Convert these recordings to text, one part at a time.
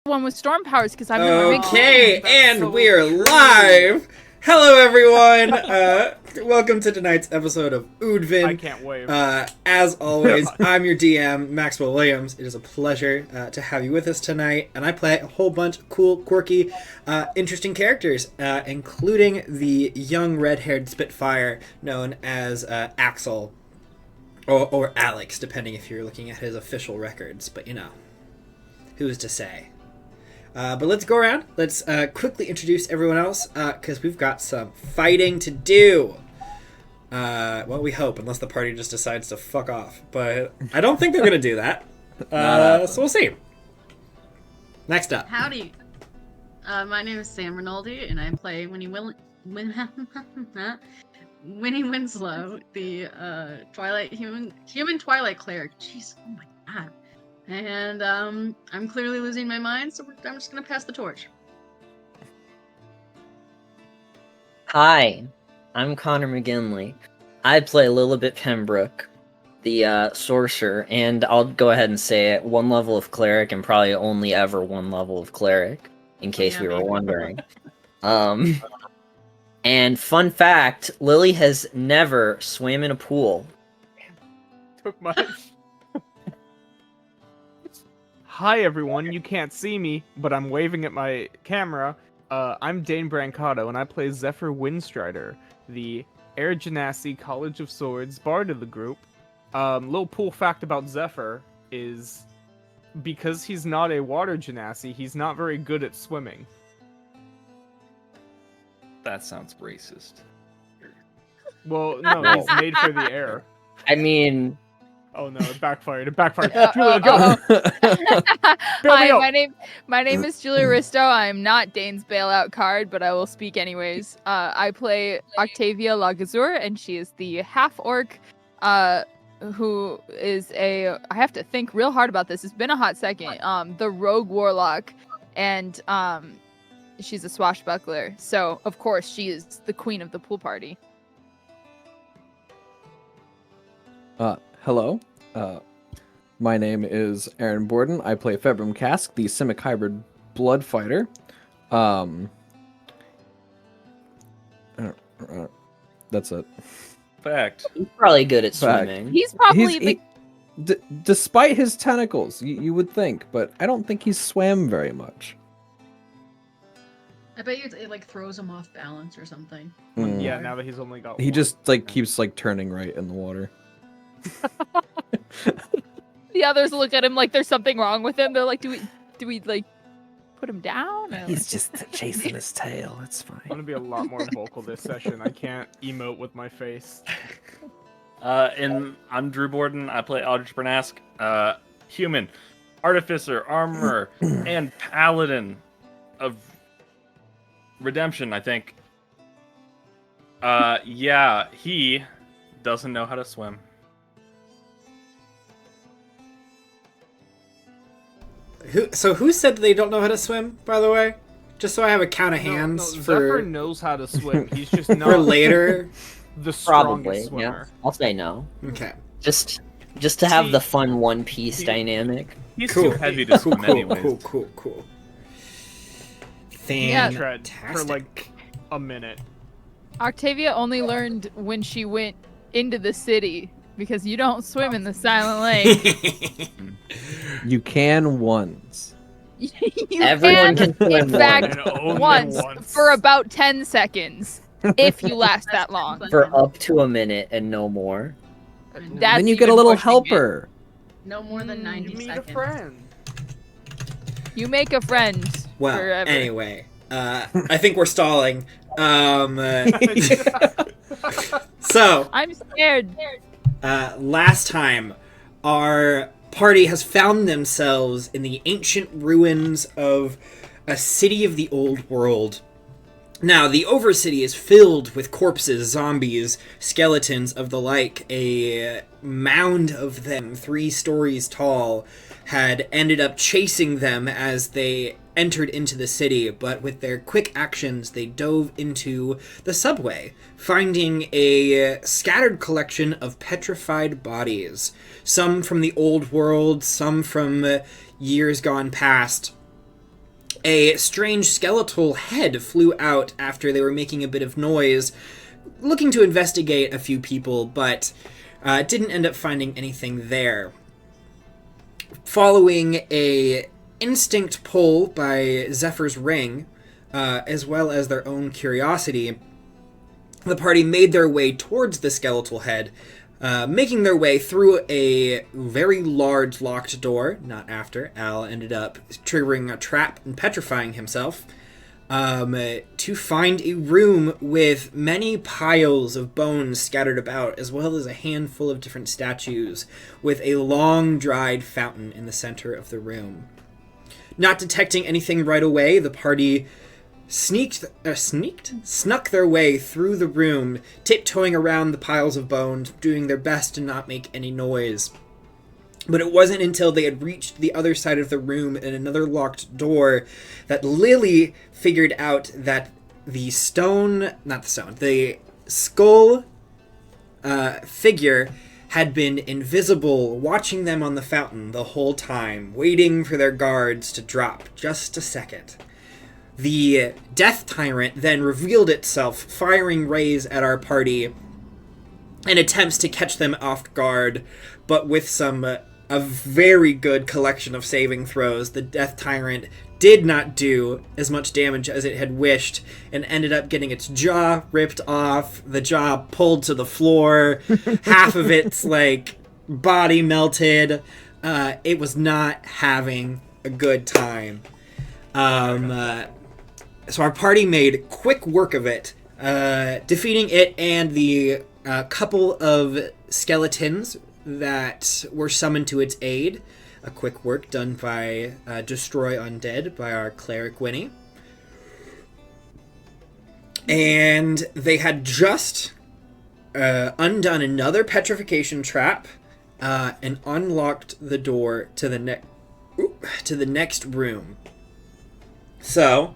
one with storm powers because I've never been. Okay, and we're live. Hello, everyone. Welcome to tonight's episode of Oodvin. I can't wait. As always, I'm your DM, Maxwell Williams. It is a pleasure to have you with us tonight, and I play a whole bunch of cool, quirky, interesting characters, including the young red-haired Spitfire known as Axel, or Alex, depending if you're looking at his official records. But you know, who's to say? But let's go around. Let's quickly introduce everyone else, because we've got some fighting to do. Well, we hope, unless the party just decides to fuck off. But I don't think they're going to do that. So we'll see. Next up. Howdy. My name is Sam Rinaldi, and I play Winnie Winslow, the human Twilight cleric. Jeez, oh my god. And I'm clearly losing my mind, so I'm just gonna pass the torch. Hi, I'm Connor McGinley. I play Lilibet Pembroke, the sorcerer, and I'll go ahead and say it, one level of cleric and probably only ever one level of cleric, in case we were wondering. And fun fact, Lily has never swam in a pool. Took my... Hi everyone, you can't see me, but I'm waving at my camera. I'm Dane Brancato, and I play Zephyr Windstrider, the Air Genasi College of Swords bard of the group. Little cool fact about Zephyr is, because he's not a water genasi, he's not very good at swimming. That sounds racist. Well, no, he's made for the air. I mean... Oh no, it backfired. Julia, go! Hi, my name is Julia Risto. I'm not Dane's bailout card, but I will speak anyways. I play Octavia Lagazur, and she is the half-orc who is I have to think real hard about this. It's been a hot second. The rogue warlock, and she's a swashbuckler. So, of course, she is the queen of the pool party. Hello. My name is Aaron Borden. I play Februm Cask, the Simic Hybrid Blood Fighter. That's it. Fact. He's probably good at swimming. He's probably despite his tentacles, you would think, but I don't think he's swam very much. I bet you it like throws him off balance or something. Yeah, now that he's only got He one. just keeps turning right in the water. The others look at him like there's something wrong with him. They're like, do we like put him down? Or, He's just chasing his tail. It's fine. I'm gonna be a lot more vocal this session. I can't emote with my face. And I'm Drew Borden. I play Aldrich Bernask, human, artificer, armorer, and paladin of redemption, I think. Yeah, he doesn't know how to swim. Who said they don't know how to swim, by the way? Just so I have a count of hands No, for Zephyr knows how to swim. He's just not for later. the strongest Probably, swimmer. yeah. I'll say no. Okay. Just to have the fun One Piece dynamic. He's Cool. too heavy to swim anyways. Cool. Tread Fantastic. for like a minute. Octavia only learned when she went into the city because you don't swim in the Silent Lake. You can once. You Everyone can swim in fact, And only once once. for about 10 seconds, if you last that long. For up to a minute and no more. That's Then you get a even little pushing it. helper. No more than 90 You meet seconds. a friend. You make a friend Well, forever. anyway, I think we're stalling. So, I'm scared. last time, our party has found themselves in the ancient ruins of a city of the old world. Now, the Overcity is filled with corpses, zombies, skeletons of the like. A mound of them, 3 stories tall, had ended up chasing them as they entered into the city, but with their quick actions, they dove into the subway, finding a scattered collection of petrified bodies. Some from the old world, some from years gone past. A strange skeletal head flew out after they were making a bit of noise, looking to investigate a few people, but didn't end up finding anything there. Following a instinct pull by Zephyr's ring, as well as their own curiosity, the party made their way towards the skeletal head, making their way through a very large locked door. Not after. Al ended up triggering a trap and petrifying himself, to find a room with many piles of bones scattered about, as well as a handful of different statues, with a long dried fountain in the center of the room. Not detecting anything right away, the party snuck their way through the room, tiptoeing around the piles of bones, doing their best to not make any noise. But it wasn't until they had reached the other side of the room and another locked door that Lily figured out that the skull figure had been invisible, watching them on the fountain the whole time, waiting for their guards to drop just a second. The Death Tyrant then revealed itself, firing rays at our party in attempts to catch them off guard, but with a very good collection of saving throws, the Death Tyrant did not do as much damage as it had wished, and ended up getting its jaw ripped off, the jaw pulled to the floor, half of its, body melted. It was not having a good time. So our party made quick work of it, defeating it and the couple of skeletons that were summoned to its aid. A quick work done by Destroy Undead by our cleric Winnie. And they had just undone another petrification trap and unlocked the door to the next room. So,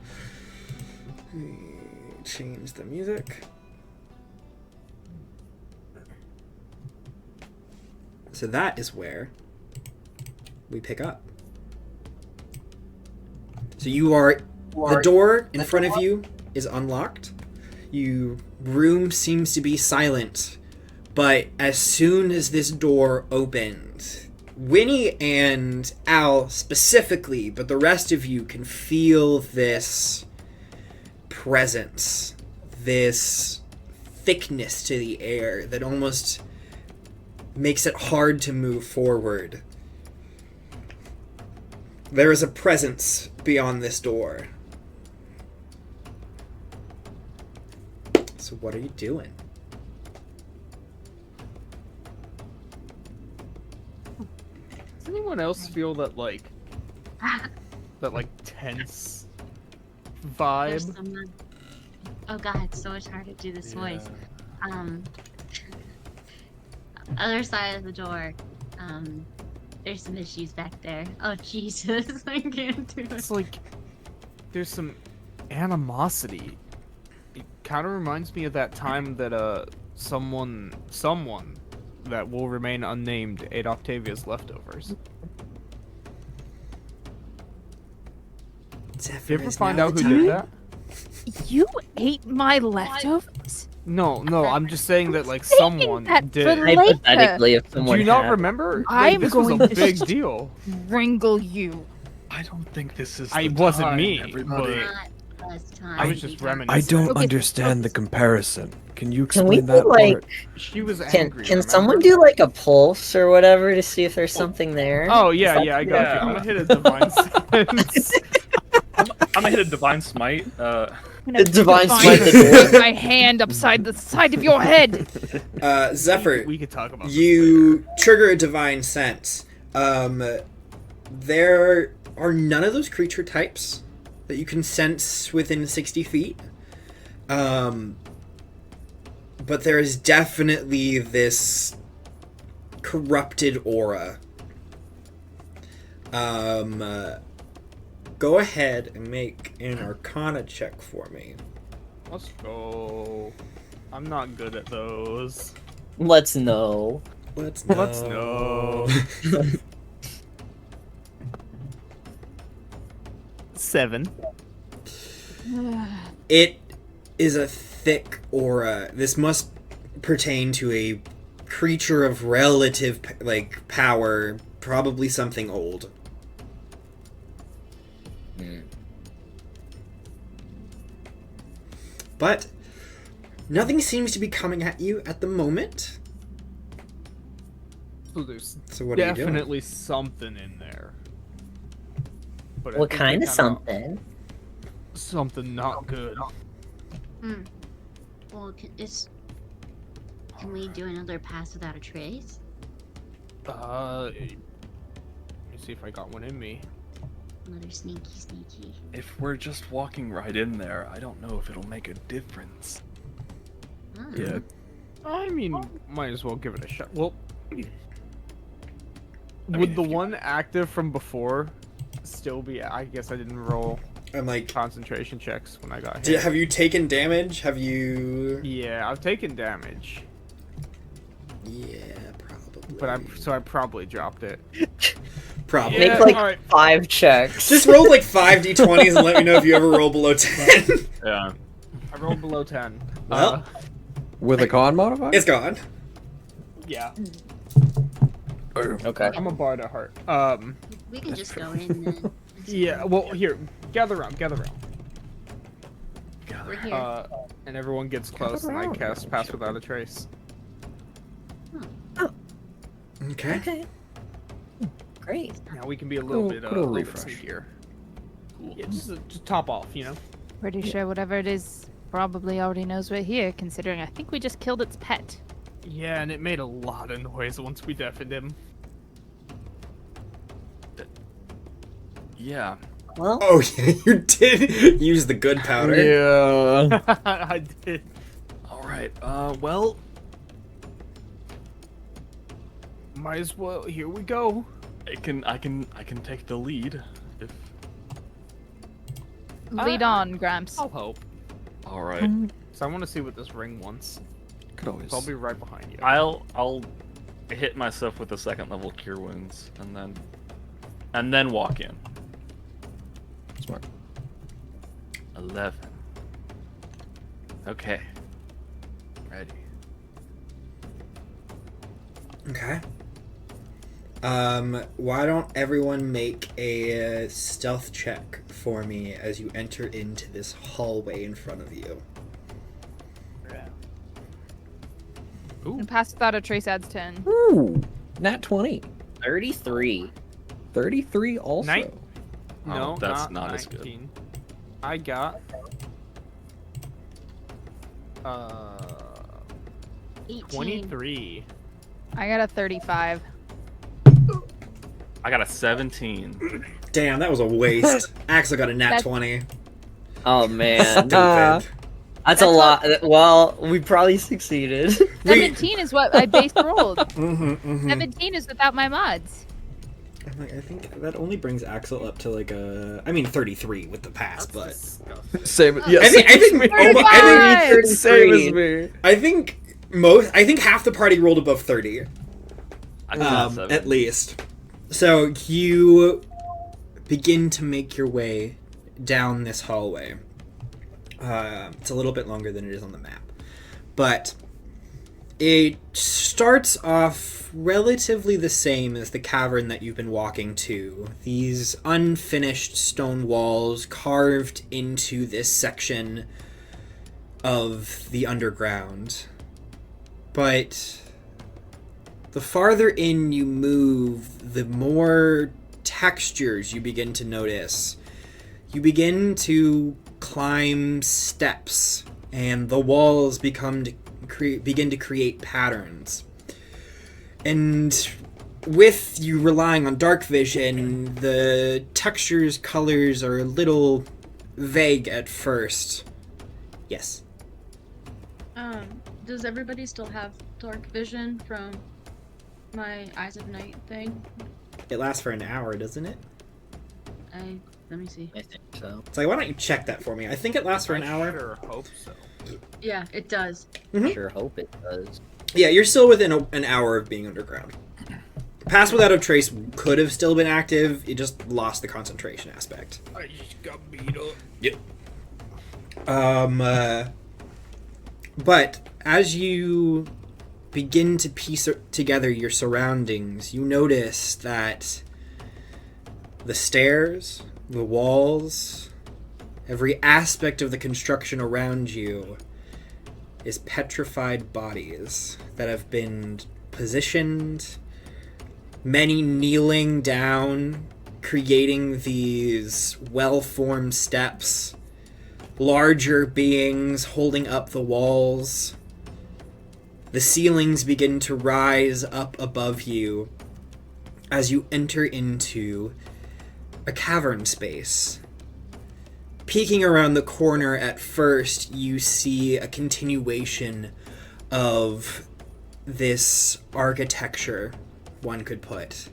change the music. So that is where we pick up. So the door in front of you is unlocked. Room seems to be silent, but as soon as this door opened, Winnie and Al specifically, but the rest of you can feel this presence, this thickness to the air that almost makes it hard to move forward. There is a presence beyond this door. So what are you doing? Does anyone else feel that tense There's vibe? someone. Oh god, it's so much harder to do this voice. Other side of the door. There's some issues back there. Oh Jesus, I can't do it. It's like there's some animosity. It kind of reminds me of that time that someone that will remain unnamed ate Octavia's leftovers. Zephyr Did you ever is find now out the who did time? that? You ate my leftovers? No, I'm just saying that saving someone that did. for later. Hypothetically, if Do someone you not had. remember? I'm This was going a to big deal. Wrangle you. I don't think this is. It the wasn't time, me, everybody. Not us time. I was just reminiscing. I don't Okay, understand the comparison. Can you Can we explain that do, like- part? She was Can angry. someone remember? do like a pulse or whatever to see if there's something there? Oh yeah, I got you. Yeah. I'm gonna hit a divine sense. I'm gonna hit a divine smite. Divine smite the door. My hand upside the side of your head. Zephyr, We could talk about you trigger a divine sense. There are none of those creature types that you can sense within 60 feet. But there is definitely this corrupted aura. Go ahead and make an Arcana check for me. Let's go. I'm not good at those. Let's know. Let's know. Let's know. 7. It is a thick aura. This must pertain to a creature of relative power, probably something old. But nothing seems to be coming at you at the moment. So there's So what are you doing? definitely something in there. But I What think kind we of kinda- something? Something not good. Well, can we do another pass without a trace? Let me see if I got one in me. Another sneaky. If we're just walking right in there, I don't know if it'll make a difference. Oh. Yeah. I mean, might as well give it a shot. Well, mean, would the if you- one active from before still be? I guess I didn't roll I'm like, concentration checks when I got hit. have you taken damage? Have you? Yeah, I've taken damage, Yeah, probably. but I probably dropped it. Probably. Yeah, Make like alright. 5 checks. Just roll like 5 d20s and let me know if you ever roll below 10. Yeah. I rolled below 10. Well. With a con modifier? It's gone. Yeah, Okay. I'm a bard at heart. We can just go in then. Yeah. Well, here, gather around. We're here. And everyone gets close, and I cast Pass Without a Trace. Okay. Okay. Great. Now we can be a little bit little refresh refresh. here. Yeah, just top off, you know. Pretty sure whatever it is probably already knows we're here, considering I think we just killed its pet. Yeah, and it made a lot of noise once we deafened him. Yeah. Well, Oh yeah, you did use the good powder. Yeah. I did. All right. Well, Might as well. Here we go. I can take the lead if. Lead on, Gramps. I'll help. All right. So I want to see what this ring wants. Could always. So I'll be right behind you. I'll hit myself with the 2nd level cure wounds and then walk in. Smart. 11. Okay. Ready. Okay. Why don't everyone make a stealth check for me as you enter into this hallway in front of you? And Pass Without a Trace adds 10. Ooh. Nat 20. 33. 33 also. Nine- No, Oh, that's not as 19. I got 18. 23. I got a 35. I got a 17. Damn, that was a waste. Axel got a nat That's- 20. Oh man. Stupid. That's a lot. Well, we probably succeeded. 17 is what I base rolled. Mm-hmm. 17 is without my mods. I'm like, I think that only brings Axel up to like a. I mean, 33 with the pass, but Same. Yeah, I think same as me. I think half the party rolled above 30, I got a 7. at least. So you begin to make your way down this hallway. It's a little bit longer than it is on the map, but it starts off relatively the same as the cavern that you've been walking to. These unfinished stone walls carved into this section of the underground. But the farther in you move, the more textures you begin to notice. You begin to climb steps, and the walls begin to create patterns. And with you relying on dark vision, the textures, colors are a little vague at first. Yes. Does everybody still have dark vision from my Eyes of Night thing? It lasts for an hour, doesn't it? Let me see. I think so. It's like, why don't you check that for me? I think it lasts for an hour. Sure hope so. Yeah, it does. Mhm. Sure hope it does. Yeah, you're still within an hour of being underground. Pass Without a Trace could have still been active. It just lost the concentration aspect. I just got beat up. Yep. But as you begin to piece together your surroundings, you notice that the stairs, the walls, every aspect of the construction around you is petrified bodies that have been positioned, many kneeling down, creating these well-formed steps, larger beings holding up the walls. The ceilings begin to rise up above you as you enter into a cavern space. Peeking around the corner at first, you see a continuation of this architecture, one could put.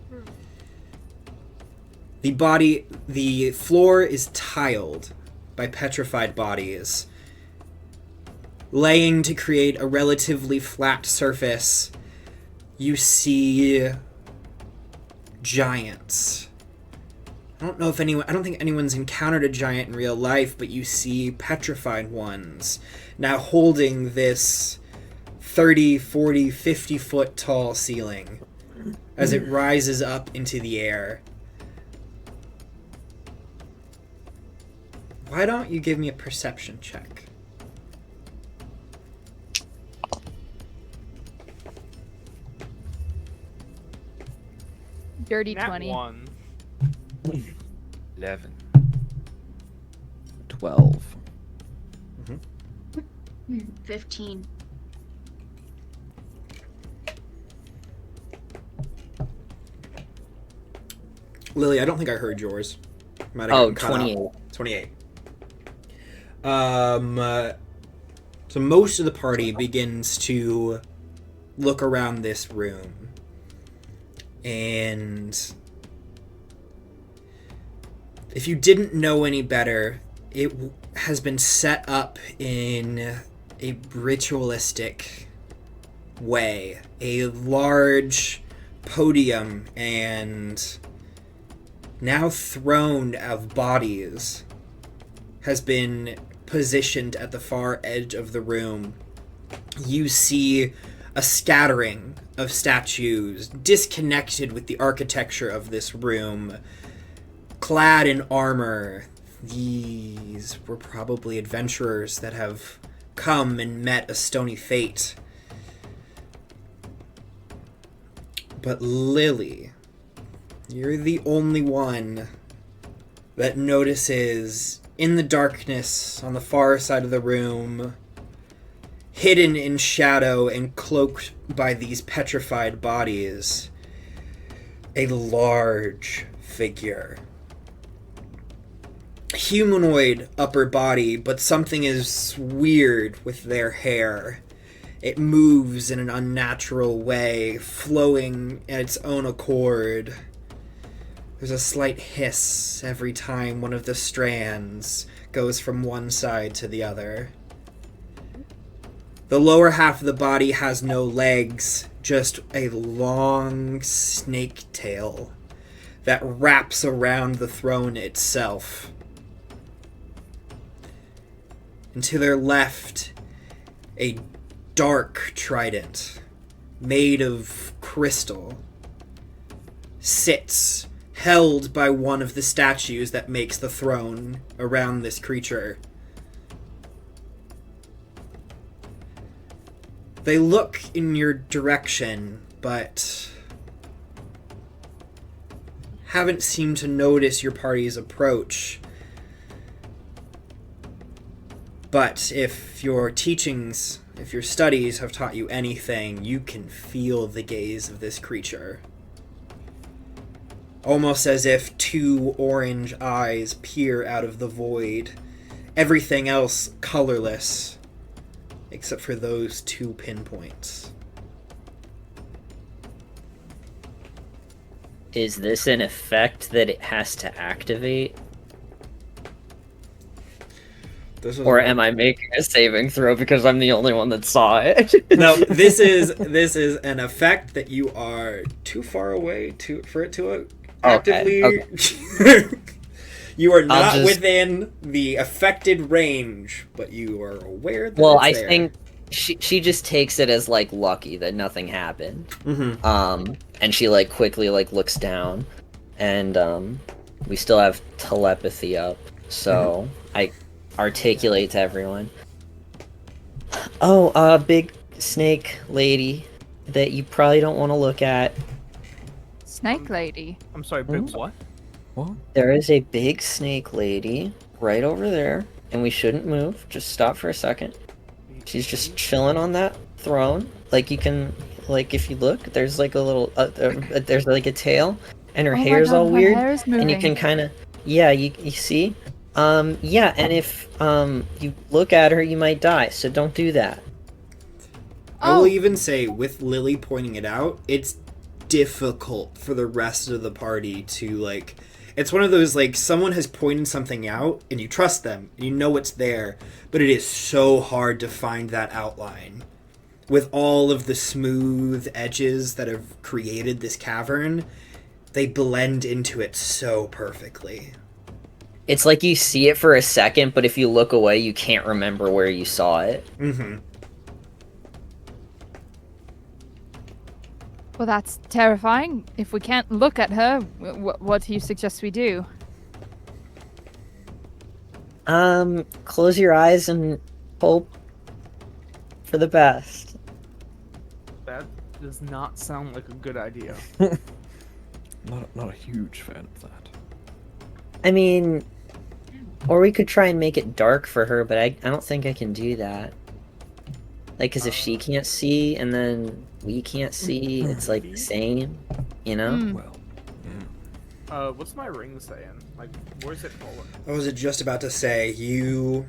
The floor is tiled by petrified bodies, laying to create a relatively flat surface. You see giants. I don't think anyone's encountered a giant in real life, but you see petrified ones now holding this 30, 40, 50 foot tall ceiling as it rises up into the air. Why don't you give me a perception check? Dirty Nat 20. 1. 11. 12. 15. Lily, I don't think I heard yours. Might have Oh, gotten cut off. 28. 28. So most of the party begins to look around this room. And if you didn't know any better, it has been set up in a ritualistic way. A large podium and now throne of bodies has been positioned at the far edge of the room. You see a scattering of statues disconnected with the architecture of this room, clad in armor. These were probably adventurers that have come and met a stony fate. But Lily, you're the only one that notices in the darkness on the far side of the room, hidden in shadow and cloaked by these petrified bodies, a large figure. Humanoid upper body, but something is weird with their hair. It moves in an unnatural way, flowing at its own accord. There's a slight hiss every time one of the strands goes from one side to the other. The lower half of the body has no legs, just a long snake tail that wraps around the throne itself. And to their left, a dark trident made of crystal sits, held by one of the statues that makes the throne around this creature. They look in your direction, but haven't seemed to notice your party's approach. But if your teachings, if your studies have taught you anything, you can feel the gaze of this creature. Almost as if two orange eyes peer out of the void. Everything else colorless, except for those two pinpoints. Is this an effect that it has to activate? This was Or am I making a saving throw because I'm the only one that saw it? No, this is an effect that you are too far away for it to actively. Okay. You are not just- within the affected range, but you are aware that Well, it's I there. think she just takes it as like lucky that nothing happened. Mm-hmm. And she like quickly like looks down, and we still have telepathy up, so I articulate to everyone. Oh, big snake lady that you probably don't want to look at. Snake lady. I'm sorry, big Hmm? what? What? There is a big snake lady right over there, and we shouldn't move. Just stop for a second. She's just chilling on that throne. Like you can, like if you look, there's like a little, there's like a tail, and her Oh my hair's God, all her weird, hair is and you moving. can kind of, yeah, you see, yeah, and if you look at her, you might die. So don't do that. I will Oh. even say, with Lily pointing it out, it's difficult for the rest of the party to, like... It's one of those, like, someone has pointed something out, and you trust them, and you know it's there, but it is so hard to find that outline. With all of the smooth edges that have created this cavern, they blend into it so perfectly. It's like you see it for a second, but if you look away, you can't remember where you saw it. Mm-hmm. Well, that's terrifying. If we can't look at her, what do you suggest we do? Close your eyes and hope for the best. That does not sound like a good idea. Not a huge fan of that. I mean, or we could try and make it dark for her, but I don't think I can do that. Like, because if she can't see and then we can't see, it's like the same, you know? Mm. Well, What's my ring saying? Like, where's it falling? I was just about to say, you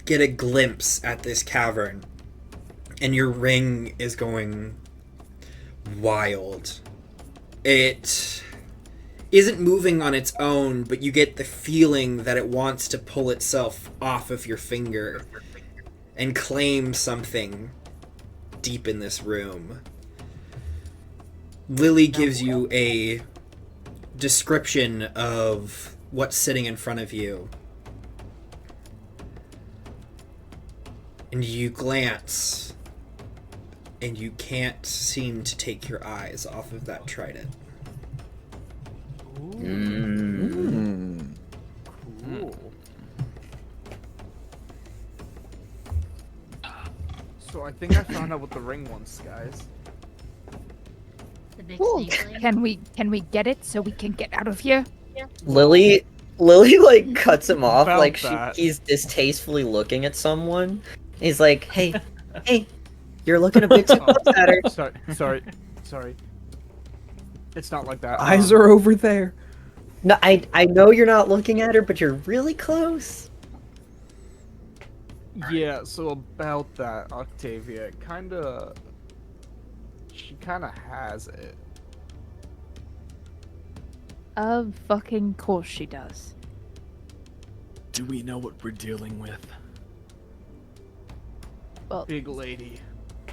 get a glimpse at this cavern, and your ring is going wild. It isn't moving on its own, but you get the feeling that it wants to pull itself off of your finger and claim something deep in this room. Lily gives you a description of what's sitting in front of you. And you glance, and you can't seem to take your eyes off of that trident. Mm. Cool. So I think I found out what the ring wants, guys. The big Ooh, snake lady. can we get it so we can get out of here? Lily like cuts him off, About like that. he's distastefully looking at someone. He's like, hey, hey, you're looking a bit too close at her. Sorry. It's not like that. eyes are over there. No, I know you're not looking at her, but you're really close. Yeah, so about that, Octavia, she kinda has it. Of fucking course she does. Do we know what we're dealing with? Well, Big lady.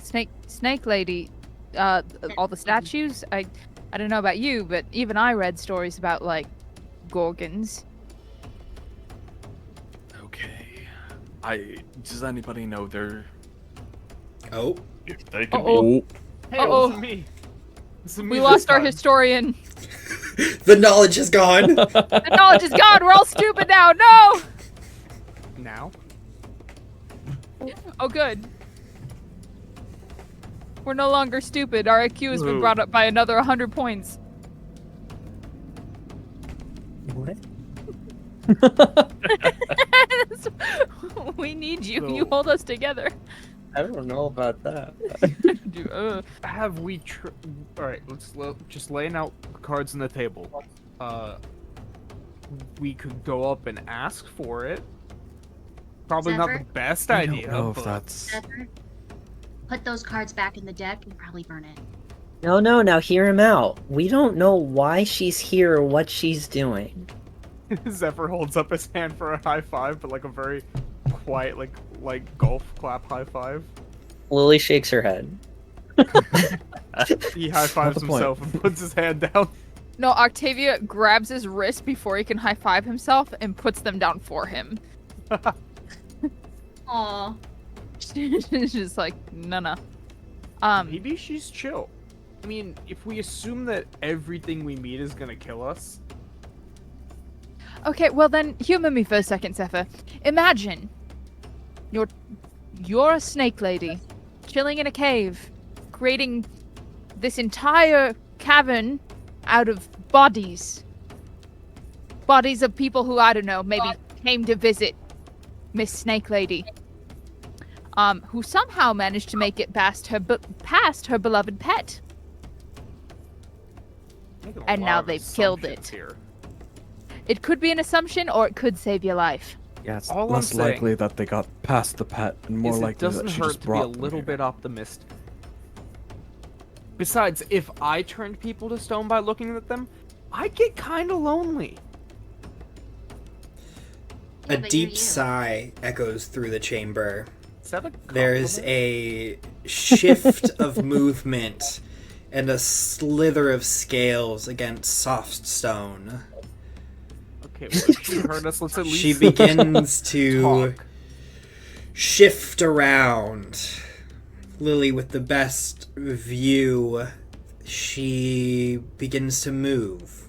snake lady, all the statues. I don't know about you, but even I read stories about like gorgons. Okay. Does anybody know their... Oh, If they can Uh-oh. be... Hey, Uh-oh. it wasn't me. It's me We this lost our time. historian. the knowledge is gone. The knowledge is gone. We're all stupid now. No. Now? Oh, good. We're no longer stupid. Our IQ has been Ooh. brought up by another 100 points. What? We need you. So- You hold us together. I don't know about that. Have we Alright, let's just laying out cards on the table. We could go up and ask for it. Probably not the Zephyr? best I don't idea, know if but that's. Zephyr, put those cards back in the deck and probably burn it. No, now hear him out. We don't know why she's here or what she's doing. Zephyr holds up his hand for a high five, but like a very quiet, like golf clap high five. Lily shakes her head. He high fives the point. himself and puts his hand down. No, Octavia grabs his wrist before he can high five himself and puts them down for him. Aw. She's just like, no. Maybe she's chill. I mean, if we assume that everything we meet is gonna kill us, Okay, well then, humor me for a second, Zephyr. Imagine you're a snake lady, chilling in a cave, creating this entire cavern out of bodies. Bodies of people who, I don't know, maybe came to visit Miss Snake Lady. Who somehow managed to make it past her beloved pet. making a And lot now of they've killed assumptions it. Here. It could be an assumption, or it could save your life. Yeah, it's All I'm less saying likely that they got past the pet, and more It likely doesn't that she hurt just to be a brought them little here. bit optimistic. Besides, if I turned people to stone by looking at them, I'd get kind of lonely. Yeah, A but deep you're you. sigh echoes through the chamber. Is that a There's compliment? a shift of movement and a slither of scales against soft stone. Okay, well, if she heard us, let's at least She begins to talk. shift around. Lily, with the best view, she begins to move.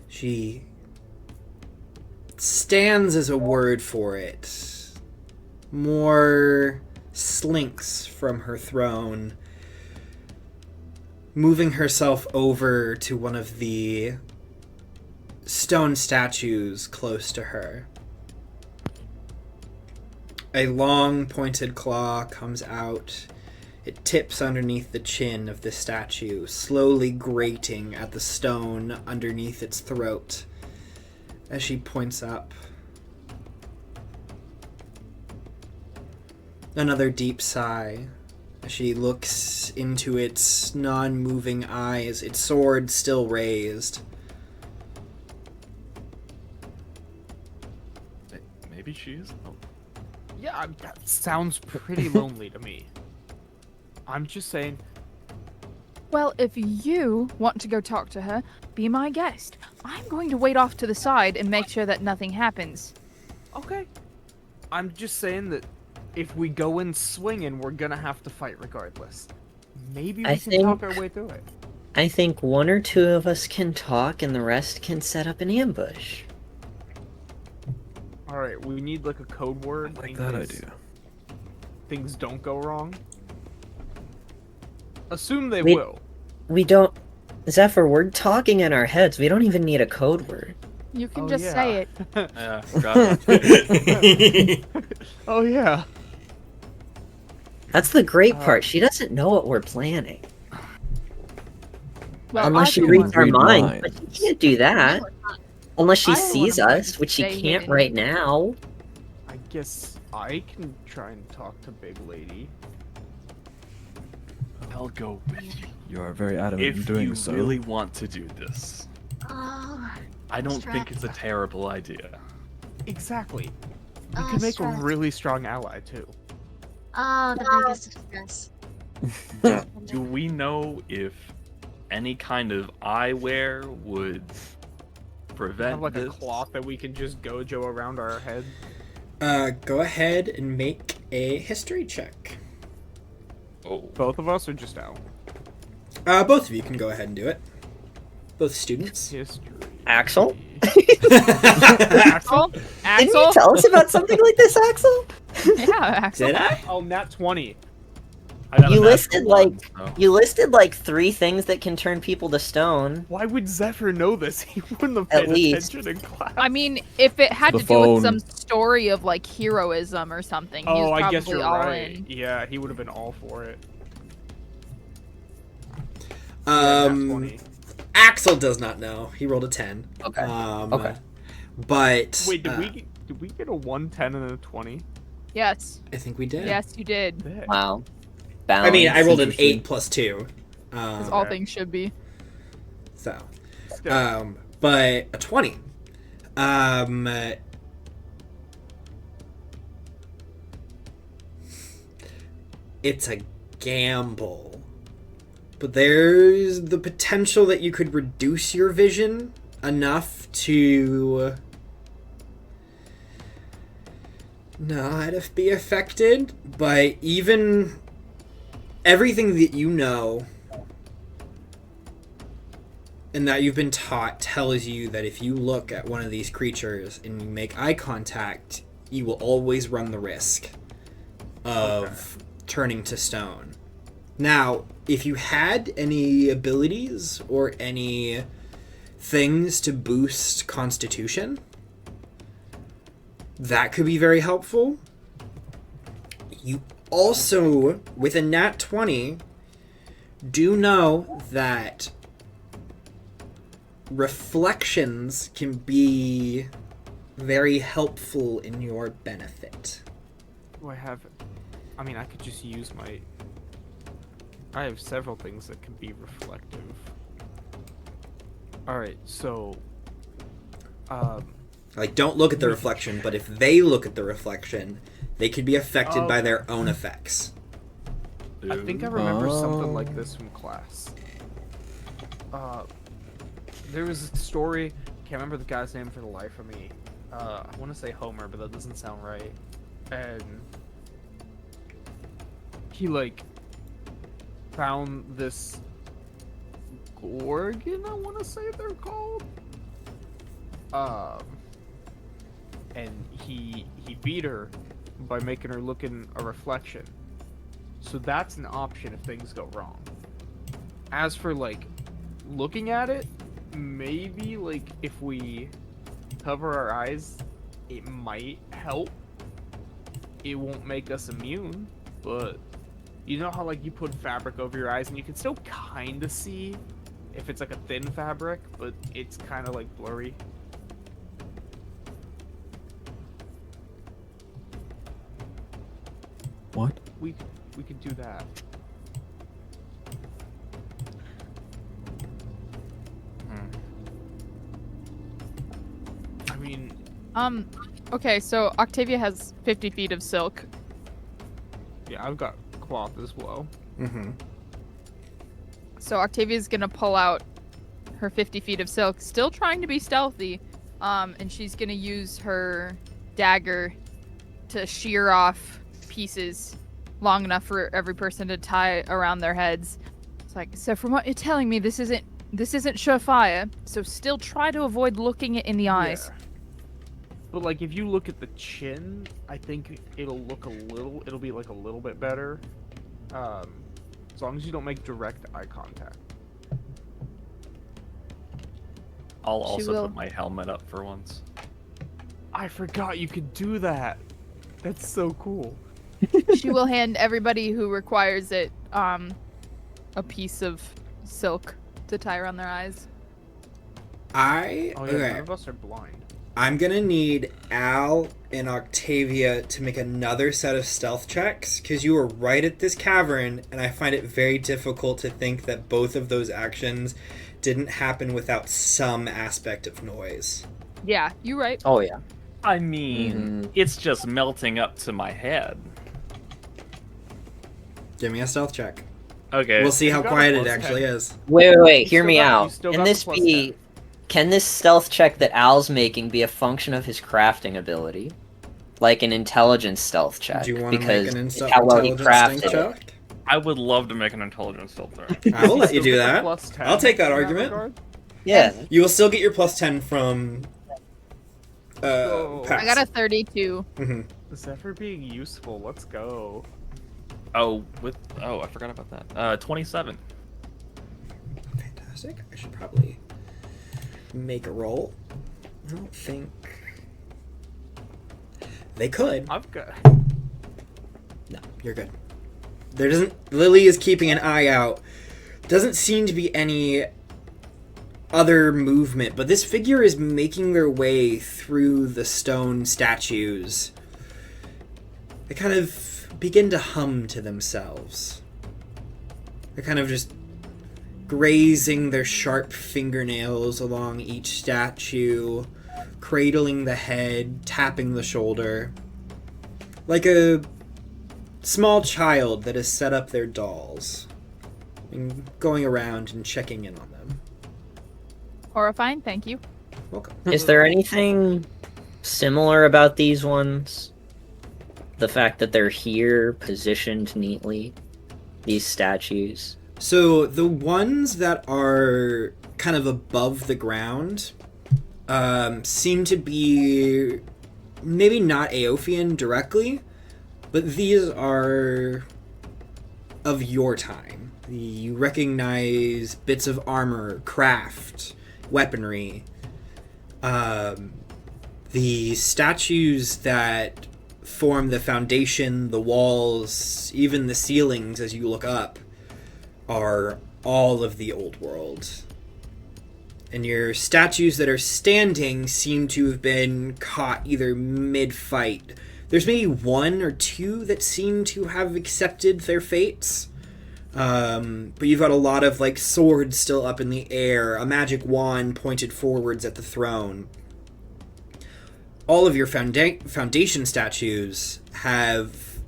She stands as a word for it. More slinks from her throne, moving herself over to one of the stone statues close to her. A long pointed claw comes out. It tips underneath the chin of the statue, slowly grating at the stone underneath its throat as she points up. Another deep sigh as she looks into its non-moving eyes, its sword still raised. Maybe she is. Oh, Yeah, that sounds pretty lonely to me. I'm just saying. Well, if you want to go talk to her, be my guest. I'm going to wait off to the side and make sure that nothing happens. Okay. I'm just saying that if we go in swinging, we're gonna have to fight regardless. Maybe we I can talk think- our way through it. I think one or two of us can talk, and the rest can set up an ambush. All right, we need like a code word. I like in that case idea. Things don't go wrong. Assume they We- will. We don't... Zephyr, we're talking in our heads. We don't even need a code word. You can Oh, just yeah. say it. yeah, forgot that. Oh yeah. That's the great part. She doesn't know what we're planning. Well, Unless she I reads our read mind. But she can't do that. Unless she I don't sees wanna us, which she stay can't hidden. right now. I guess I can try and talk to Big Lady. I'll go with you. You are very adamant in If doing you so. really want to do this, Oh, I don't think it's a terrible idea. Exactly. We Oh, could make a stress. really strong ally too. oh, the biggest of stress. Do we know if any kind of eyewear would prevent Have like a this? cloth that we can just gojo around our head. Go ahead and make a history check. Oh, Both of us or just Al? Both of you can go ahead and do it. Both students. History. Axel? Axel? Didn't Axel? you tell us about something like this, Axel? Yeah, Axel. Did I? Oh, nat 20. I got a You natural listed, one, like- so- You listed like 3 things that can turn people to stone. Why would Zephyr know this? He wouldn't have At paid least. attention in class. I mean, if it had The to do with phone. some story of like heroism or something, he's Oh, probably I guess you're all right. in. Yeah, he would have been all for it. Nat 20. Axel does not know. He rolled a 10. Okay. Okay. But Wait, did we get a 1, 10, and a 20? Yes. I think we did. Yes, you did. Sick. Wow. I mean, I rolled an Interesting. 8 plus 2. As all Okay. things should be. So, Still. but a 20. Um, it's a gamble. But there's the potential that you could reduce your vision enough to not be affected. But even everything that you know and that you've been taught tells you that if you look at one of these creatures and you make eye contact, you will always run the risk of turning to stone. Now, if you had any abilities or any things to boost Constitution, that could be very helpful. You also, with a nat 20, do know that reflections can be very helpful in your benefit. Do I have... I mean, I could just use my... I have several things that can be reflective. Alright, so... Like, don't look at the reflection, but if they look at the reflection, they could be affected by their own effects. I think I remember something like this from class. There was a story, can't remember the guy's name for the life of me. I want to say Homer, but that doesn't sound right. And he, like, found this Gorgon, I want to say they're called. And he beat her by making her look in a reflection. So that's an option if things go wrong. As for, like, looking at it, maybe, like, if we cover our eyes, it might help. It won't make us immune, but you know how, like, you put fabric over your eyes and you can still kind of see if it's, like, a thin fabric, but it's kind of, like, blurry. What? We could do that. I mean... Okay, so Octavia has 50 feet of silk. Yeah, I've got cloth as well. Mm-hmm. So Octavia's gonna pull out her 50 feet of silk, still trying to be stealthy, and she's gonna use her dagger to shear off pieces long enough for every person to tie around their heads. It's like, so from what you're telling me, this isn't surefire, so still try to avoid looking it in the eyes. Yeah. But, like, if you look at the chin, I think it'll be, like, a little bit better. As long as you don't make direct eye contact. I'll also put my helmet up for once. I forgot you could do that. That's so cool. She will hand everybody who requires it a piece of silk to tie around their eyes. Oh yeah, Okay. none of us are blind. I'm gonna need Al and Octavia to make another set of stealth checks, because you were right at this cavern, and I find it very difficult to think that both of those actions didn't happen without some aspect of noise. Yeah, you're right. Oh yeah. I mean, it's just melting up to my head. Give me a stealth check. Okay. We'll see how got a quiet it plus actually 10. is. Wait, hear still me got- you out. still Can got the this plus be 10. Can this stealth check that Al's making be a function of his crafting ability? Like an intelligence stealth check? Do you want to because make an it's how well he intelligence crafted strength it. check? I would love to make an intelligence filter. I will let you Still do get the that. plus 10 I'll take that in argument. regard? Yeah. You will still get your plus 10 from Oh. pass. I got a 32. Mm-hmm. Zephyr being useful, let's go. I forgot about that. 27. Fantastic. I should probably make a roll. I don't think they could. I've got... No, you're good. There doesn't. Lily is keeping an eye out. Doesn't seem to be any other movement, but this figure is making their way through the stone statues. They kind of begin to hum to themselves. They're kind of just grazing their sharp fingernails along each statue, cradling the head, tapping the shoulder. Like a small child that has set up their dolls. And going around and checking in on them. Horrifying, thank you. Welcome. Is there anything similar about these ones? The fact that they're here, positioned neatly, these statues. So the ones that are kind of above the ground seem to be maybe not Aophian directly, but these are of your time. You recognize bits of armor, craft, weaponry. The statues that form the foundation, the walls, even the ceilings as you look up, are all of the old world. And your statues that are standing seem to have been caught either mid-fight. There's maybe one or two that seem to have accepted their fates. But you've got a lot of like swords still up in the air, a magic wand pointed forwards at the throne. All of your foundation statues have...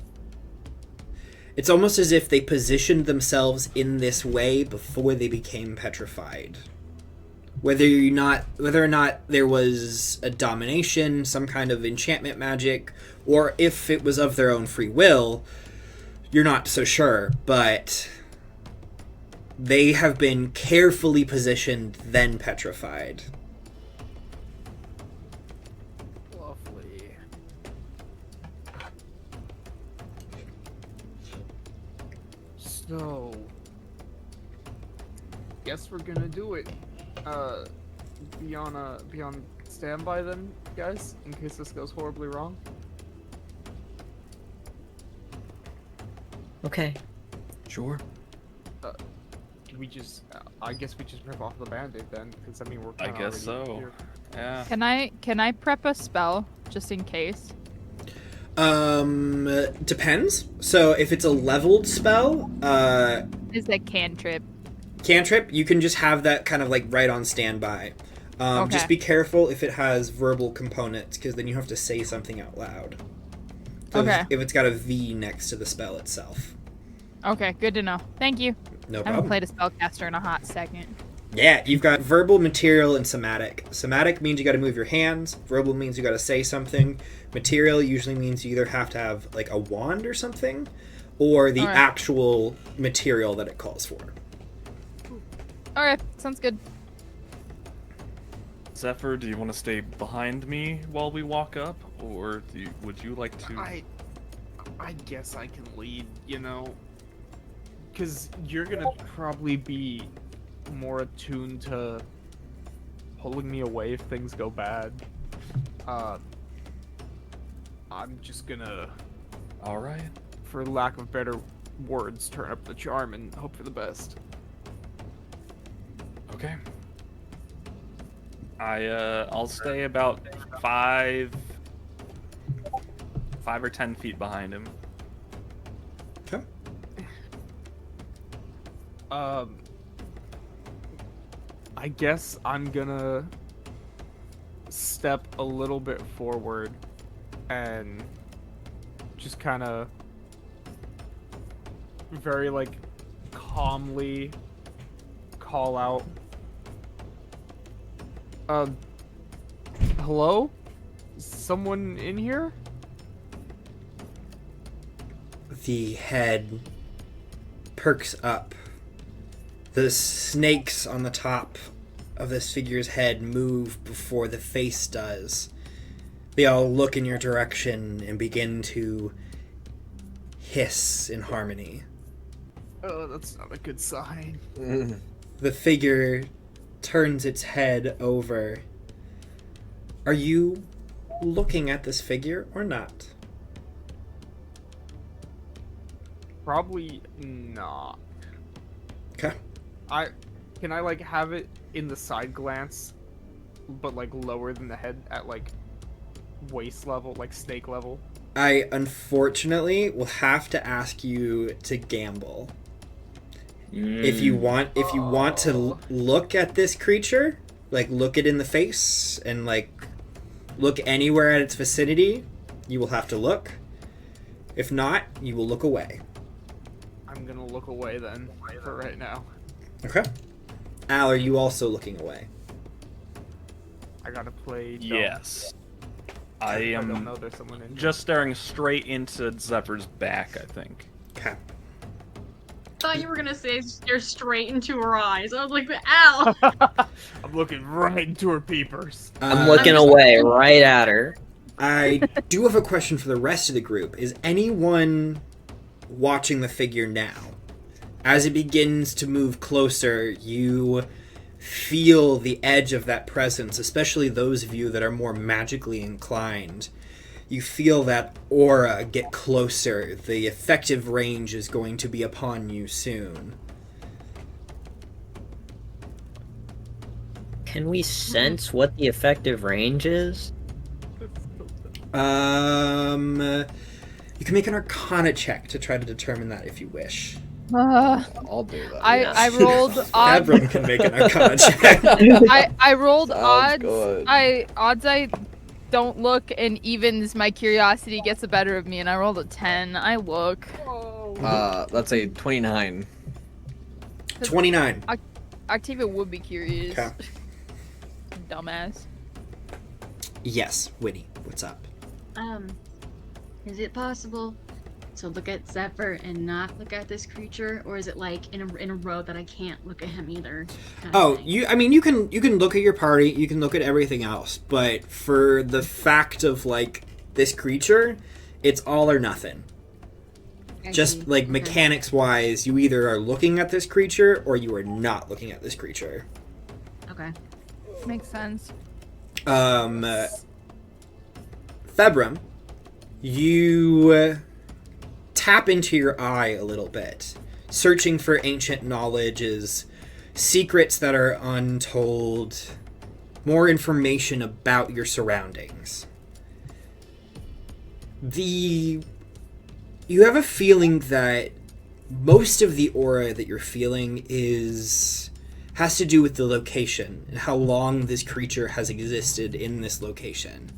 It's almost as if they positioned themselves in this way before they became petrified. Whether or not there was a domination, some kind of enchantment magic, or if it was of their own free will, you're not so sure, but they have been carefully positioned, then petrified. Lovely. So, guess we're gonna do it. Be on standby then, guys, in case this goes horribly wrong. Okay. Sure. I guess we just rip off the band-aid then, because I mean we're I kinda guess already so. here. Yeah. Can I prep a spell just in case? Depends. So if it's a leveled spell, Is that cantrip? cantrip, you can just have that kind of like right on standby. Okay. Just be careful if it has verbal components, because then you have to say something out loud. So Okay. if it's got a V next to the spell itself. Okay, good to know. Thank you. No I haven't problem. played a spellcaster in a hot second. Yeah, you've got verbal, material, and somatic. Somatic means you got to move your hands. Verbal means you got to say something. Material usually means you either have to have like a wand or something, or the Alright. actual material that it calls for. Alright, sounds good. Zephyr, do you want to stay behind me while we walk up, or would you like to? I guess I can lead, you know, because you're gonna probably be more attuned to pulling me away if things go bad. I'm just gonna, All right. for lack of better words, turn up the charm and hope for the best. Okay. I'll stay about 5 or 10 feet behind him. Okay. I guess I'm gonna step a little bit forward and just kind of very like calmly call out, hello? Someone in here? The head perks up. The snakes on the top of this figure's head move before the face does. They all look in your direction and begin to hiss in harmony. Oh, that's not a good sign. The figure turns its head over. Are you looking at this figure or not? Probably not. Okay. Can I like have it in the side glance, but like lower than the head at like waist level, like snake level? I unfortunately will have to ask you to gamble. If you want to look at this creature, like look it in the face and like look anywhere at its vicinity, you will have to look. If not, you will look away. I'm gonna look away then for right now. Okay. Al, are you also looking away? I gotta play. dumb. Yes. I don't am know there's someone in here. just staring straight into Zephyr's back, I think. Okay. Thought you were gonna say stare straight into her eyes. I was like, ow! I'm looking right into her peepers. I'm looking away right at her. I do have a question for the rest of the group. Is anyone watching the figure now? As it begins to move closer, you feel the edge of that presence, especially those of you that are more magically inclined. You feel that aura get closer. The effective range is going to be upon you soon. Can we sense what the effective range is? You can make an Arcana check to try to determine that if you wish. I'll do that. I rolled odd. Everyone can make an Arcana check. I rolled Sounds odds. good. I don't look, and evens my curiosity gets the better of me, and I rolled a 10. I look. That's a 29. 29. Octavia would be curious. Okay. Dumbass. Yes, Winnie, what's up? Is it possible to look at Zephyr and not look at this creature, or is it like in a row that I can't look at him either? kind of Oh, thing? you can look at your party, you can look at everything else, but for the fact of like this creature, it's all or nothing. I Just see. like Okay. mechanics wise, you either are looking at this creature or you are not looking at this creature. Okay. Makes sense. Februm, you tap into your eye a little bit, searching for ancient knowledges, secrets that are untold, more information about your surroundings. You have a feeling that most of the aura that you're feeling has to do with the location and how long this creature has existed in this location.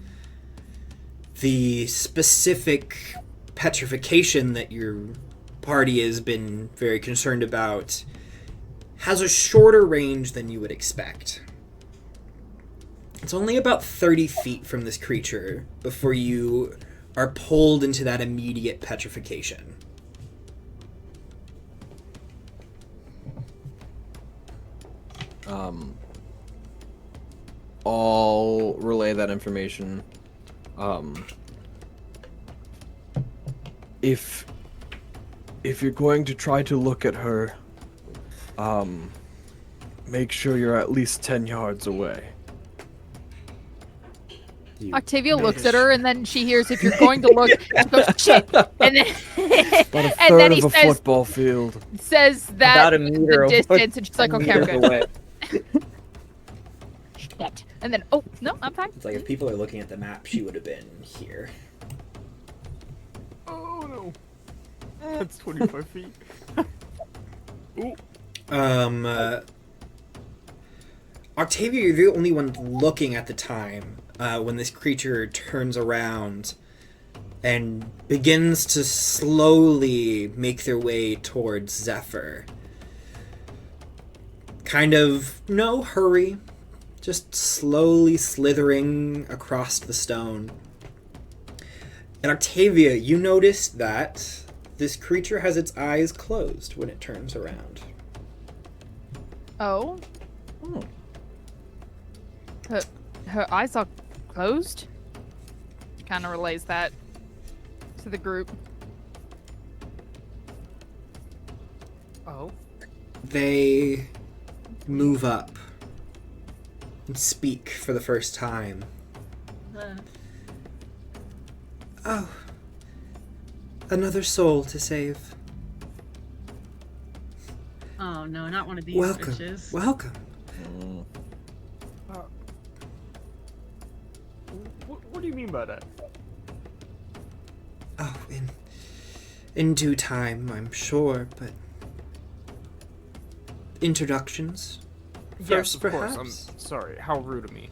The specific petrification that your party has been very concerned about has a shorter range than you would expect. It's only about 30 feet from this creature before you are pulled into that immediate petrification. I'll relay that information. If you're going to try to look at her, make sure you're at least 10 yards away. Octavia looks at her, and then she hears, if you're going to look, she goes, shit! And then, About a and third then of he a says football field. that About a meter the away. distance, and she's like, okay, I'm Meters good. away. Shit. And then, oh, no, I'm fine. It's like if people are looking at the map, she would have been here. Oh no. That's 25 feet. Ooh. Octavia, you're the only one looking at the time when this creature turns around and begins to slowly make their way towards Zephyr. Kind of no hurry, just slowly slithering across the stone. And Octavia, you notice that this creature has its eyes closed when it turns around. Oh? Oh. Her eyes are closed? She kind of relays that to the group. Oh. They move up and speak for the first time. Oh, another soul to save. Oh no, not one of these Welcome, bitches. welcome. What do you mean by that? Oh, in due time, I'm sure, but introductions Yes, first, of perhaps. course. I'm sorry. How rude of me.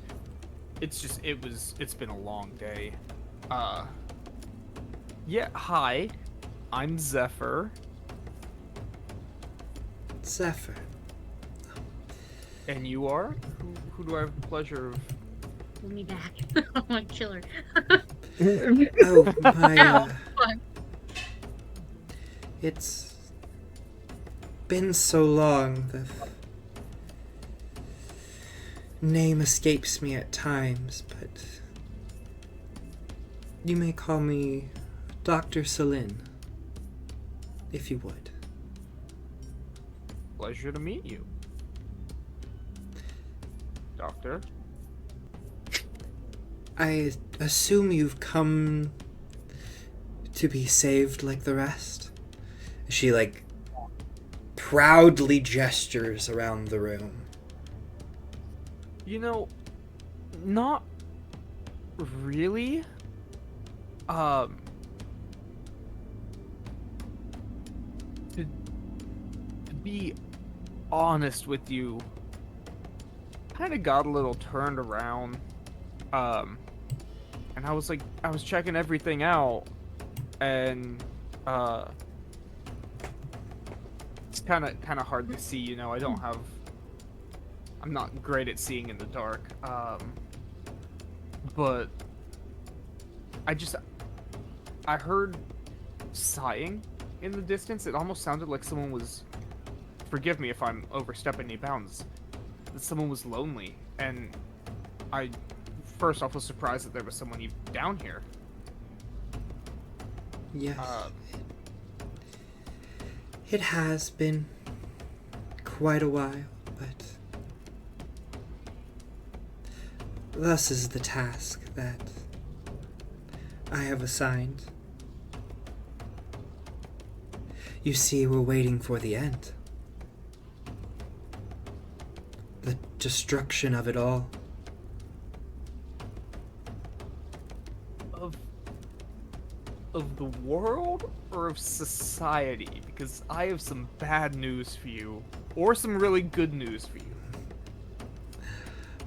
It's been a long day. Yeah, hi. I'm Zephyr. Zephyr. And you are? Who do I have the pleasure of... Pull me back. I want to kill her. Oh, my, Ow, fuck. it's been so long. The name escapes me at times, but you may call me Dr. Celine, if you would. Pleasure to meet you. Doctor? I assume you've come to be saved like the rest? She, like, proudly gestures around the room. You know, not really. To be honest with you, kind of got a little turned around. And I was checking everything out, and it's kind of hard to see. You know, I'm not great at seeing in the dark. But I heard sighing in the distance. It almost sounded like someone was, forgive me if I'm overstepping any bounds, that someone was lonely, and I first off was surprised that there was someone even down here. Yes. It has been quite a while, but thus is the task that I have assigned. You see, we're waiting for the end. The destruction of it all. Of the world or of society? Because I have some bad news for you, or some really good news for you.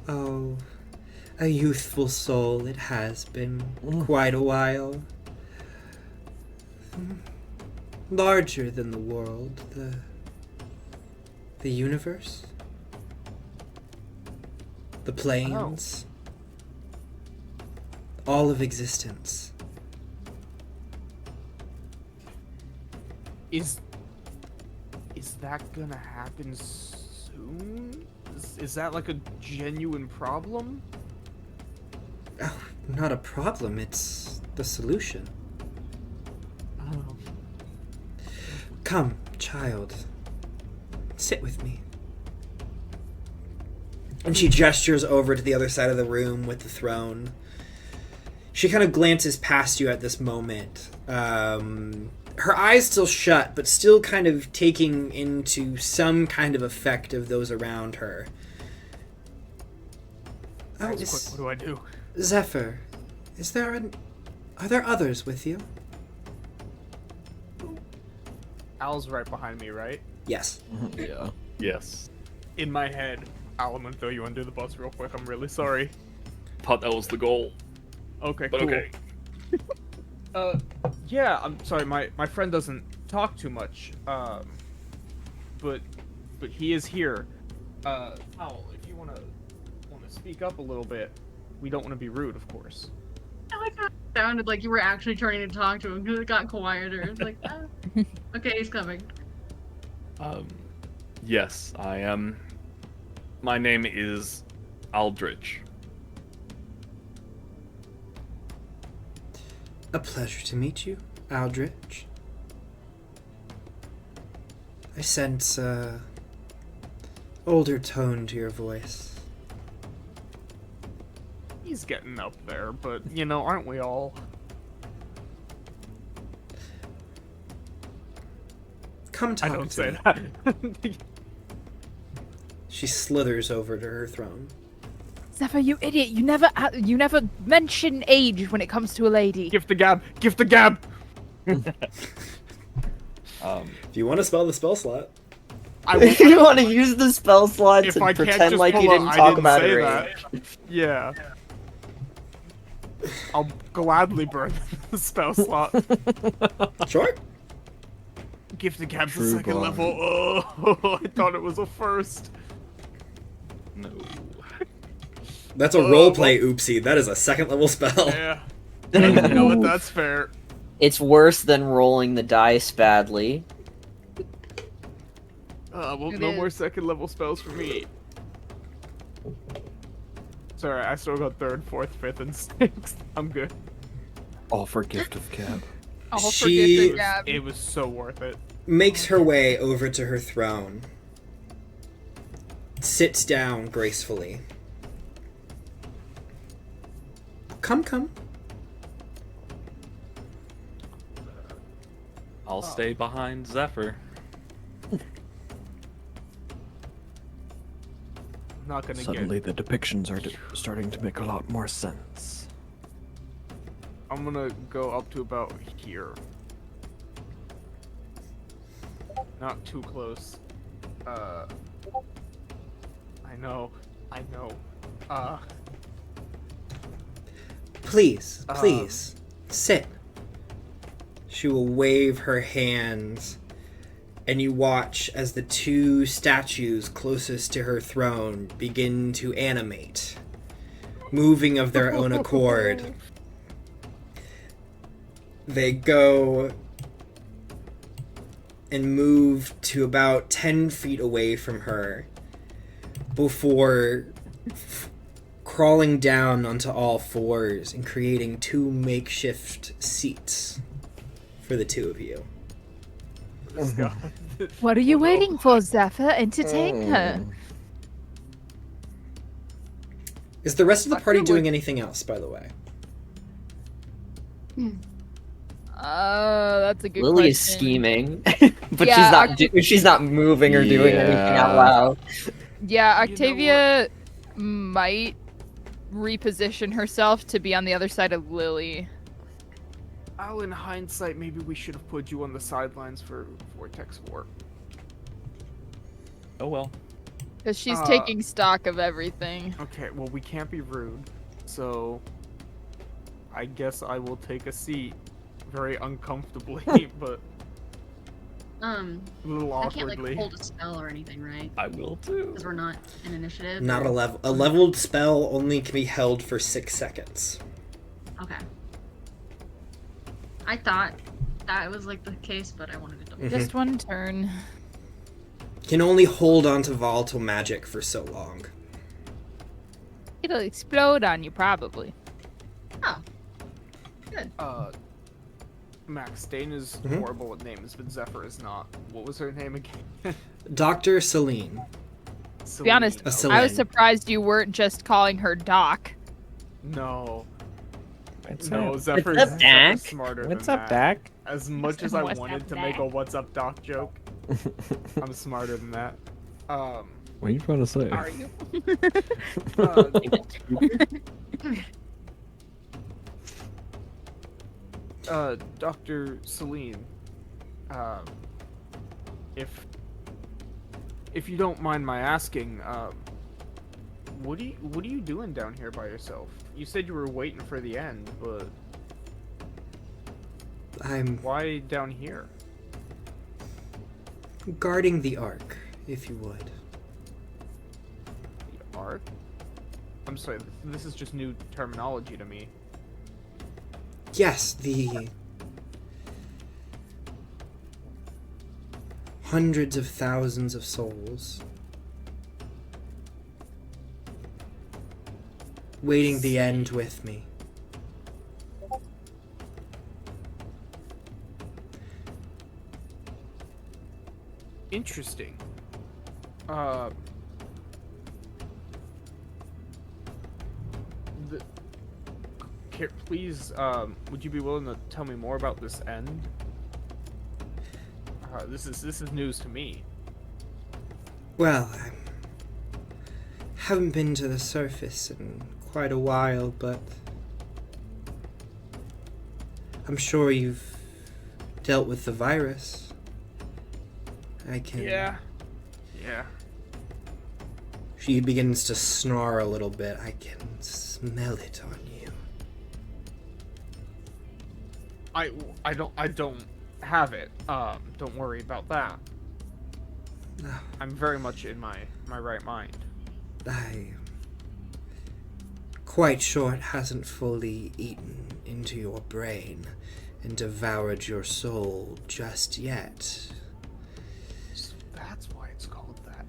Oh, a youthful soul, it has been quite a while. Larger than the world, the universe, the planes, all of existence. Is that gonna happen soon? Is that like a genuine problem? Oh, not a problem, it's the solution. Oh. Come, child. Sit with me. And she gestures over to the other side of the room with the throne. She kind of glances past you at this moment. Her eyes still shut, but still kind of taking into some kind of effect of those around her. Quick, what do I do? Zephyr, are there others with you? Al's right behind me, right? Yes. Yeah. Yes. In my head, Al, I'm gonna throw you under the bus real quick. I'm really sorry. Thought that was the goal. Okay, But cool. okay. Yeah, I'm sorry, my friend doesn't talk too much, but he is here. Al, if you wanna speak up a little bit, we don't want to be rude, of course. I like how it sounded like you were actually turning to talk to him because it got quieter. It's like, okay, he's coming. Yes, I am. My name is Aldrich. A pleasure to meet you, Aldrich. I sense a older tone to your voice. He's getting up there, but, you know, aren't we all? Come talk I don't to say me. that. She slithers over to her throne. Zephyr, you idiot! You never mention age when it comes to a lady. Gift the gab! Gift the gab! If you want to spell the spell slot. If you want to use the spell slot If to I can't pretend just like pull you a, didn't I talk didn't about say it, that. right? Yeah. I'll gladly burn the spell slot. Sure. Gifted Cap's the True second bond. level. Oh, I thought it was a first. No. That's a roleplay oopsie. That is a second level spell. Yeah. You know what? That's fair. It's worse than rolling the dice badly. Well, It no is. more second level spells for me. Sorry, I still got 3rd, 4th, 5th, and 6th. I'm good. All for gift of cab. I'll She- forget the gab. It was so worth it. Makes her way over to her throne. Sits down gracefully. Come. I'll stay behind Zephyr. Not gonna Suddenly, the depictions are starting to make a lot more sense. I'm gonna go up to about here. Not too close. I know. Please, sit. She will wave her hands, and you watch as the two statues closest to her throne begin to animate, moving of their own accord. They go and move to about 10 feet away from her before crawling down onto all fours and creating two makeshift seats for the two of you. This guy. What are you Oh, no. waiting for, Zephyr? Entertain her. Is the rest of the Zephyr party would- doing anything else, by the way? That's a good Lily question. is scheming, but Yeah, she's not moving or doing anything out loud. Yeah, You know Octavia might reposition herself to be on the other side of Lily. Al, in hindsight, maybe we should have put you on the sidelines for Vortex War. Oh well. Because she's Uh, taking stock of everything. Okay, well, we can't be rude, so I guess I will take a seat very uncomfortably, but a little I can't awkwardly. like hold a spell or anything, right? I will too. Because we're not in initiative. Not or- a level. A leveled spell only can be held for 6 seconds. Okay. I thought that was like the case, but I wanted to double. Mhm. Just one turn. Can only hold on to volatile magic for so long. It'll explode on you, probably. Max, Dana's Mhm. horrible at names, but Zephyr is not. What was her name again? Dr. Celine. To be honest, Celine. I was Celine. surprised you weren't just calling her Doc. No. What's No, up? Zephyr What's up, is Dak? smarter What's than up, that. Dak? As much as I What's wanted up, to make a Dak? "What's up, Doc" joke, I'm smarter than that. What are you trying to say? Are you? Dr. Celine, if you don't mind my asking, what are you doing down here by yourself? You said you were waiting for the end, but I'm why down here? guarding the Ark, if you would. The Ark? I'm sorry, this is just new terminology to me. Yes, the hundreds of thousands of souls waiting the end with me. Interesting. Please, would you be willing to tell me more about this end? This is news to me. Well, I haven't been to the surface in quite a while, but I'm sure you've dealt with the virus. I can... Yeah. She begins to snarl a little bit. I can smell it on you. I don't have it. Don't worry about that. I'm very much in my right mind. I'm quite sure it hasn't fully eaten into your brain and devoured your soul just yet. So that's why it's called that.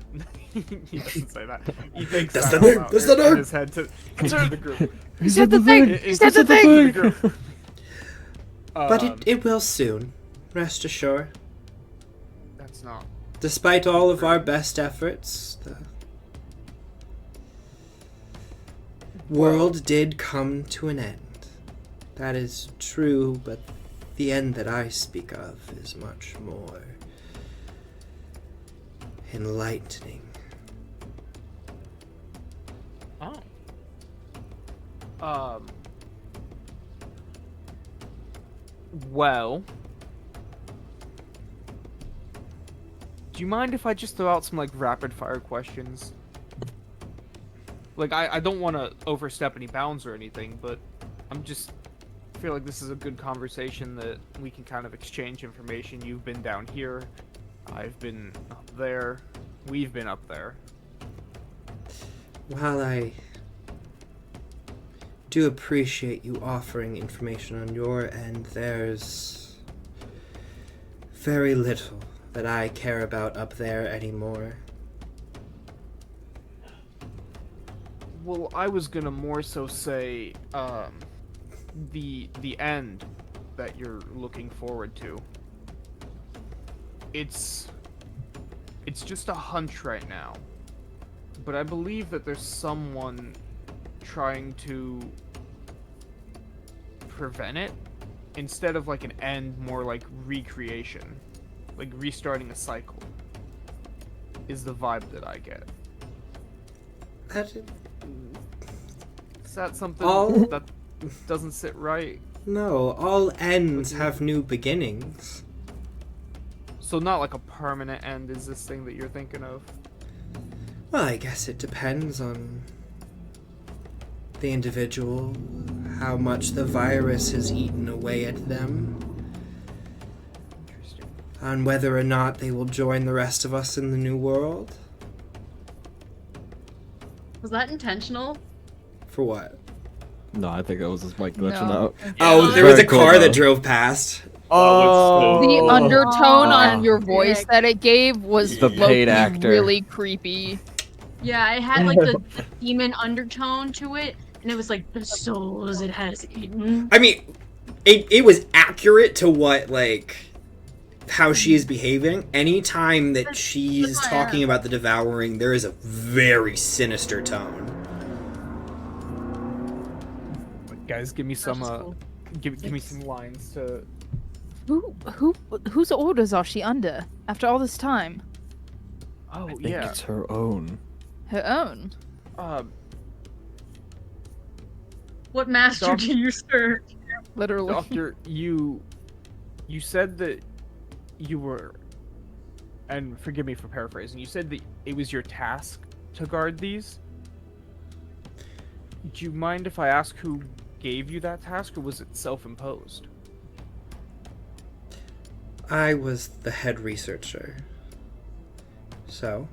He doesn't say that. He thinks That's that the name! out That's loud the in name! his head to the group. He said the thing! He said the thing! But it will soon. Rest assured. That's not. Despite all of our best efforts, the world did come to an end. That is true, but the end that I speak of is much more enlightening. Oh. Well. Do you mind if I just throw out some, like, rapid-fire questions? Like, I don't want to overstep any bounds or anything, but I'm just... feel like this is a good conversation that we can kind of exchange information. You've been down here. I've been up there. We've been up there. While I do appreciate you offering information on your end, there's very little that I care about up there anymore. Well, I was gonna more so say, the end that you're looking forward to. It's just a hunch right now, but I believe that there's someone trying to prevent it instead of like an end, more like recreation, like restarting a cycle is the vibe that I get. Is that something that doesn't sit right? No, all ends have new beginnings. So not like a permanent end is this thing that you're thinking of? Well, I guess it depends on the individual, how much the virus has eaten away at them, Interesting. on whether or not they will join the rest of us in the new world. Was that intentional? For what? No, I think that was just Mike glitching No. out. Oh, Yeah. there was a Very cool, car that though. drove past. Oh, The undertone on Oh. your voice that it gave was The paid low-key actor. really creepy. Yeah, it had like the demon undertone to it, and it was like the souls it has eaten. I mean, it was accurate to what, like, how she is behaving. Anytime that she's That's talking about the devouring, there is a very sinister tone. Guys, give me some That's cool. give me some lines to. Whose orders are she under after all this time? Oh I think yeah. it's her own. Her own. What master Doc- do you serve? Literally. Doctor, you said that you were, and forgive me for paraphrasing, you said that it was your task to guard these? Do you mind if I ask who gave you that task, or was it self-imposed? I was the head researcher. So,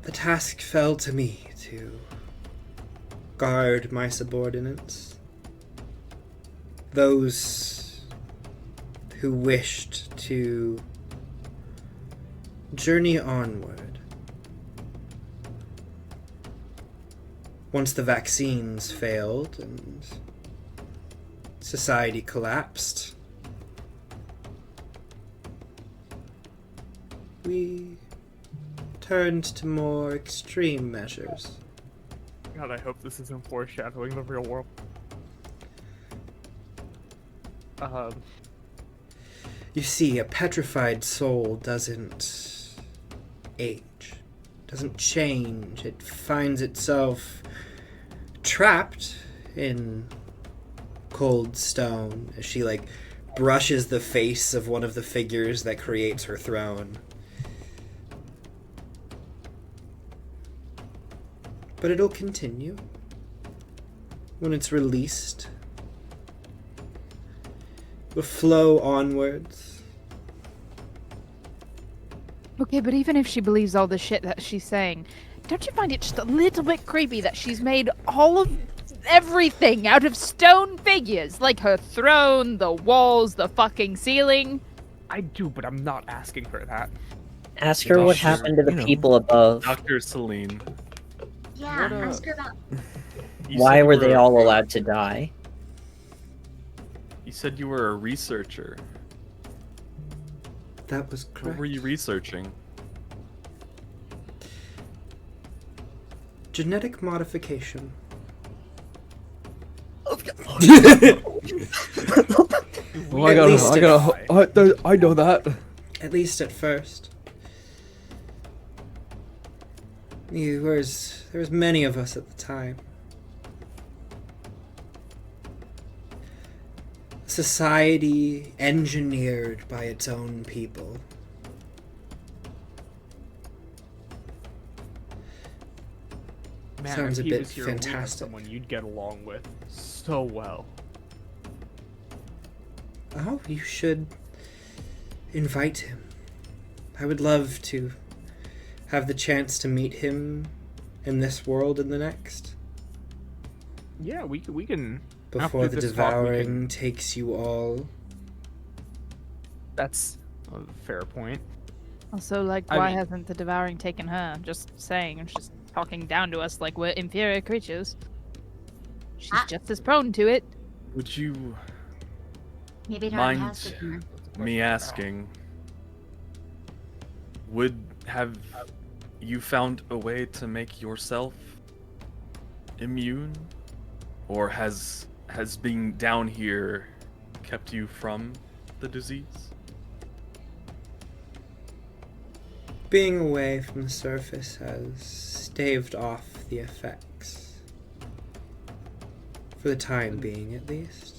the task fell to me to guard my subordinates. Those who wished to journey onward. Once the vaccines failed and society collapsed, we turned to more extreme measures. God, I hope this isn't foreshadowing the real world. You see, a petrified soul doesn't age, doesn't change. It finds itself trapped in cold stone as she, like, brushes the face of one of the figures that creates her throne. But it'll continue. When it's released, flow onwards. Okay, but even if she believes all the shit that she's saying, don't you find it just a little bit creepy that she's made all of everything out of stone figures? Like her throne, the walls, the fucking ceiling? I do, but I'm not asking her that. Ask her what Doctor, happened to the you know. people above. Dr. Celine. Yeah, What, ask her about. You Why said you were they a- all allowed to die? You said you were a researcher. That was What correct. were you researching? Genetic modification. Well, At least I know that. At least at first. There was many of us at the time. Society engineered by its own people. Man, Sounds if a he bit was here, we have fantastic. someone you'd get along with so well. Oh, you should invite him. I would love to have the chance to meet him in this world and the next. Yeah, we can. Before After the this talk, we devouring can- takes you all. That's a fair point. Also, like, I why mean- hasn't the devouring taken her? Just saying, and she's talking down to us like we're inferior creatures. She's just as prone to it. Would you Maybe it already mind has taken her. me asking? Have you found a way to make yourself immune? Or has being down here kept you from the disease? Being away from the surface has staved off the effects. For the time being, at least.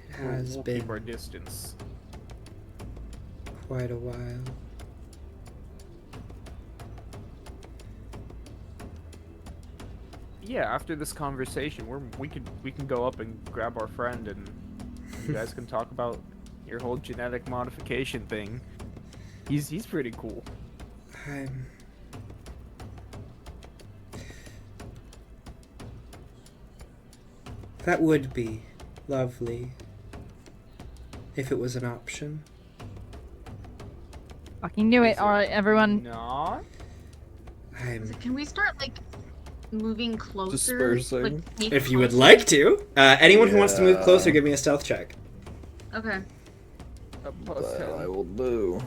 It has We'll been keep our distance. quite a while. Yeah, after this conversation, we can go up and grab our friend, and you guys can talk about your whole genetic modification thing. He's pretty cool. I'm... That would be lovely if it was an option. Fucking knew it. Alright, everyone. Not. I'm... Can we start like moving closer? Dispersing. Like, sneak If you would closer? like to, anyone who wants to move Yeah. closer, give me a stealth check. Okay. That I will do.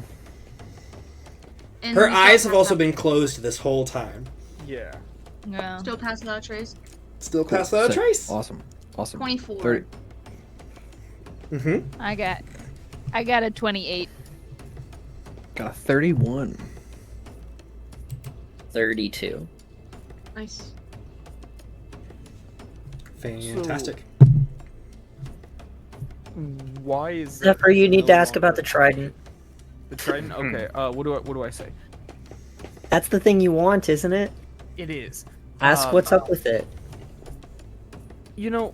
And Her we still eyes have pass also out- been closed this whole time. Yeah. Yeah. Still pass without trace. Still pass without a Sick. trace. Awesome. 24. 30. Mm-hmm. I got a 28. Got a 31. 32. Nice. Fantastic. Why is Zephyr, you need no to ask about the longer- trident. The trident. Okay. What do I say? That's the thing you want, isn't it? It is. Ask what's up with it. You know,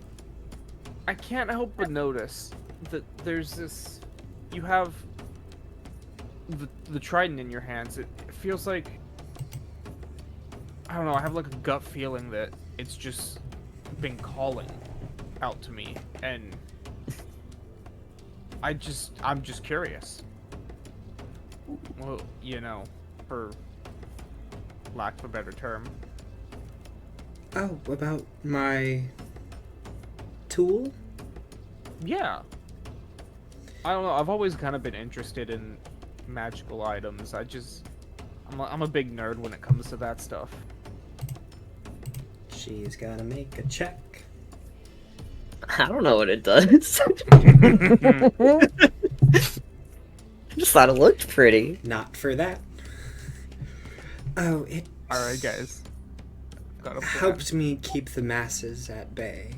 I can't help but notice that there's this. You have the trident in your hands. It feels like, I don't know. I have like a gut feeling that it's just been calling out to me, and I'm just curious. Well, you know, for lack of a better term. Oh, about my tool? Yeah. I don't know. I've always kind of been interested in magical items. I'm a big nerd when it comes to that stuff. She's gotta make a check. I don't know what it does. I just thought it looked pretty. Not for that. Oh, it All right, guys. Got a plan. helped me keep the masses at bay.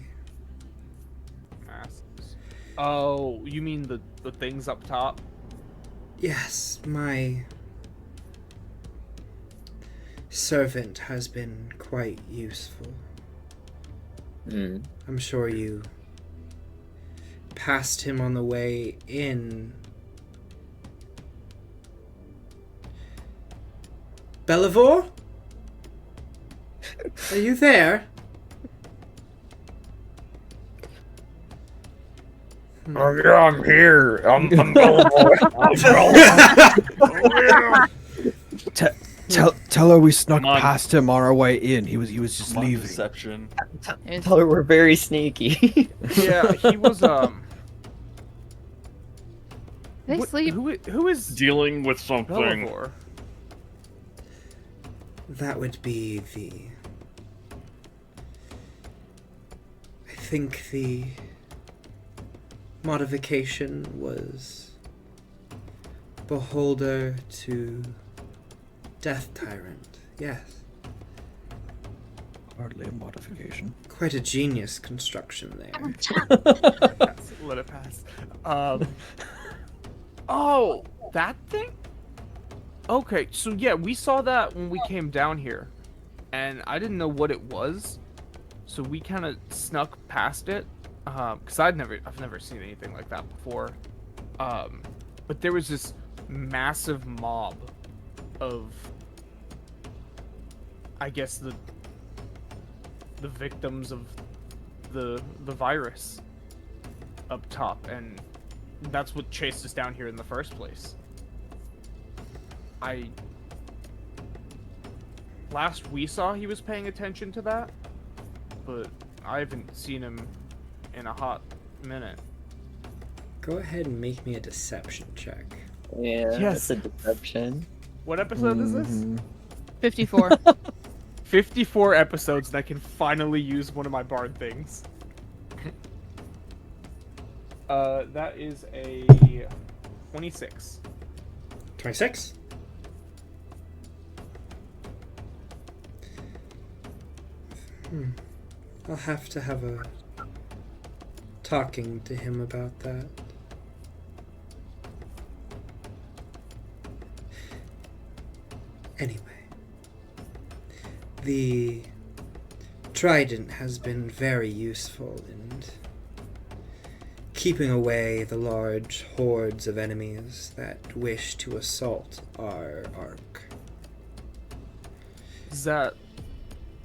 Masses. Oh, you mean the things up top? Yes, my servant has been quite useful. Hmm. I'm sure you passed him on the way in. Belivore? Are you there? Yeah, I'm here. I'm Tell her we snuck Come on. past him on our way in. He was just Come on, leaving. deception. Tell her we're very sneaky. Yeah, he was They sleep. Who is dealing with something. Belivore? That would be I think the modification was Beholder to Death Tyrant. Yes. Hardly a modification. Quite a genius construction there. Let it pass. Oh, that thing? Okay, so yeah, we saw that when we came down here, and I didn't know what it was, so we kind of snuck past it, because I've never seen anything like that before. But there was this massive mob of, I guess, the victims of the virus up top, and that's what chased us down here in the first place. Last we saw, he was paying attention to that, but I haven't seen him in a hot minute. Go ahead and make me a deception check. Yeah, Yes. that's a deception. What episode is this? 54. 54 episodes, and I can finally use one of my bard things. That is a 26. 26? I'll have to have a talking to him about that. Anyway, the trident has been very useful in keeping away the large hordes of enemies that wish to assault our ark. Is that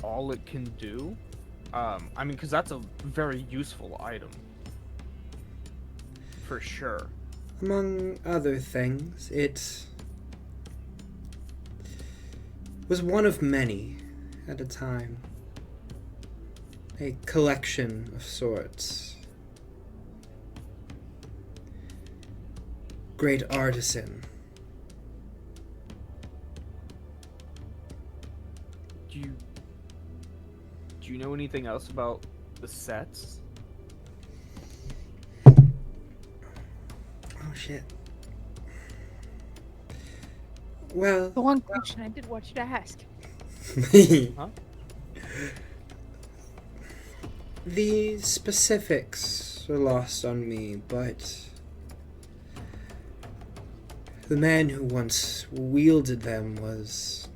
all it can do? I mean, because that's a very useful item. For sure. Among other things, it was one of many at a time. A collection of sorts. Great artisan. Do you know anything else about the sets? Oh shit. Well, The one question I did want you to ask. Huh? the specifics are lost on me, but the man who once wielded them was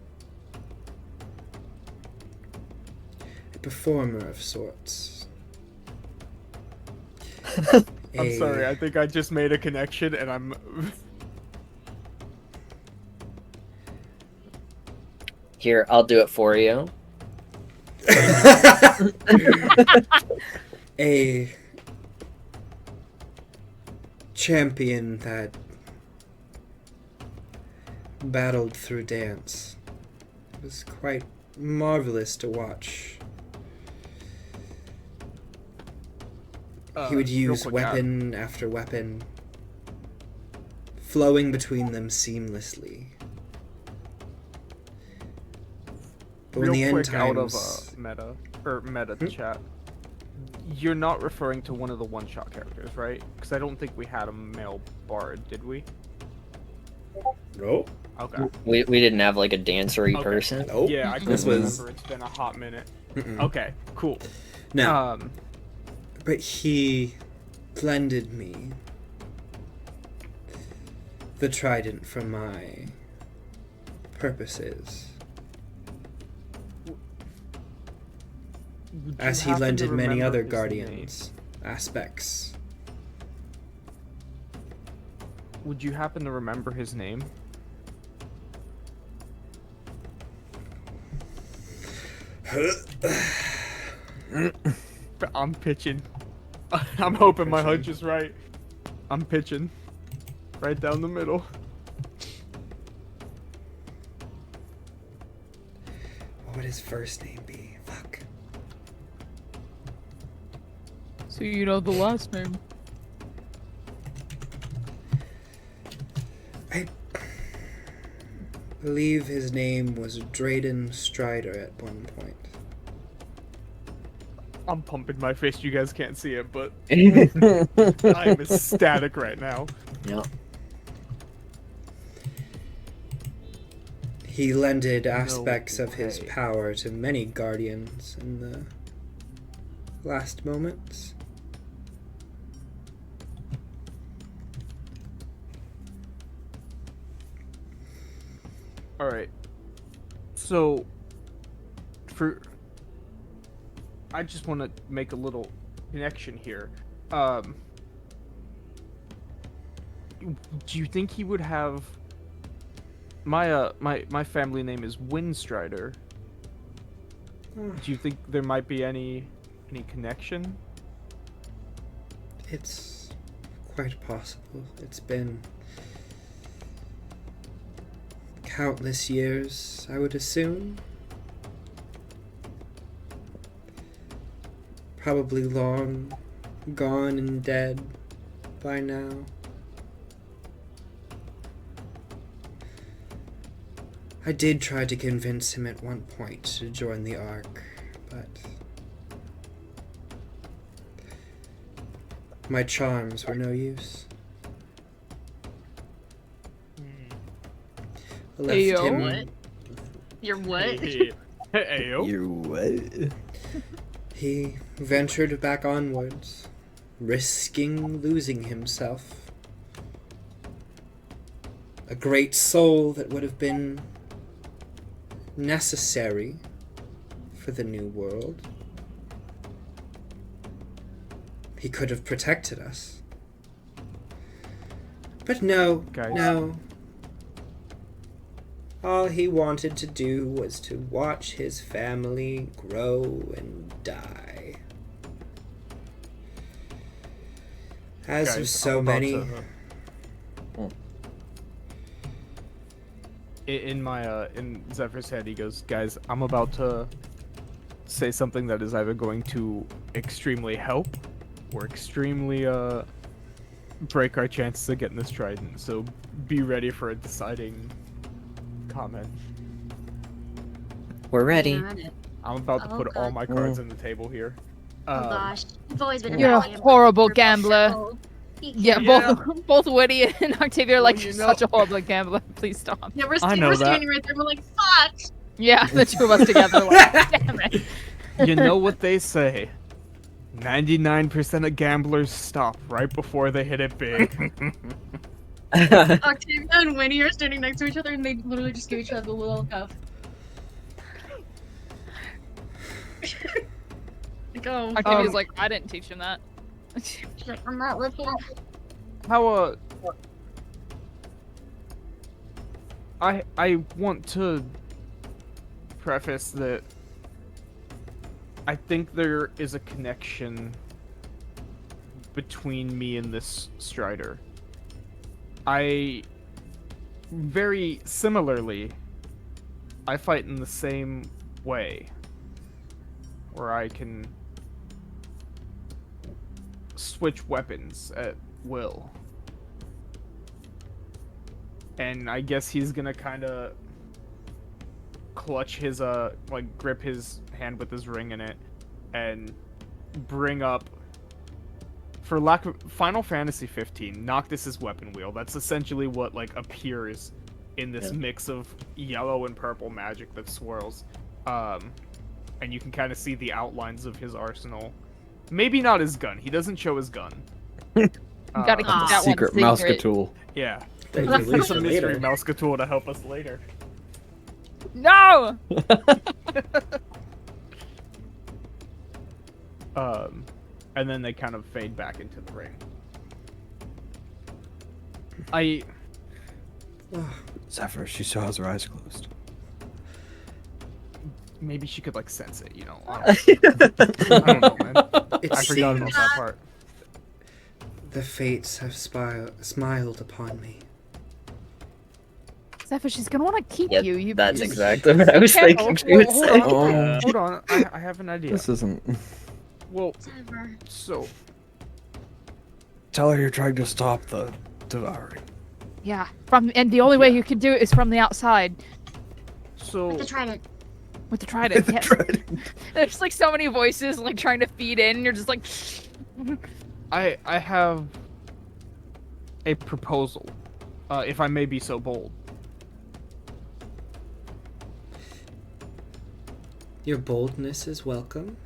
a performer of sorts. I'm sorry, I think I just made a connection and I'm... Here, I'll do it for you. A champion that battled through dance. It was quite marvelous to watch. He would real use quick, weapon after weapon, flowing between them seamlessly. But when real the end quick out of times, meta chat, you're not referring to one of the one-shot characters, right? Because I don't think we had a male bard, did we? no, Okay. We didn't have like a dancery Okay. person. nope. Yeah, I This couldn't was- remember. It's been a hot minute. Mm-mm. Okay, cool. No, but he blended me, the trident, for my purposes, would you as he happen to lended many remember other his guardians aspects. would you happen to remember his name? I'm pitching. I'm hoping my hunch is right. I'm pitching. Right down the middle. What would his first name be? Fuck. So you know the last name. I believe his name was Drayden Strider at one point. I'm pumping my fist. You guys can't see it, but I am ecstatic right now. Yep. He lended aspects of his way. power to many guardians in the last moments. All right. So, I just want to make a little connection here. Do you think he would have my family name is Windstrider? Do you think there might be any connection? It's quite possible. It's been countless years, I would assume. Probably long gone and dead by now. I did try to convince him at one point to join the Ark, but my charms were no use. I left Ayo. him. What? You're what? Ayo. You what? He ventured back onwards, risking losing himself. A great soul that would have been necessary for the new world. He could have protected us. But no, Guys. no. All he wanted to do was to watch his family grow and die. As Guys, with so I'm about many. In Zephyr's head, he goes, "Guys, I'm about to say something that is either going to extremely help or extremely break our chances of getting this trident. So be ready for a deciding comment." We're ready. Got it. I'm about to Oh, put all God. my cards on the table here. Oh gosh, you've always been. You're a bad horrible gambler. gambler. Yeah, Yeah. both Woody and Octavia are like, Well, you you're know- such a horrible gambler. Please stop. Yeah, I know we're that. standing right there. We're like, fuck. Yeah, the two of us together. Like, damn it. You know what they say. 99% of gamblers stop right before they hit it big. Octavia and Winnie are standing next to each other, and they literally just give each other the little cuff. Go. Octavia's like, I didn't teach him that. She's like, I'm not looking. How I want to preface that I think there is a connection between me and this Strider. I very similarly I fight in the same way where I can switch weapons at will. And I guess he's gonna kind of clutch his like grip his hand with his ring in it and bring up, for lack of Final Fantasy 15, Noctis's weapon wheel. That's essentially what like appears in this mix of yellow and purple magic that swirls. And you can kind of see the outlines of his arsenal. Maybe not his gun. He doesn't show his gun. You gotta keep that one Secret secret. Mousca Yeah. They can There's leave a it mystery later. Mousca tool to help us later. No! And then they kind of fade back into the ring. Zephyr, she still has her eyes closed. Maybe she could like sense it, you know. I don't know, man. It I forgot about seems that part. the fates have smiled upon me. Zephyr, she's gonna want to keep Yep, you. You. that's you- exactly what I was can't- thinking she would hold say. on. Hold on. I have an idea. This isn't. Well, Zephyr. so Tell her you're trying to stop the devouring. Yeah. And the only way you can do it is from the outside With the trident. with the trident. Yeah. There's like so many voices like trying to feed in, and you're just like. I have a proposal, if I may be so bold. Your boldness is welcome.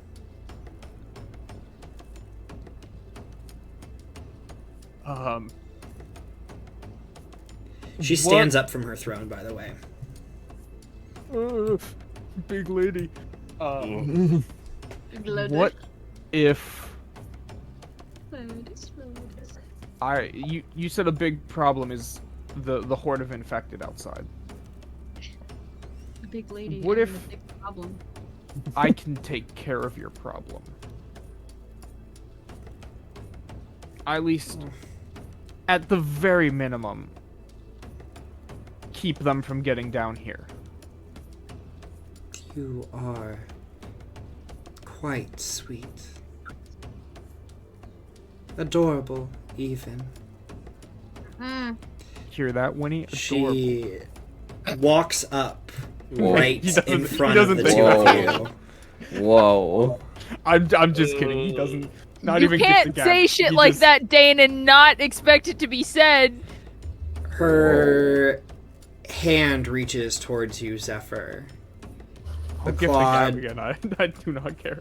She stands up from her throne, by the way. Big lady. Loaded. What if Loaded, you said a big problem is the horde of infected outside. A big lady. What having if- a big problem? I can take care of your problem. At least, at the very minimum, keep them from getting down here. You are quite sweet. Adorable, even. Hear that, Winnie? Adorable. She walks up Whoa. right He doesn't- in he front of doesn't the think two of that. you. Whoa. I'm just kidding. He doesn't. Not You even get can't the say gag. shit He like just- that, Dane, and not expect it to be said. Her hand reaches towards you, Zephyr. I'll The give Claude. the gag again. I do not care.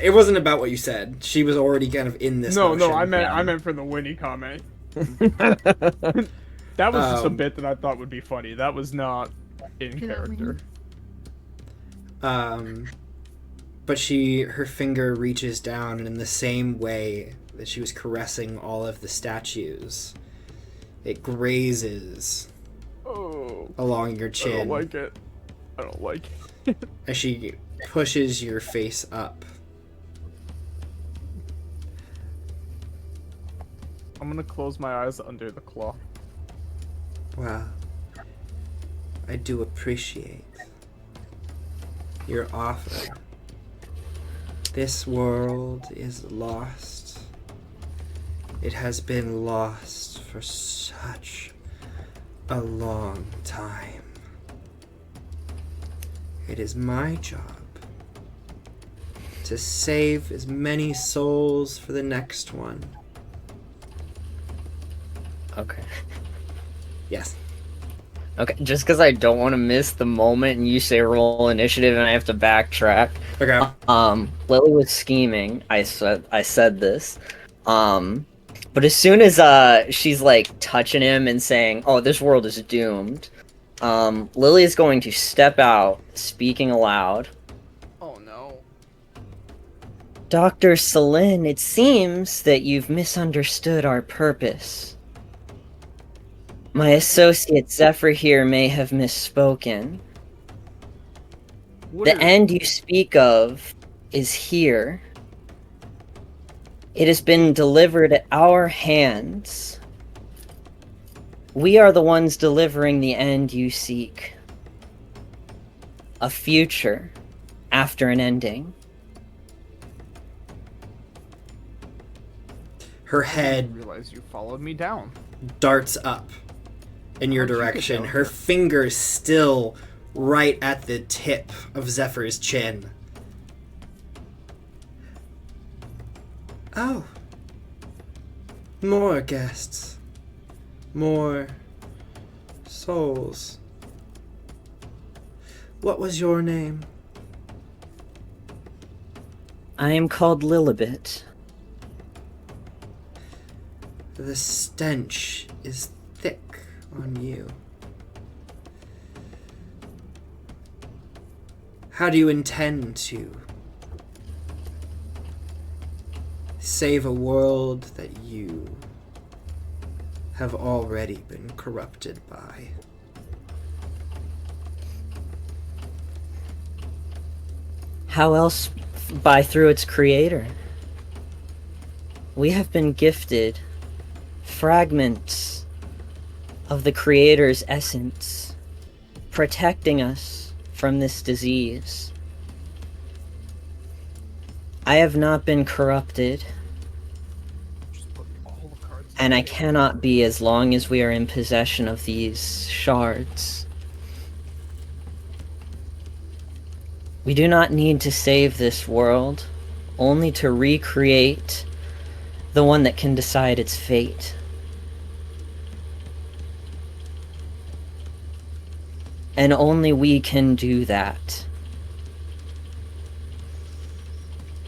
It wasn't about what you said. She was already kind of in this. No, motion. I meant for the Winnie comment. That was just a Um, bit that I thought would be funny. That was not in Did that character. But her finger reaches down, and in the same way that she was caressing all of the statues, it grazes Oh, along your I don't chin like it. I don't like it. as she pushes your face up. I'm gonna close my eyes under the claw. Well, I do appreciate your offer. This world is lost. It has been lost for such a long time. It is my job to save as many souls for the next one. Okay. Yes. Okay, just because I don't want to miss the moment and you say roll initiative and I have to backtrack. Okay. Lily was scheming. I said this. But as soon as she's like touching him and saying, "Oh, this world is doomed," Lily is going to step out, speaking aloud. Oh no. Dr. Selin, it seems that you've misunderstood our purpose. My associate Zephyr here may have misspoken. The end you speak of is here. It has been delivered at our hands. We are the ones delivering the end you seek. A future after an ending. Her I head didn't realize you followed me down. darts up in your How'd you get direction. down Her here? finger's still right at the tip of Zephyr's chin. Oh. More guests. More souls. What was your name? I am called Lilibet. The stench is thick on you. How do you intend to save a world that you have already been corrupted by. How else by through its creator? We have been gifted fragments of the creator's essence, protecting us from this disease. I have not been corrupted, and I cannot be as long as we are in possession of these shards. We do not need to save this world, only to recreate the one that can decide its fate. And only we can do that.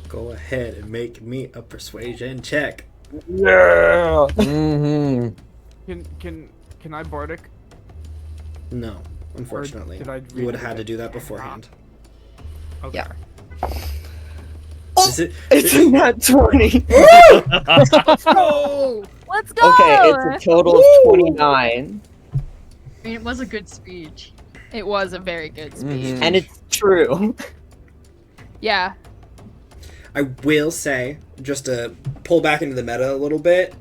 Go ahead and make me a persuasion check. Yeah. Can I bardic? No, unfortunately. did I You would have read had to it? do that beforehand. Okay. Yeah. Is it, It's a nat 20! Oh, let's go. Okay, it's a total of 29. I mean, it was a good speech. It was a very good speech. And it's true. Yeah. I will say, just to pull back into the meta a little bit,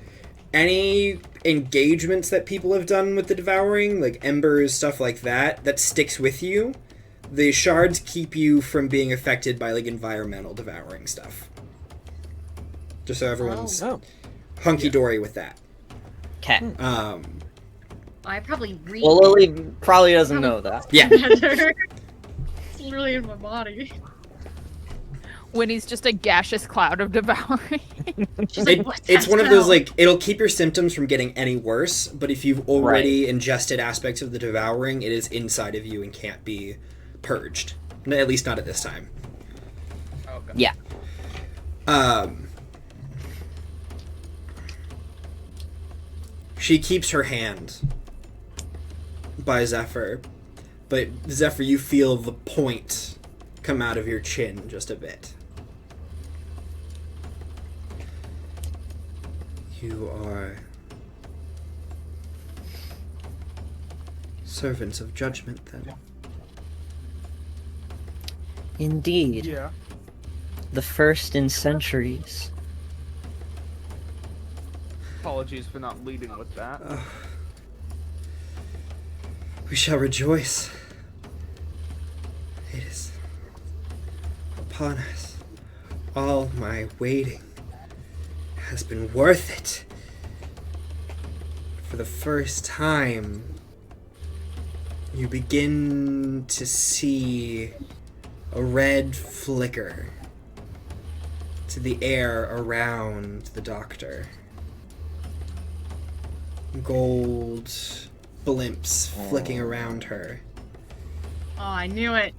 any engagements that people have done with the Devouring, like embers, stuff like that, that sticks with you, the shards keep you from being affected by like environmental devouring stuff. Just so everyone's hunky-dory with that. Okay. I probably read. Well, Lily probably doesn't know that. Yeah. It's literally in my body. Winnie's just a gaseous cloud of devouring. She's like, "What's It's that one of those, smell?" like, it'll keep your symptoms from getting any worse, but if you've already ingested aspects of the Devouring, it is inside of you and can't be purged. At least not at this time. Okay. Yeah. She keeps her hand by Zephyr, but Zephyr, you feel the point come out of your chin just a bit. You are servants of judgment, then. Indeed. Yeah. The first in centuries. Apologies for not leading with that. We shall rejoice. It is upon us. All my waiting has been worth it. For the first time, you begin to see a red flicker to the air around the doctor. Gold blimps flicking around her. Oh, I knew it.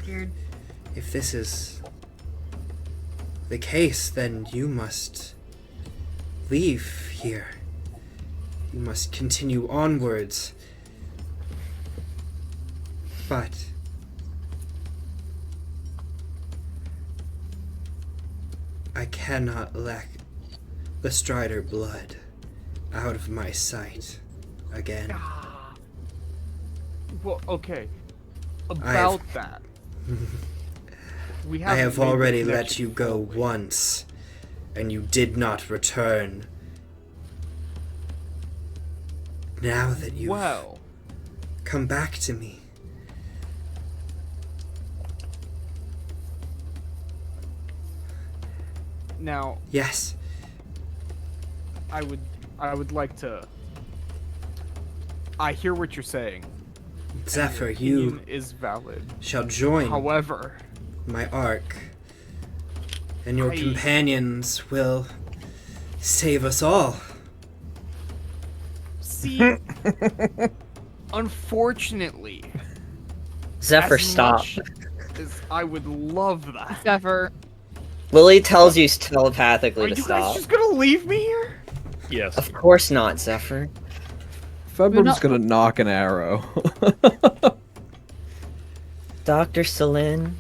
Scared. If this is the case, then you must leave here. You must continue onwards. But I cannot let the Strider blood out of my sight again. Well, okay. About that. I have already let you go once, and you did not return. Now that you've come back to me, now yes, I would like to. I hear what you're saying. Zephyr, and your you opinion is valid. shall join However, my arc, and your I- companions will save us all. see, unfortunately, Zephyr, as stop. much as I would love that. Zephyr. Lily tells you telepathically Are to you stop. guys just gonna leave me here? Yes. Of course not, Zephyr. Februm's not- gonna knock an arrow. Dr. Selin,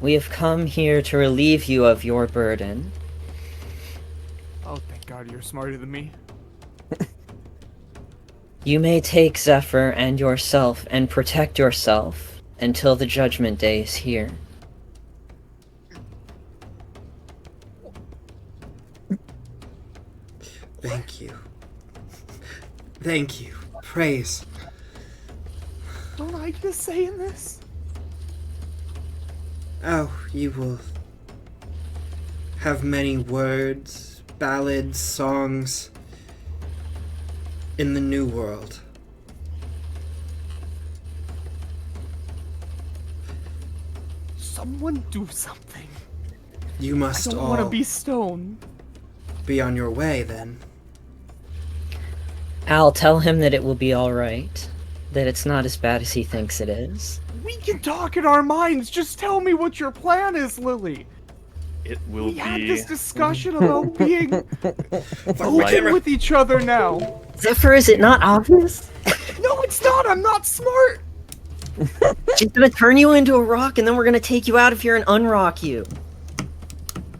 we have come here to relieve you of your burden. Oh, thank God. God, you're smarter than me. You may take Zephyr and yourself and protect yourself until the Judgment Day is here. Thank you. Thank you. Praise. Don't I get a say in this? Oh, you will have many words, ballads, songs in the new world. Someone do something. You I must don't all want to be stone. be on your way then. Al, tell him that it will be alright. That it's not as bad as he thinks it is. We can talk in our minds. Just tell me what your plan is, Lily. It will We be had this discussion about being Fuck my open camera. with each other now. Zephyr, is it not obvious? No, it's not. I'm not smart. She's gonna turn you into a rock and then we're gonna take you out of here and unrock you.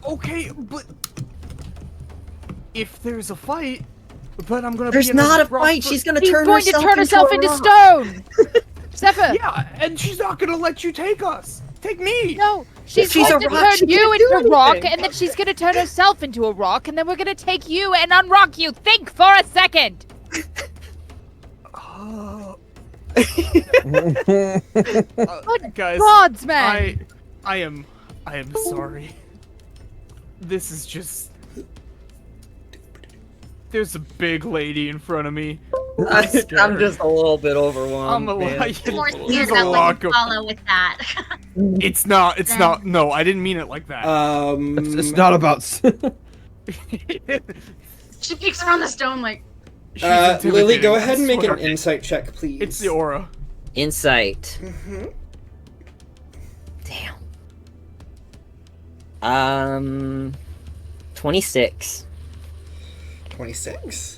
Okay, but if there's a fight, then I'm gonna. There's be in not a rock fight. for- She's gonna She's turn going to herself turn herself into a rock. stone! Zephyr! Yeah, and she's not gonna let you take us. Take me. No, she's she's going a to rock, she turn you can't do into a rock, anything. and then she's going to turn herself into a rock, and then we're going to take you and unrock you. Think for a second! Good Guys, gods, man! I am sorry. This is just. There's a big lady in front of me. I'm just a little bit I'm overwhelmed. a man. lot. More There's tears a that lot wouldn't follow with that. It's not. No, I didn't mean it like that. It's not about. She peeks around the stone like, She's Lily, go intimidating, ahead and I make swear. an insight check, please. It's the aura. Insight. Mm-hmm. Damn. 26. 26.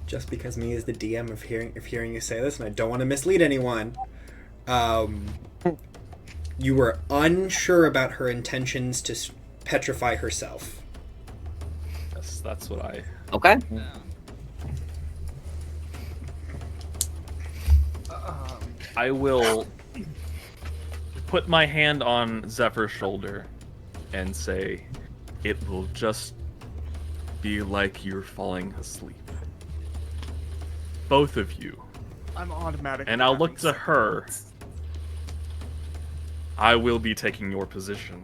Just because me as the DM of hearing you say this, and I don't want to mislead anyone, you were unsure about her intentions to petrify herself. Yes, that's what I. Okay. I will put my hand on Zephyr's shoulder and say, it will just be like you're falling asleep. Both of you. I'm automatic. And I'll look to her. I will be taking your position,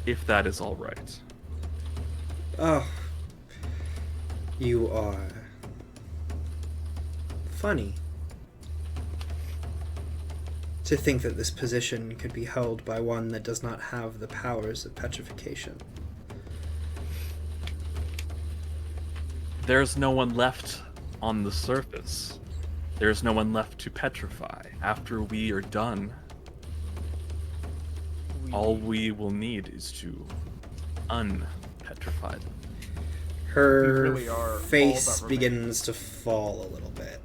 if that is all right. Oh. You are funny. To think that this position could be held by one that does not have the powers of petrification. There's no one left on the surface. There's no one left to petrify. After we are done, all we will need is to unpetrify them. Her really are all face that begins to fall a little bit.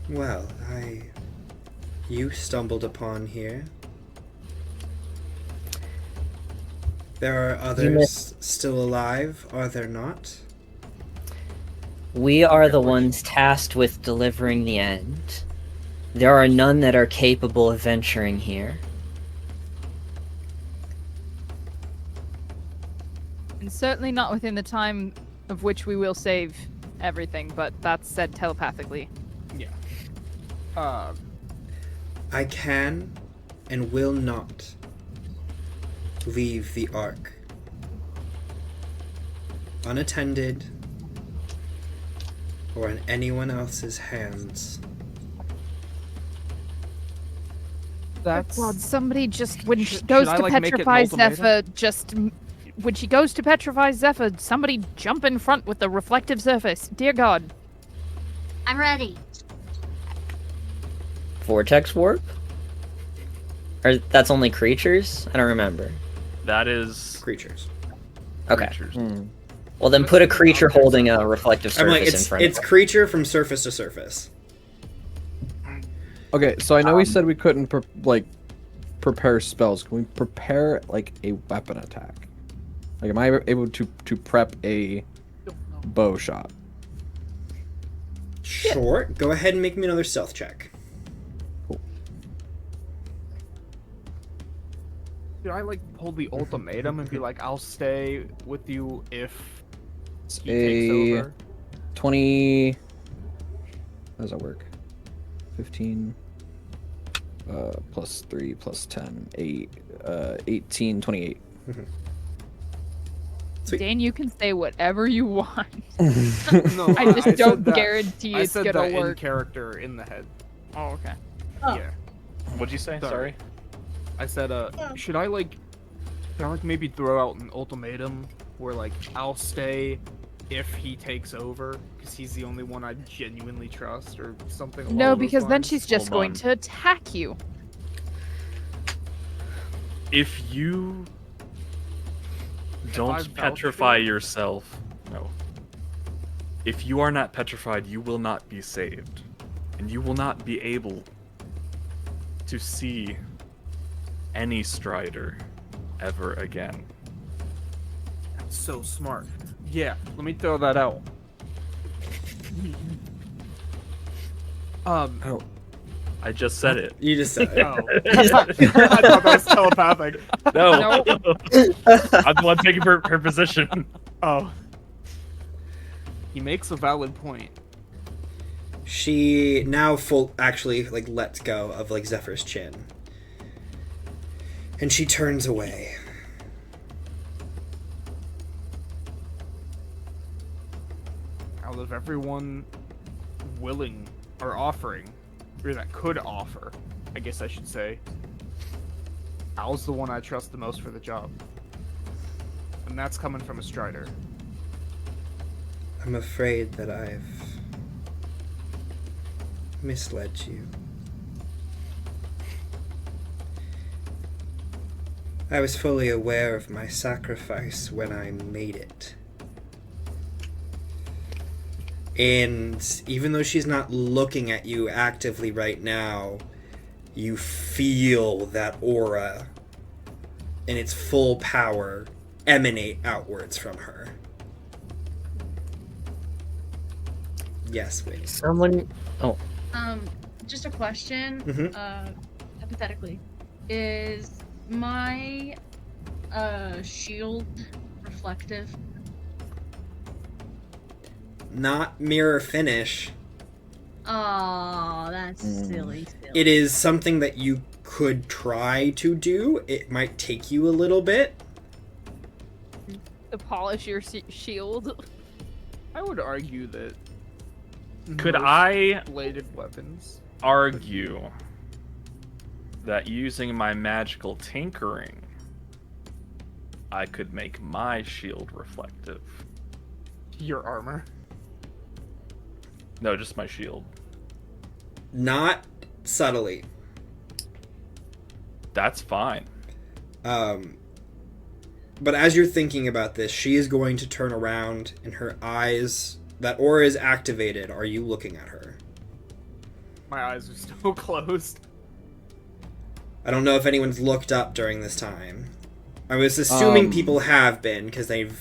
Well, you stumbled upon here. There are others still alive, are there not? We are the ones tasked with delivering the end. There are none that are capable of venturing here. And certainly not within the time of which we will save everything, but that's said telepathically. Yeah. I can and will not leave the Ark unattended or in anyone else's hands. That's. God, somebody just, when she Should goes I, to like, make it an petrify ultimatum? Zephyr, when she goes to petrify Zephyr, somebody jump in front with the reflective surface. Dear God. I'm ready. Vortex warp? Or that's only creatures? I don't remember. That is Creatures. Okay. creatures. Well, then put a creature holding a reflective I'm surface like, in front it's of it. creature from surface to surface. Okay, so I know we said we couldn't prepare spells. Can we prepare like a weapon attack? Like, am I able to prep a bow shot? Sure. Go ahead and make me another stealth check. Should I like pull the ultimatum and be like, I'll stay with you if he takes over? 20. How does that work? 15. Plus 3, plus 10, 8, 18, 28. Sweet. Dane, you can say whatever you want. No, I just said don't that- guarantee I it's said gonna that work. in character in the head. Oh, okay. Oh. Yeah. What'd you say? Sorry. I said, should I like maybe throw out an ultimatum where like I'll stay if he takes over because he's the only one I genuinely trust or something. Along No, those because then lines? she's just Hold going on. to attack you. If you I don't vouch petrify for it? yourself, no. If you are not petrified, you will not be saved. And you will not be able to see any Strider ever again. That's so smart. Yeah, let me throw that out. Oh, I just said it. You just said it. Oh. I thought that was telepathic. No. I'm the one taking her position. Oh. He makes a valid point. She now actually like lets go of like Zephyr's chin. And she turns away. Out of everyone willing or offering, or that could offer, I guess I should say, Al's the one I trust the most for the job. And that's coming from a Strider. I'm afraid that I've misled you. I was fully aware of my sacrifice when I made it. And even though she's not looking at you actively right now, you feel that aura in its full power emanate outwards from her. Yes, wait. Someone. Oh, Just a question. Mhm. Hypothetically, is my shield reflective? Not mirror finish. Oh, that's silly. It is something that you could try to do. It might take you a little bit. To polish your shield. I would argue that. Could most I bladed weapons? argue that using my magical tinkering, I could make my shield reflective? Your armor. No, just my shield. Not subtly. That's fine. But as you're thinking about this, she is going to turn around and her eyes, that aura is activated. Are you looking at her? My eyes are still closed. I don't know if anyone's looked up during this time. I was assuming people have been, because they've...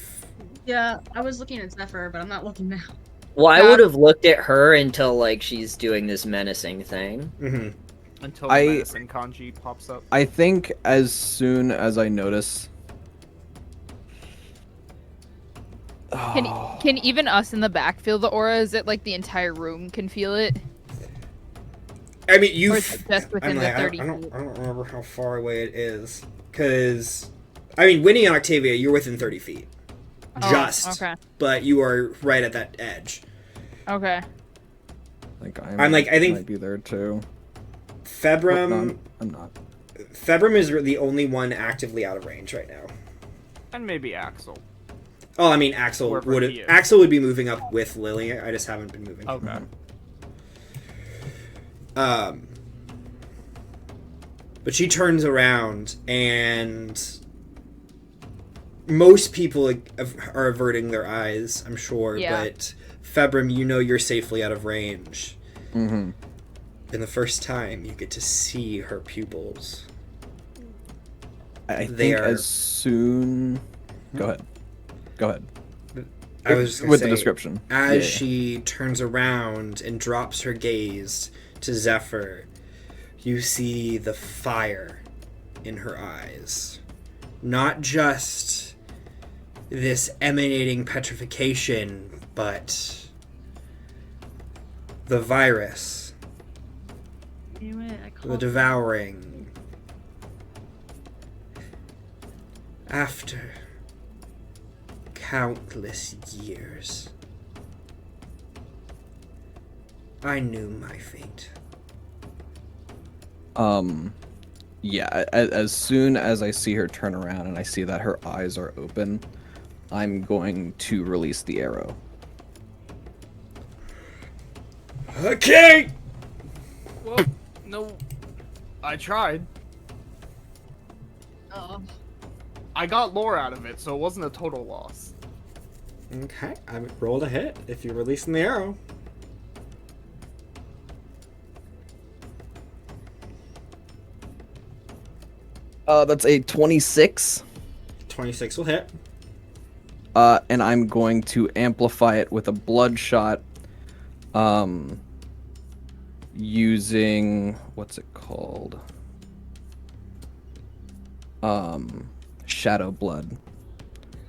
Yeah, I was looking at Zephyr, but I'm not looking now. well, I Yeah. would have looked at her until like she's doing this menacing thing. Mhm. Until the menacing kanji pops up. I think as soon as I notice. Can even us in the back feel the aura? Is it like the entire room can feel it? I mean, you... Or is it just within the 30 I don't feet? remember how far away it is. Because... I mean, Winnie and Octavia, you're within 30 feet. Oh, Just. okay. But you are right at that edge. Okay. Like I'm like, I think- might be there too. Februm... No, I'm not. Februm is the only one actively out of range right now. And maybe Axel. Oh, I mean, Axel Wherever would he is. Axel would be moving up with Lily. I just haven't been moving. Okay. But she turns around, and most people are averting their eyes, I'm sure. Yeah. But Februm, you know you're safely out of range. Mm-hmm. And the first time you get to see her pupils. I They think are- as soon Go ahead. Go ahead. I was just gonna with say, the description. As Yeah. she turns around and drops her gaze to Zephyr, you see the fire in her eyes. Not just this emanating petrification, but the virus, Damn it, I the called devouring. After countless years, I knew my fate. Yeah, as soon as I see her turn around and I see that her eyes are open, I'm going to release the arrow. Okay! Well, no, I tried. Oh, I got lore out of it, so it wasn't a total loss. Okay, I rolled a hit if you're releasing the arrow. That's a 26. 26 will hit. And I'm going to amplify it with a bloodshot. Using what's it called? Shadow blood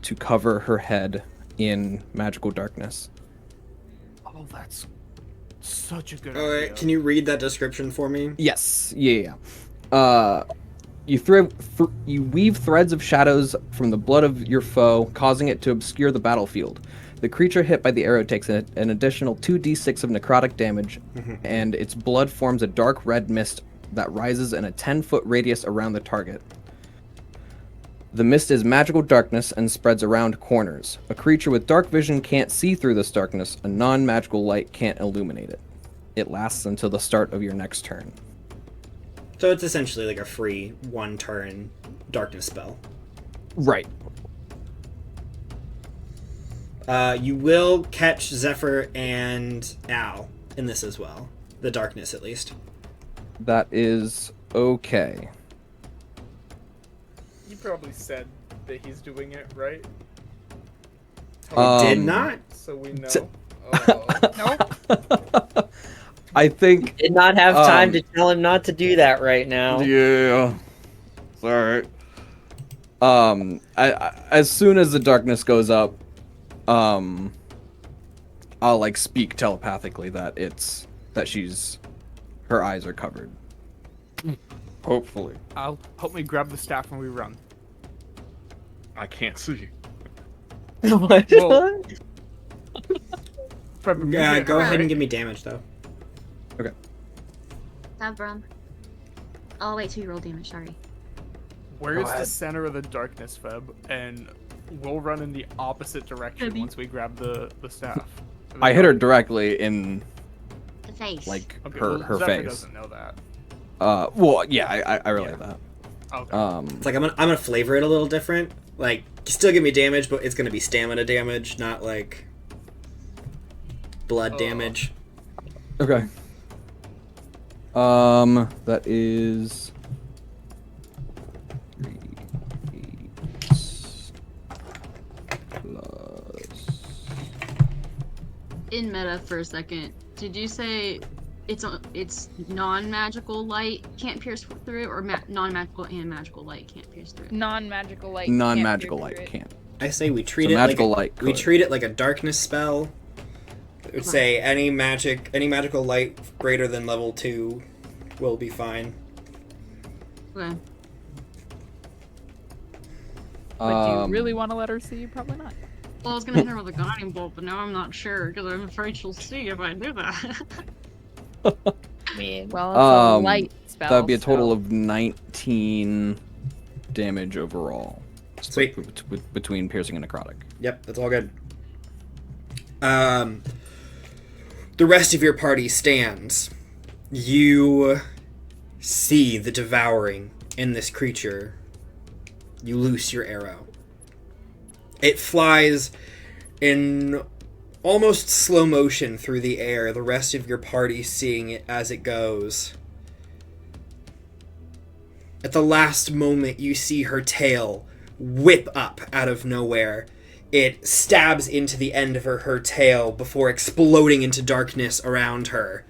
to cover her head in magical darkness. Oh, that's such a good Alright, idea. can you read that description for me? Yes, yeah. You you weave threads of shadows from the blood of your foe, causing it to obscure the battlefield. The creature hit by the arrow takes an additional 2d6 of necrotic damage, and its blood forms a dark red mist that rises in a 10-foot radius around the target. The mist is magical darkness and spreads around corners. A creature with dark vision can't see through this darkness. A non-magical light can't illuminate it. It lasts until the start of your next turn. So it's essentially like a free one-turn darkness spell. Right. You will catch Zephyr and Al in this as well. The darkness, at least. That is okay. You probably said that he's doing it, right? Did not. So we know. t- Nope. I think. Did not have time to tell him not to do that right now. Yeah. It's alright. As soon as the darkness goes up, I'll like speak telepathically that her eyes are covered. Hopefully. I'll help me grab the staff when we run. I can't see. What? Well, Fred, Yeah, go ahead and right? give me damage, though. Savbrum. Oh, wait, so you roll damage, sorry. Where is the ahead. center of the darkness, Feb? And we'll run in the opposite direction Heavy. once we grab the staff. I hit her directly in The face. like Okay, her well, Zephyr face. doesn't know that. Well, yeah, I realize Yeah. that. Okay. It's like I'm gonna flavor it a little different. Like, still give me damage, but it's gonna be stamina damage, not like blood Oh. damage. Okay. That is 3 plus. In meta for a second, did you say it's non-magical light can't pierce through it, or non-magical and magical light can't pierce through it? Non-magical light. Non-magical can't light pierce through it. can't. I say we treat So it magical like light we could. treat it like a darkness spell. It would say any magical light greater than level 2 will be fine. Okay. But do you really want to let her see? Probably not. Well, I was gonna hit her with a guiding bolt, but now I'm not sure because I'm afraid she'll see if I do that. I mean, Well, it's a Um, light spell. That would be a total so- of 19 damage overall. Sweet. Between piercing and necrotic. Yep, that's all good. The rest of your party stands. You see the devouring in this creature. You loose your arrow. It flies in almost slow motion through the air, the rest of your party seeing it as it goes. At the last moment, you see her tail whip up out of nowhere. It stabs into the end of her tail before exploding into darkness around her.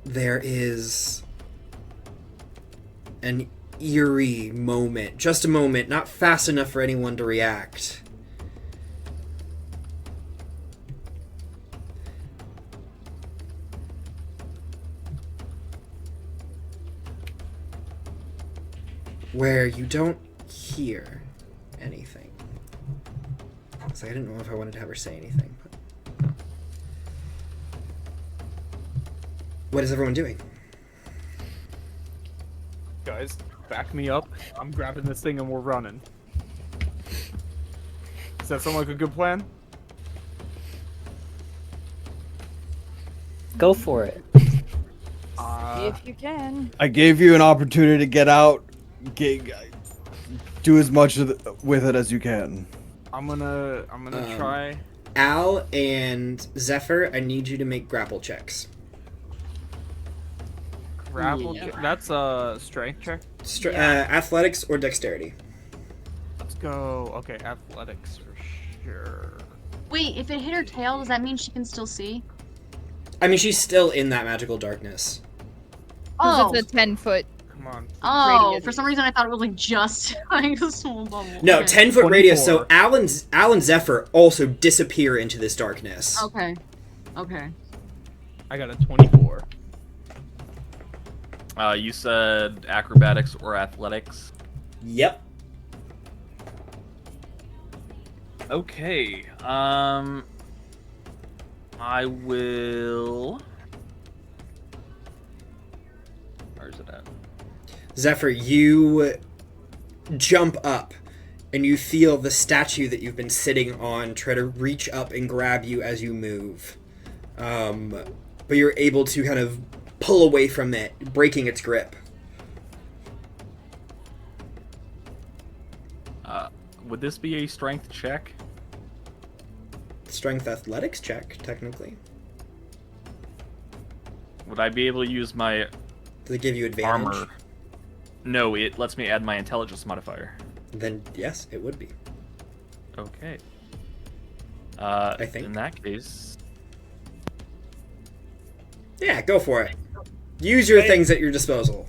There is an eerie moment. Just a moment, not fast enough for anyone to react. Where you don't hear anything. So I didn't know if I wanted to have her say anything. But... What is everyone doing? Guys, back me up. I'm grabbing this thing and we're running. Does that sound like a good plan? Go for it. If you can. I gave you an opportunity to get out. Do as much with it as you can. I'm gonna try. Al and Zephyr, I need you to make grapple checks. Grapple. That's a strength check. Athletics or dexterity. Let's go. Okay, athletics for sure. Wait, if it hit her tail, does that mean she can still see? I mean, she's still in that magical darkness. Oh, It's a 10-foot. Come on. oh! radius. For some reason, I thought it was like just like a small bubble. No, Okay. 10-foot radius, so 24. Al and Zephyr also disappear into this darkness. Okay. Okay. I got a 24. You said acrobatics or athletics. Yep. Okay. I will. Where is it at? Zephyr, you jump up and you feel the statue that you've been sitting on try to reach up and grab you as you move. But you're able to kind of pull away from it, breaking its grip. Would this be a strength check? Strength athletics check, technically. Would I be able to use my Does it give you advantage? armor? No, it lets me add my intelligence modifier. Then yes, it would be. Okay. I think. In that case, Yeah, go for it. Use your things at your disposal.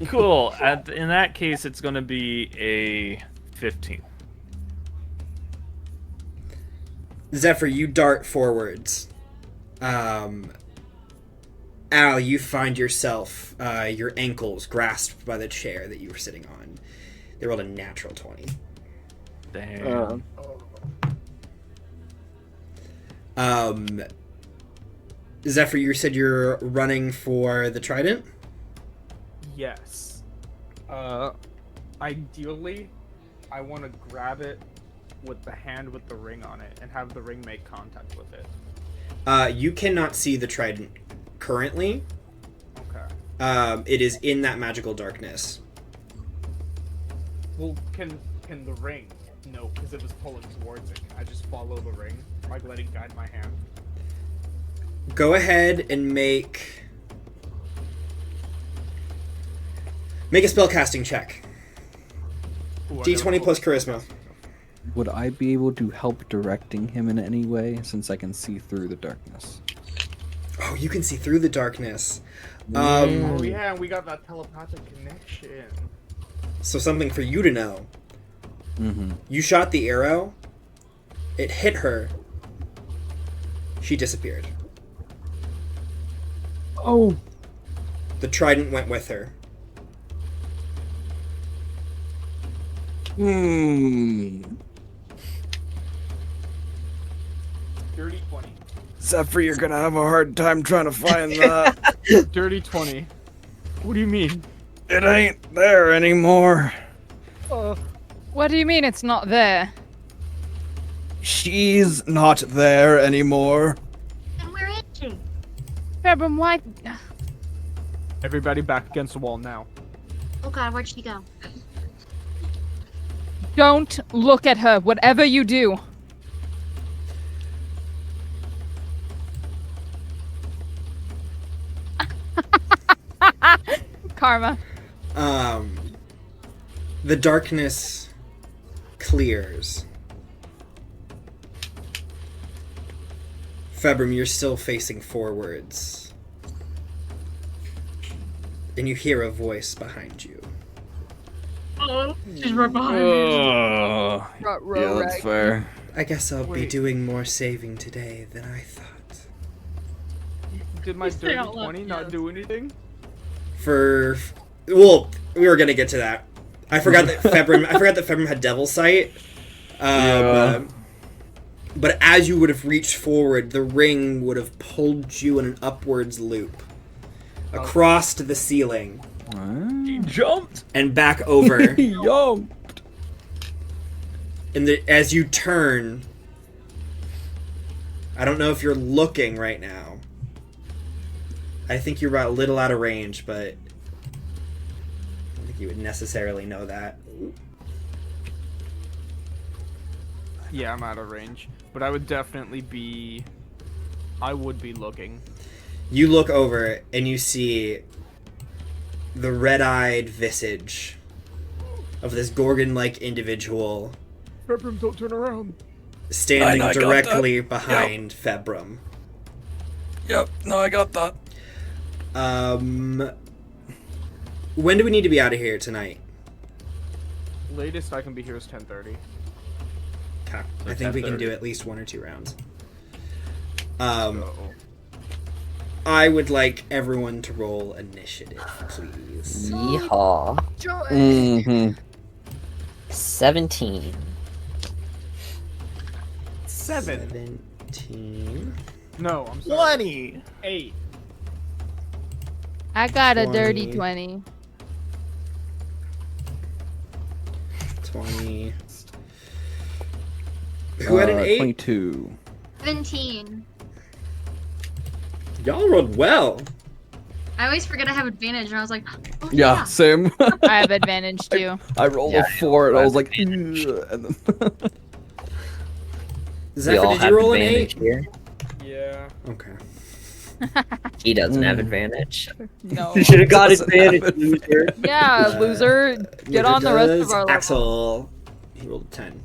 cool. In that case, it's going to be a 15. Zephyr, you dart forwards. Al, you find yourself, your ankles grasped by the chair that you were sitting on. They rolled a natural 20. Damn. Zephyr, you said you're running for the trident? Yes. Ideally, I want to grab it with the hand with the ring on it and have the ring make contact with it. You cannot see the trident currently. Okay. It is in that magical darkness. Well, can the ring? No, because it was pulling towards it. Can I just follow the ring, like letting guide my hand? Go ahead and make a spellcasting check. Ooh, I D20 gotta plus pull- charisma. Would I be able to help directing him in any way since I can see through the darkness? Oh, you can see through the darkness. Oh yeah, we got that telepathic connection. So something for you to know. Mm-hmm. You shot the arrow. It hit her. She disappeared. Oh. The trident went with her. Dirty 20. Zephyr, you're gonna have a hard time trying to find that. Dirty 20. What do you mean? It ain't there anymore. What do you mean it's not there? She's not there anymore. And where is she? Fairburn, why? Everybody back against the wall now. Oh god, where'd she go? Don't look at her, whatever you do. Karma. The darkness clears. Februm, you're still facing forwards. And you hear a voice behind you. Oh, she's right behind me. Yeah, that's fair. I guess I'll be Wait. doing more saving today than I thought. Did my You say dirty out loud, 20 not yes. do anything? Well, we were gonna get to that. I forgot that Februm had Devil Sight. But as you would have reached forward, the ring would have pulled you in an upwards loop across to the ceiling He jumped. and back over. Yo. And as you turn, I don't know if you're looking right now. I think you're about a little out of range, but I don't think you would necessarily know that. Yeah, I'm out of range. But I would definitely be... I would be looking. You look over and you see the red-eyed visage of this Gorgon-like individual Februm, don't turn around. standing I got directly behind Februm. Yep, no, I got that. When do we need to be out of here tonight? Latest I can be here is 10:30. Okay. So I think we can 10:30. do at least 1 or 2 rounds. So, I would like everyone to roll initiative, please. Yeehaw. Mm-hmm. 17. 7. 17. No, I'm sorry. 20. 8. I got a 20. dirty 20. 20. Who had an 8? 22. 17. Y'all rolled well. I always forget I have advantage, and I was like, oh, Yeah, same. I have advantage too. I rolled Yeah, a 4 and I was like, yeah. and then We Zephyr, all did have you roll an advantage 8? Yeah. here. Okay. He doesn't have Mm. advantage. No. You should have got Doesn't advantage, have loser. Yeah, loser. Get Neither on the rest does of our level. Axel. He rolled a 10.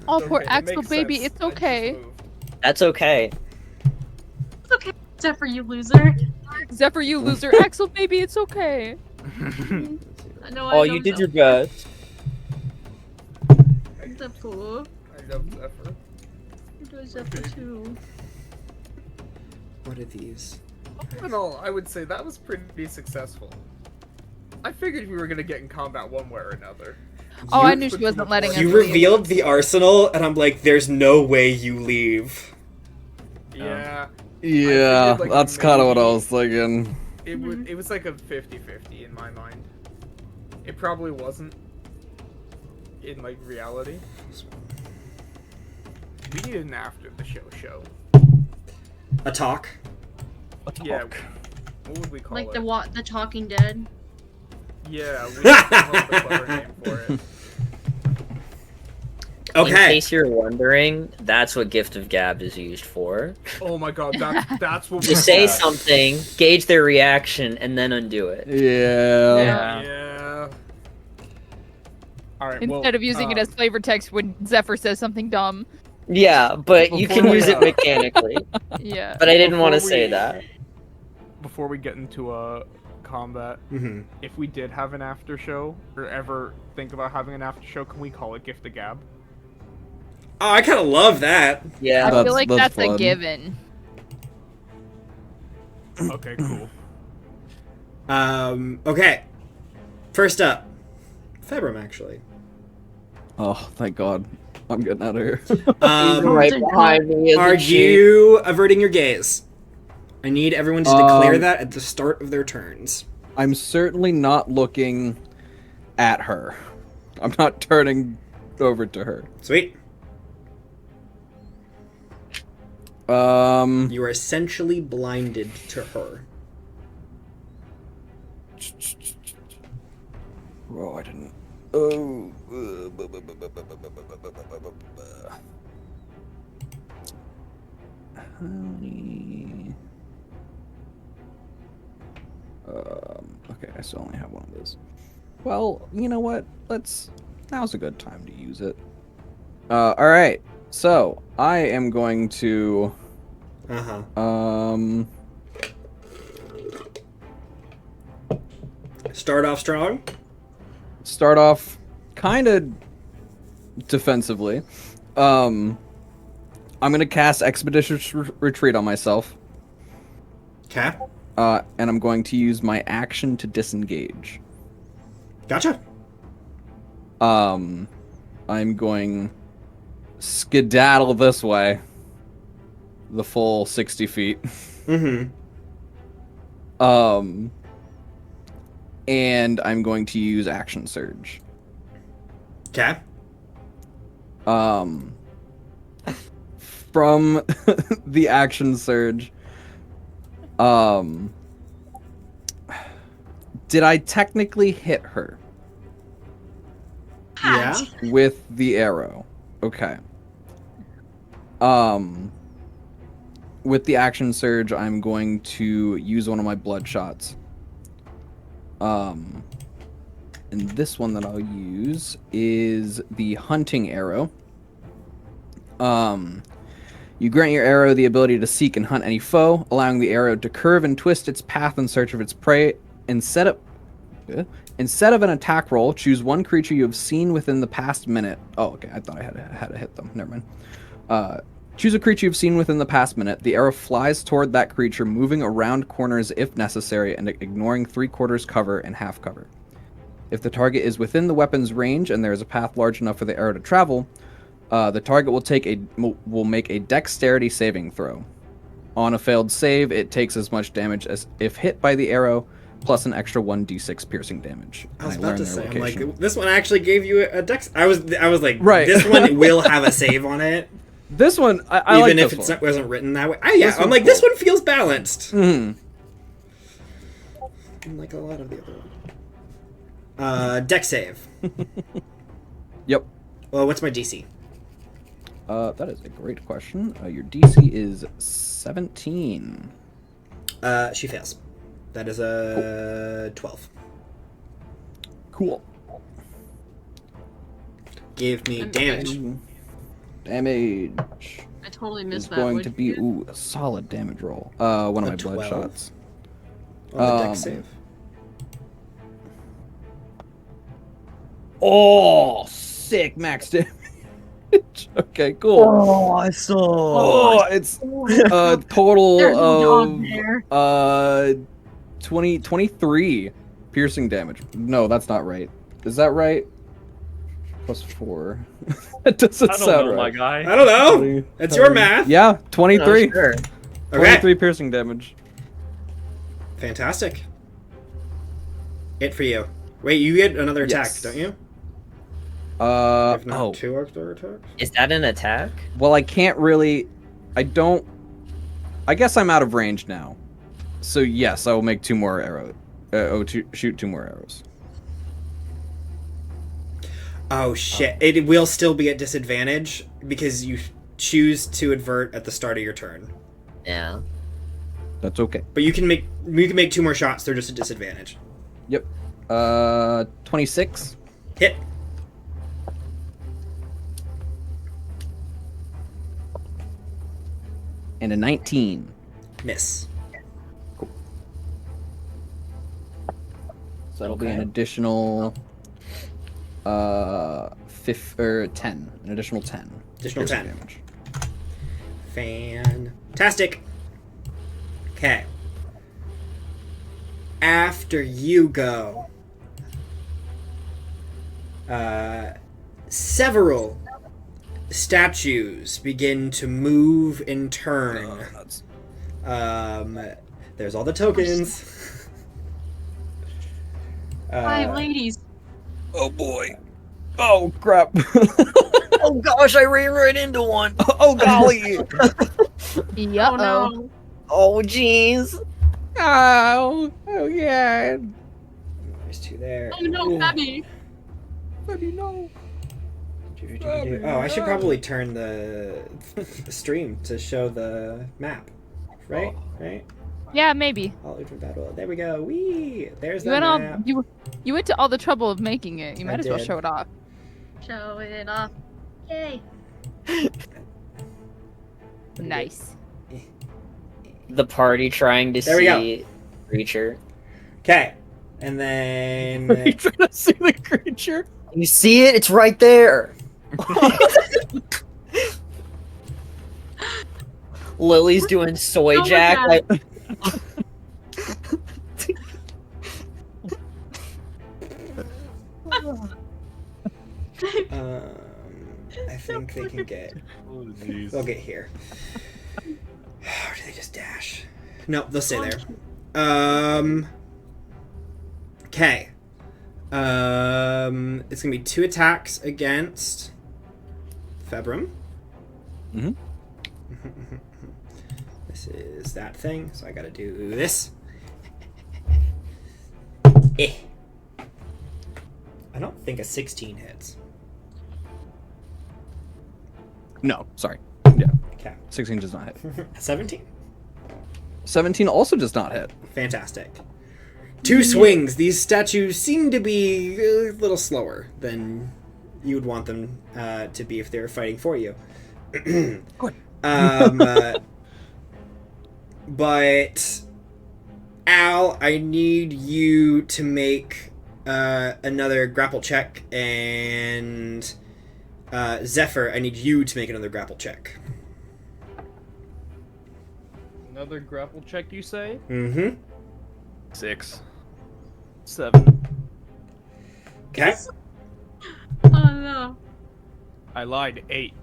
Oh, poor Okay, that Axel makes baby. sense. It's I just okay. moved. That's okay. it's okay, except for you, loser. Zephyr, you loser. Axel baby, it's okay. I know. Oh, you did your best. Zephyr. I love Zephyr. You do Zephyr too. What are these? All in all, I would say that was pretty successful. I figured we were gonna get in combat one way or another. Oh, You- I knew she wasn't letting us You leave. revealed the arsenal, and I'm like, there's no way you leave. Yeah. yeah, figured, like, that's kind of what I maybe- was thinking. It was like a 50-50 in my mind. It probably wasn't in like reality. We needed an after the show. A talk? Yeah. What would we call Like it? the Talking Dead. Yeah, we didn't come up with a clever name for it. In Okay. case you're wondering, that's what Gift of Gab is used for. Oh my god, that's what we To say something, gauge their reaction, and then undo it. Yeah. Yeah. Alright, Instead of using it as flavor text when Zephyr says something dumb. Yeah, but you Before can we, use it mechanically. Yeah. But I didn't want to Before say we- that. before we get into combat, Mm-hmm. if we did have an after show, or ever think about having an after show, can we call it Gift of Gab? Oh, I kind of love that. I Yeah. That's- feel like that's that's a fun. given. Okay, cool. Okay. First up, Februm, actually. Oh, thank God. I'm getting out of here. Right behind me. Are you averting your gaze? I need everyone to declare Um, that at the start of their turns. I'm certainly not looking at her. I'm not turning over to her. Sweet. You are essentially blinded to her. Oh, I didn't. Oh. Honey. Okay, still only have one of those. Well, you know what? Now's a good time to use it. All right. So I am going to. Start off strong. Start off kind of defensively. I'm gonna cast Expeditious Retreat on myself. Okay. And I'm going to use my action to disengage. Gotcha. I'm going skedaddle this way. The full 60 feet. Mm-hmm. And I'm going to use Action Surge. Okay. From the Action Surge, did I technically hit her? Yeah. With the arrow. Okay. With the Action Surge, I'm going to use one of my blood shots. And this one that I'll use is the Hunting Arrow. You grant your arrow the ability to seek and hunt any foe, allowing the arrow to curve and twist its path in search of its prey. Instead of an attack roll, choose one creature you have seen within the past minute. Oh, okay. I thought I had to hit them. Never mind. Choose a creature you've seen within the past minute. The arrow flies toward that creature, moving around corners if necessary, and ignoring 3/4 cover and half cover. If the target is within the weapon's range and there is a path large enough for the arrow to travel, the target will make a dexterity saving throw. On a failed save, it takes as much damage as if hit by the arrow, plus an extra 1d6 piercing damage. I was And about to learned say, their I'm location. like, this one actually gave you a dex. I was like, Right. This one will have a save on it, This one, I even like if this it one. wasn't written that way. Yeah, This I'm one's like, this cool. one feels balanced. Mhm. Like a lot of the other ones. Dex save. Yep. Well, what's my DC? That is a great question. Your DC is 17. She fails. That is a 12. Cool. Give me damage. Damage I totally is missed that. going What'd to you be get? a solid damage roll. One of A my blood 12? shots. On the dex save. Oh, sick max damage. Okay, cool. Oh, I saw. Oh, it's a total There's no dog of there. 23 piercing damage. No, that's not right. Is that right? Plus 4. That doesn't I don't sound know, right. my guy. I don't know. 20, It's your math. Yeah, 23. Oh, sure. 23 piercing damage. Fantastic. It for you. Wait, you get another attack, Yes. don't you? If not, 2 extra attacks. Is that an attack? Well, I can't really. I guess I'm out of range now. So yes, I will make 2 more arrows. Shoot 2 more arrows. Oh shit! It will still be at disadvantage because you choose to advert at the start of your turn. Yeah. That's okay. But you can make 2 more shots. They're just a disadvantage. Yep. 26. Hit. And a 19. Miss. So that'll be an additional 10. An additional 10. Additional piercing 10. damage. Fantastic. Okay. After you go, several statues begin to move and turn. There's all the tokens. 5 ladies. Oh boy. Oh crap. Oh gosh, I ran right into one. Oh golly. Yup. Oh no. Oh jeez. Oh yeah. There's 2 there. Oh no, Abby. Baby, no. Oh, I should probably turn the stream to show the map. Right? Right? Yeah, maybe. All Oodvin battle. There we go. Wee. There's You the went all map. you went to all the trouble of making it. You I might as well did. show it off. Show it off. Yay. Nice. The party trying to There we go. see creature. Okay. And then Are you trying to see the creature? You see it? It's right there. Lily's doing soy Oh my jack. God. Like, I think they can get. Oh, jeez. They'll get here. Or do they just dash? No, they'll stay there. Okay. It's gonna be 2 attacks against Februm. Mhm. This is that thing, so I gotta do this. I don't think a 16 hits. No, sorry. Yeah, Okay. 16 does not hit. 17? 17 also does not hit. Fantastic. 2 swings. These statues seem to be a little slower than you would want them to be if they were fighting for you. Good. But Al, I need you to make another grapple check, and Zephyr, I need you to make another grapple check. Another grapple check, you say? Mm-hmm. 6. 7. Okay. Oh no. I lied. 8.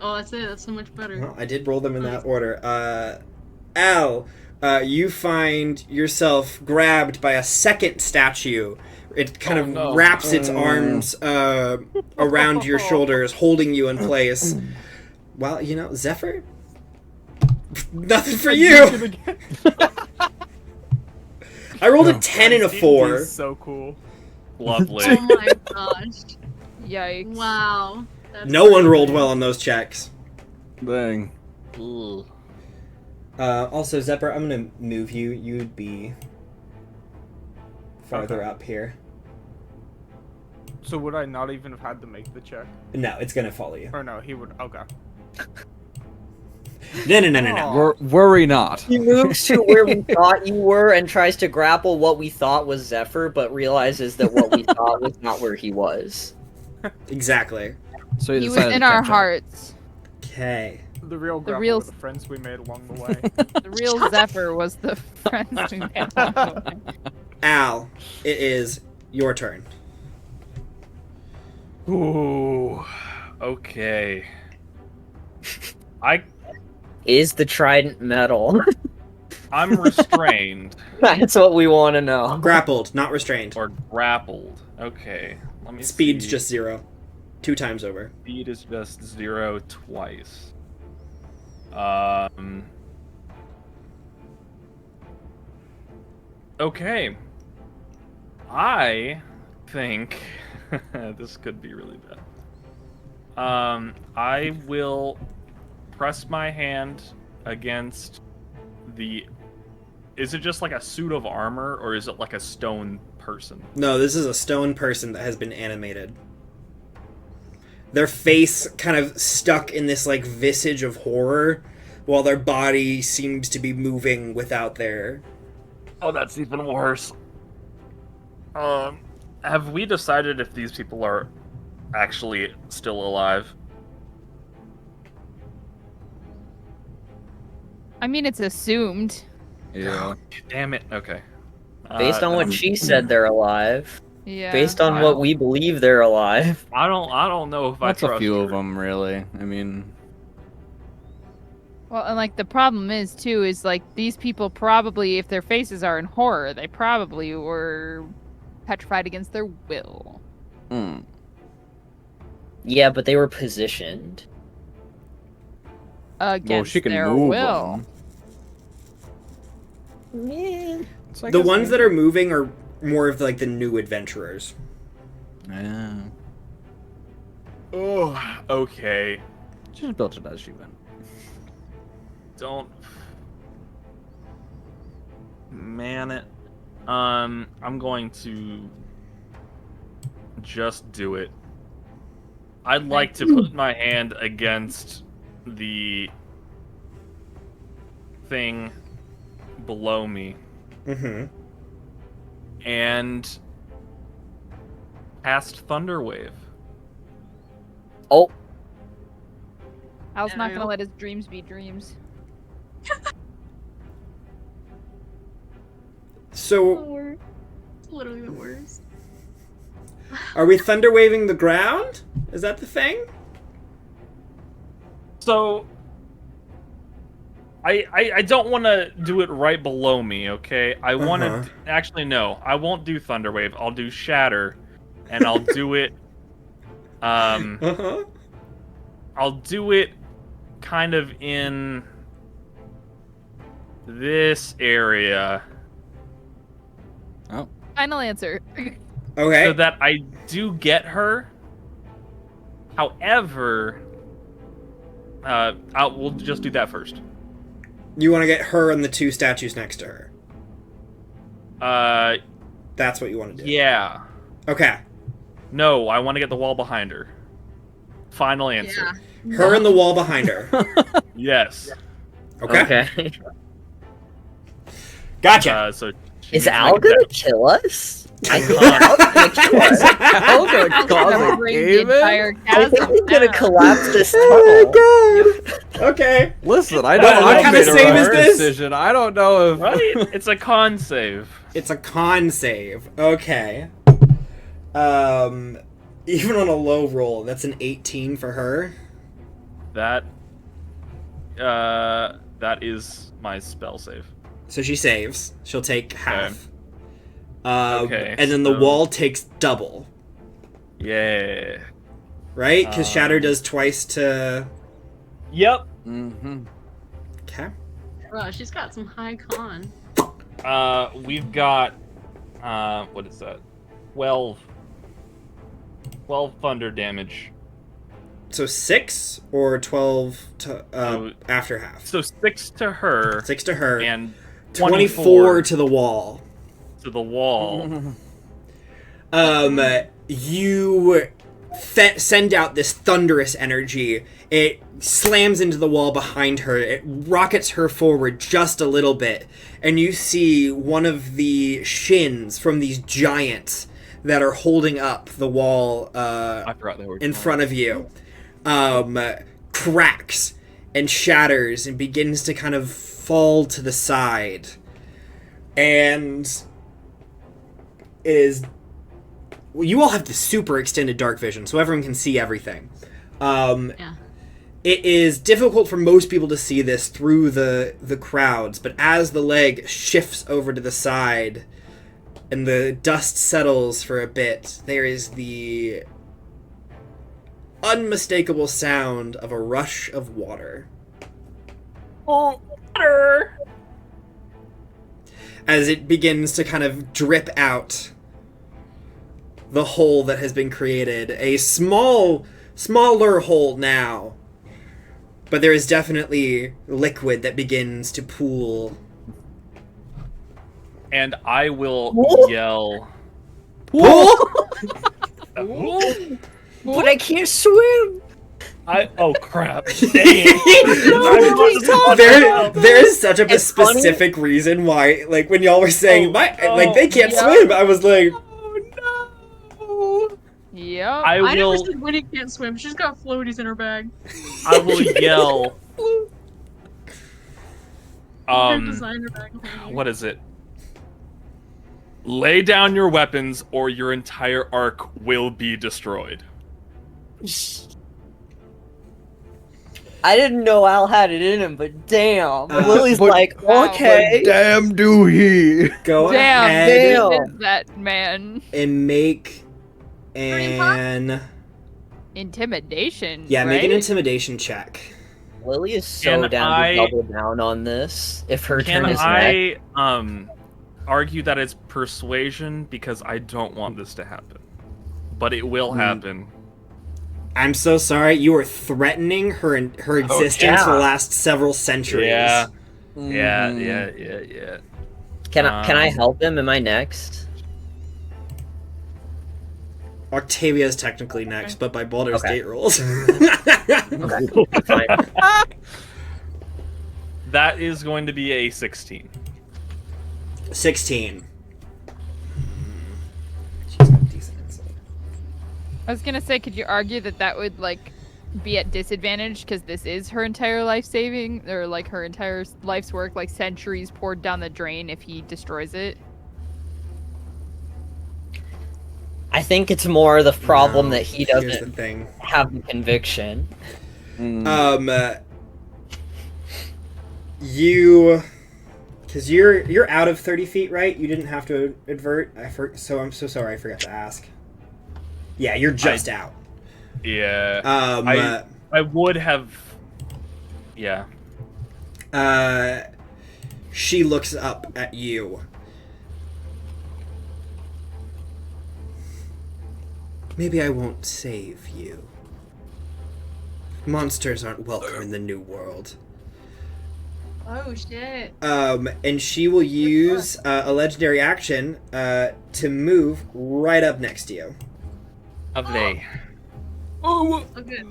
Oh, that's it. That's so much better. Well, I did roll them in that order. Al, you find yourself grabbed by a second statue. It kind of no. wraps its arms around your shoulders, holding you in place. Well, you know, Zephyr, nothing for you. I rolled a 10 and a 4. So cool. Lovely. Oh my gosh. Yikes. Wow. That's No one crazy. rolled well on those checks. Dang. Ooh. Also, Zephyr, I'm gonna move you. You'd be farther Okay. up here. So would I not even have had to make the check? No, it's gonna follow you. Or no, he would. Okay. No. Worry not. He moves to where we thought you were and tries to grapple what we thought was Zephyr, but realizes that what we thought was not where he was. Exactly. So you He was decided in to our catch up. hearts. Okay. The real grapple real- were the friends we made along the way. The real Zephyr was the friends we made. Al, it is your turn. Ooh. Okay. Is the trident metal? I'm restrained That's what we want to know. Grappled, not restrained. or grappled. Okay. Let me Speed's see. just 0. 2 times over. Speed is just 0 twice. Okay. I think this could be really bad. I will press my hand against the. Is it just like a suit of armor, or is it like a stone person? No, this is a stone person that has been animated. Their face kind of stuck in this like visage of horror, while their body seems to be moving without their. Oh, that's even worse. Have we decided if these people are actually still alive? I mean, it's assumed. Yeah. Damn it. Okay. Based on what she said, they're alive. Yeah. Based on what we believe, they're alive. I don't know if That's I trust a few her. of them, really. I mean, Well, and like the problem is too is like these people probably, if their faces are in horror, they probably were petrified against their will. Yeah, but they were positioned. Against well, she can their move will. them. So I The guess ones that are moving are more of like the new adventurers. Yeah. Oh, okay. She just built it as she went. Don't. Man it. I'm going to just do it. I'd like to put my hand against the thing below me. Mm-hmm. And cast Thunderwave. Oh, Al's not Ariel? gonna let his dreams be dreams. So, It's literally the worst. are we thunder waving the ground? Is that the thing? So I don't want to do it right below me, okay? I want to actually no. I won't do Thunderwave. I'll do Shatter, and I'll do it. Uh-huh. I'll do it kind of in this area, Final answer. Okay. so that I do get her. However, we'll just do that first. You want to get her and the two statues next to her. That's what you want to do. Yeah. Okay. No, I want to get the wall behind her. Final answer. Yeah. Her and the wall behind her. Yes. Okay. okay. Gotcha. So Is she's Al like gonna that. kill us? I can't. Hell gonna Al's cause gonna a bring the cave in? entire I think chasm he's gonna down. collapse this Oh tunnel. my god. Okay. Listen, I know What I kind made of a save is wrong this? decision. I don't know if Right? It's a con save. It's a con save. Okay. Even on a low roll, that's an 18 for her. That is my spell save. So she saves. She'll take half. Okay, And then the so- wall takes double, Yeah. right? Because Shatter does twice to... Yep. Mm-hmm. Okay. Bruh, she's got some high con. We've got what is that? 12 thunder damage. So 6 or 12 to So- after half? So 6 to her 6 to her. and 24 to the wall. to the wall. You send out this thunderous energy. It slams into the wall behind her. It rockets her forward just a little bit. And you see one of the shins from these giants that are holding up the wall I forgot they were in front of you. Cracks and shatters and begins to kind of fall to the side. And it is... Well, you all have the super extended dark vision, so everyone can see everything. Yeah. It is difficult for most people to see this through the crowds, but as the leg shifts over to the side and the dust settles for a bit, there is the unmistakable sound of a rush of water. Water. As it begins to kind of drip out the hole that has been created. A smaller hole now, but there is definitely liquid that begins to pool. And I will yell. Pool? But I can't swim. Oh crap! Dang it. There is such a It's specific reason why, like when y'all were saying, they can't yeah. swim. I was like, Yep. I I never will. said Winnie can't swim. She's got floaties in her bag. I will yell. Her designer bag. What is it? Lay down your weapons, or your entire arc will be destroyed. I didn't know Al had it in him, but damn. Lily's but- like, Wow. okay. Damn, do he? go Damn, ahead damn. who is that man? and make an Intimidation. make an right? intimidation check. Lily is so Can down I- to double down on this. If her Can turn is next. I argue that it's persuasion because I don't want this to happen, but it will happen. I'm so sorry. You were threatening her existence yeah. for the last several centuries. Yeah. Mm-hmm. Yeah. Can I help him? Am I next? Octavia is technically next, but by Baldur's Okay. Gate rules. Okay, fine. That is going to be a 16. 16. She's got decent insight. I was gonna say, could you argue that that would like be at disadvantage because this is her entire life saving, or like her entire life's work, like centuries poured down the drain if he destroys it? I think it's more the problem No, that he here's the doesn't thing. have the conviction. You, because you're out of 30 feet, right? You didn't have to advert. So I'm so sorry. I forgot to ask. Yeah, you're just out. Yeah. Um, I would have. Yeah. She looks up at you. Maybe I won't save you. Monsters aren't welcome in the new world. Oh shit. And she will use a legendary action to move right up next to you. Lovely. Oh good.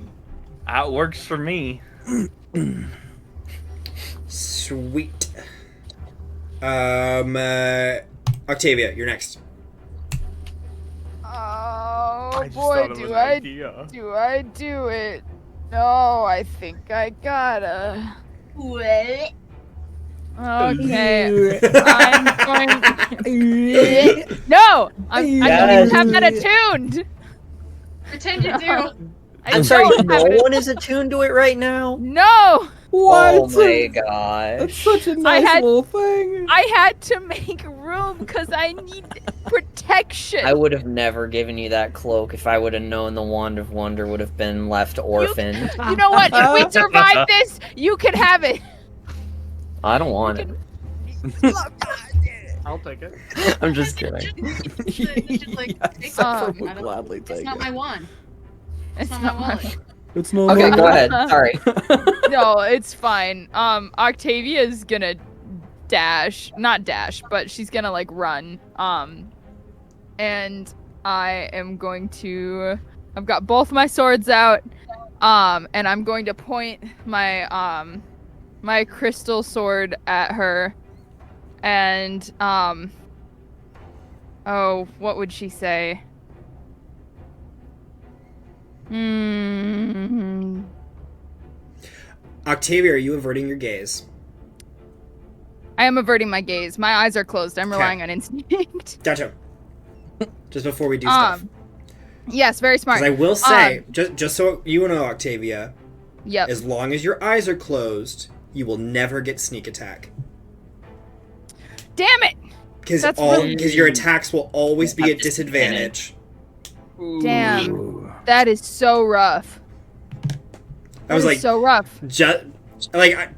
That works for me. Sweet. Octavia, you're next. Oh I just boy, thought of do an I idea. do it? No, I think I gotta. What? Okay, I'm going. No, I don't Yes. even have that attuned. Pretend you do. I'm sorry, don't no have it. one is attuned to it right now? No, What? Oh my gosh. That's such a nice had- little thing. I had to make room because I need protection. I would have never given you that cloak if I would have known the Wand of Wonder would have been left orphaned. You know what? If we survive this, you can have it. I don't want it. I'll take it. I'm just kidding. Just like, take Zephyr it. would I don't- gladly It's take not it. my wand. It's not not my my. wallet. It's not Okay, mine. go ahead. Sorry. No, it's fine. Octavia's gonna not dash, but she's gonna like run. And I am going to. I've got both my swords out. And I'm going to point my my crystal sword at her. And oh, what would she say? Octavia, are you averting your gaze? I am averting my gaze. My eyes are closed. I'm Okay. relying on instinct. Gotcha. Just before we do stuff. Yes, very smart. Because I will say, just so you know, Octavia, Yep. as long as your eyes are closed, you will never get sneak attack. Damn it! Because That's really- your attacks will always be Have at disadvantage. Damn. That is so rough. I was That is like, so rough. I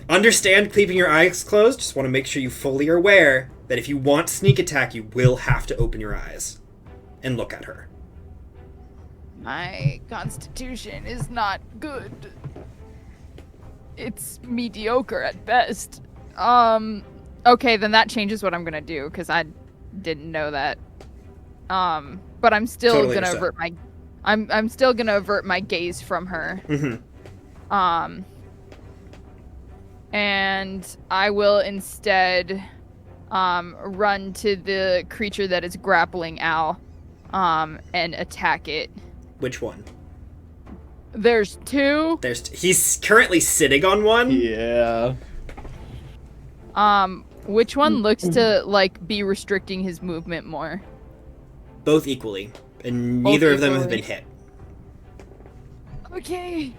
understand keeping your eyes closed. Just want to make sure you fully are aware that if you want sneak attack, you will have to open your eyes and look at her. My constitution is not good. It's mediocre at best. Okay, then that changes what I'm gonna do, because I didn't know that. But I'm still Totally gonna understood. avert my I'm still gonna avert my gaze from her. Mm-hmm. And I will instead run to the creature that is grappling Al and attack it. Which one? There's two. He's currently sitting on one. Yeah. Which one looks to like be restricting his movement more? Both equally, and neither of them have been equally. hit. Okay.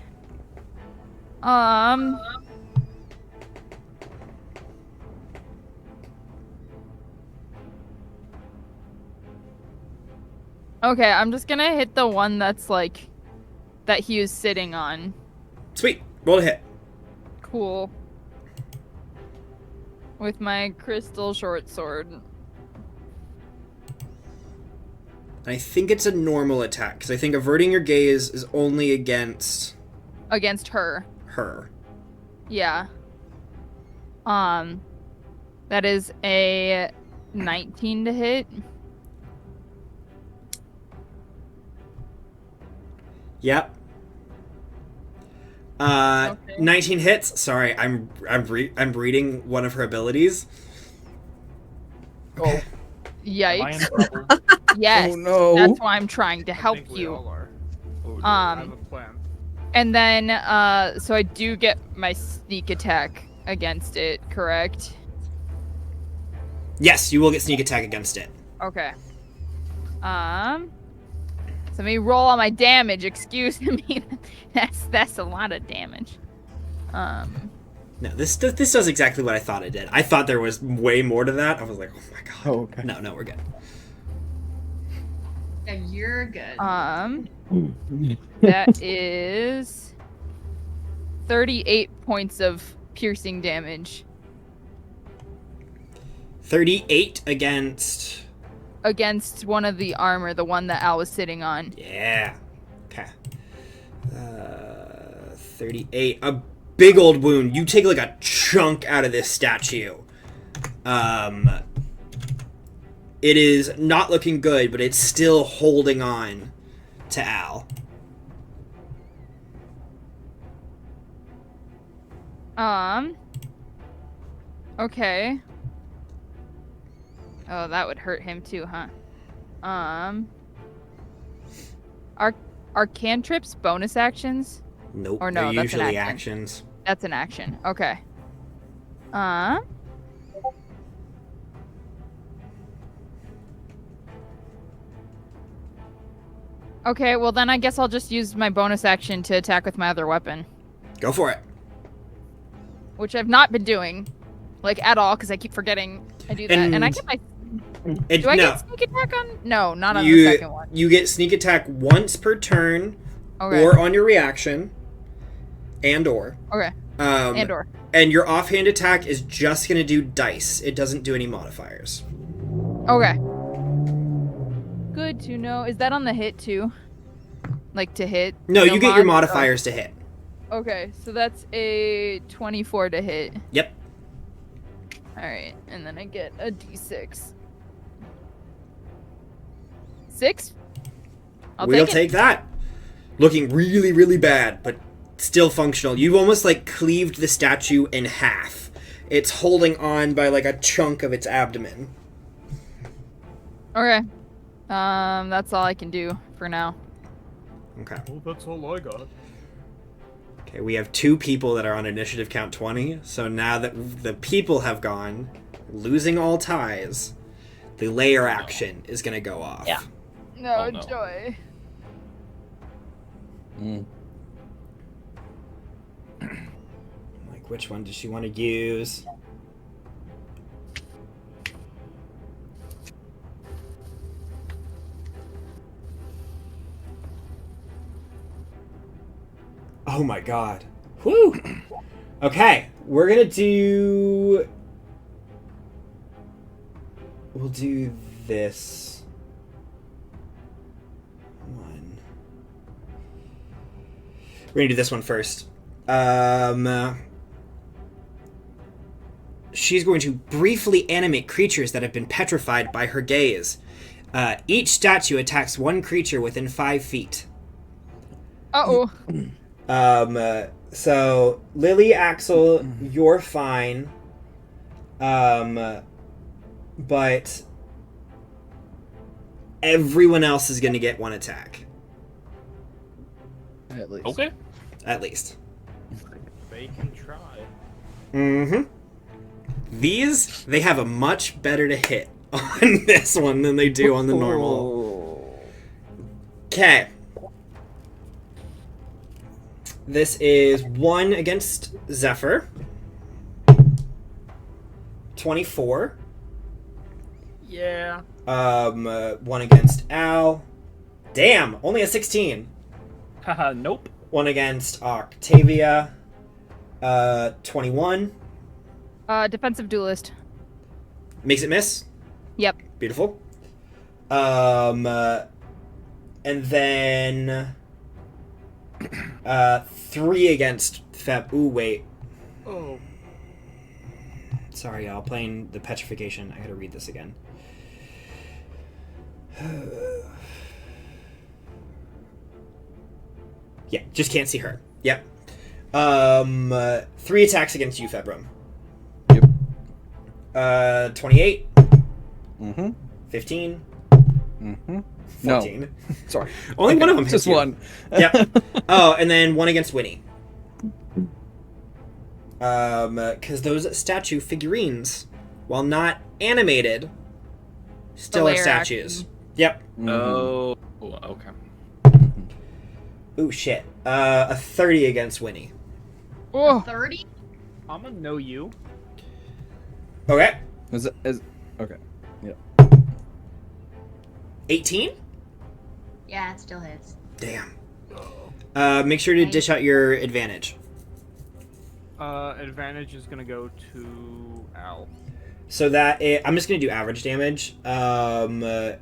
Okay, I'm just gonna hit the one that's like that he was sitting on. Sweet, roll a hit. Cool. With my crystal short sword. I think it's a normal attack because I think averting your gaze is only against Against her. her. Yeah. That is a 19 to hit. Yep. Okay. 19 hits. Sorry, I'm reading one of her abilities. Oh, am I in Yikes. trouble? Yes. Oh, no. That's why I'm trying to I help think we you. all are. Oh, no, I have a plan. And then, so I do get my sneak attack against it, correct? Yes, you will get sneak attack against it. Okay. So let me roll all my damage. Excuse me. That's a lot of damage. No, this does exactly what I thought it did. I thought there was way more to that. I was like, oh my god. Oh, okay. No, we're good. Yeah, you're good. That is 38 points of piercing damage 38 against. against one of the armor, the one that Al was sitting on. Yeah. Okay. 38. A big old wound. You take like a chunk out of this statue. It is not looking good, but it's still holding on to Al. Okay. Oh, that would hurt him too, huh? Are cantrips bonus actions? Nope. Or no, they're that's an usually action. actions. That's an action. Okay. Okay, well then I guess I'll just use my bonus action to attack with my other weapon, Go for it. which I've not been doing, like at all, because I keep forgetting I do that. And I get my. Do I get sneak attack on? No, not on the second one. You get sneak attack once per turn, Okay. or on your reaction, or. Okay. And/or. And your offhand attack is just going to do dice. It doesn't do any modifiers. Okay. Good to know. Is that on the hit too? Like to hit? No, you get your mod? modifiers to hit. Okay, so that's a 24 to hit. Yep. Alright, and then I get a d6. 6? We'll take that. Looking really, really bad, but still functional. You've almost like cleaved the statue in half. It's holding on by like a chunk of its abdomen. Okay. That's all I can do for now. Okay. Well, that's all I got. Okay, we have 2 people that are on initiative count 20. So now that the people have gone, losing all ties, the layer action is going to go off. Yeah. No, Oh, no. joy. Like, which one does she want to use? Oh my god. Whew! Okay, we're gonna do... We'll do this one. We're gonna do this one first. She's going to briefly animate creatures that have been petrified by her gaze. Each statue attacks one creature within 5 feet. Uh-oh. So Lily, Axel, you're fine. But everyone else is gonna get one attack. At least. Okay. At least. They can try. Mm-hmm. These, they have a much better to hit on this one than they do on the normal. Okay. This is 1 against Zephyr. 24. Yeah. 1 against Al. Damn, only a 16. Haha, nope. 1 against Octavia. 21. Defensive duelist. Makes it miss. Yep. Beautiful. And then 3 against Feb. Ooh, wait. Oh. Sorry, y'all. Playing the petrification. I gotta read this again. Yeah, just can't see her. Yep. 3 attacks against you, Februm. Yep. 28. Mm-hmm. 15. Mm-hmm. 14. No. Sorry. Only one of them hits Just you. one. Yep. Oh, and then 1 against Winnie. Because those statue figurines, while not animated, still are Layer statues. action. Yep. Oh, okay. Ooh, shit. A 30 against Winnie. Oh, 30? I'm gonna know you. Okay. Okay. 18? Yeah, it still hits. Damn. Make sure to dish out your advantage. Advantage is gonna go to Al. So I'm just going to do average damage. If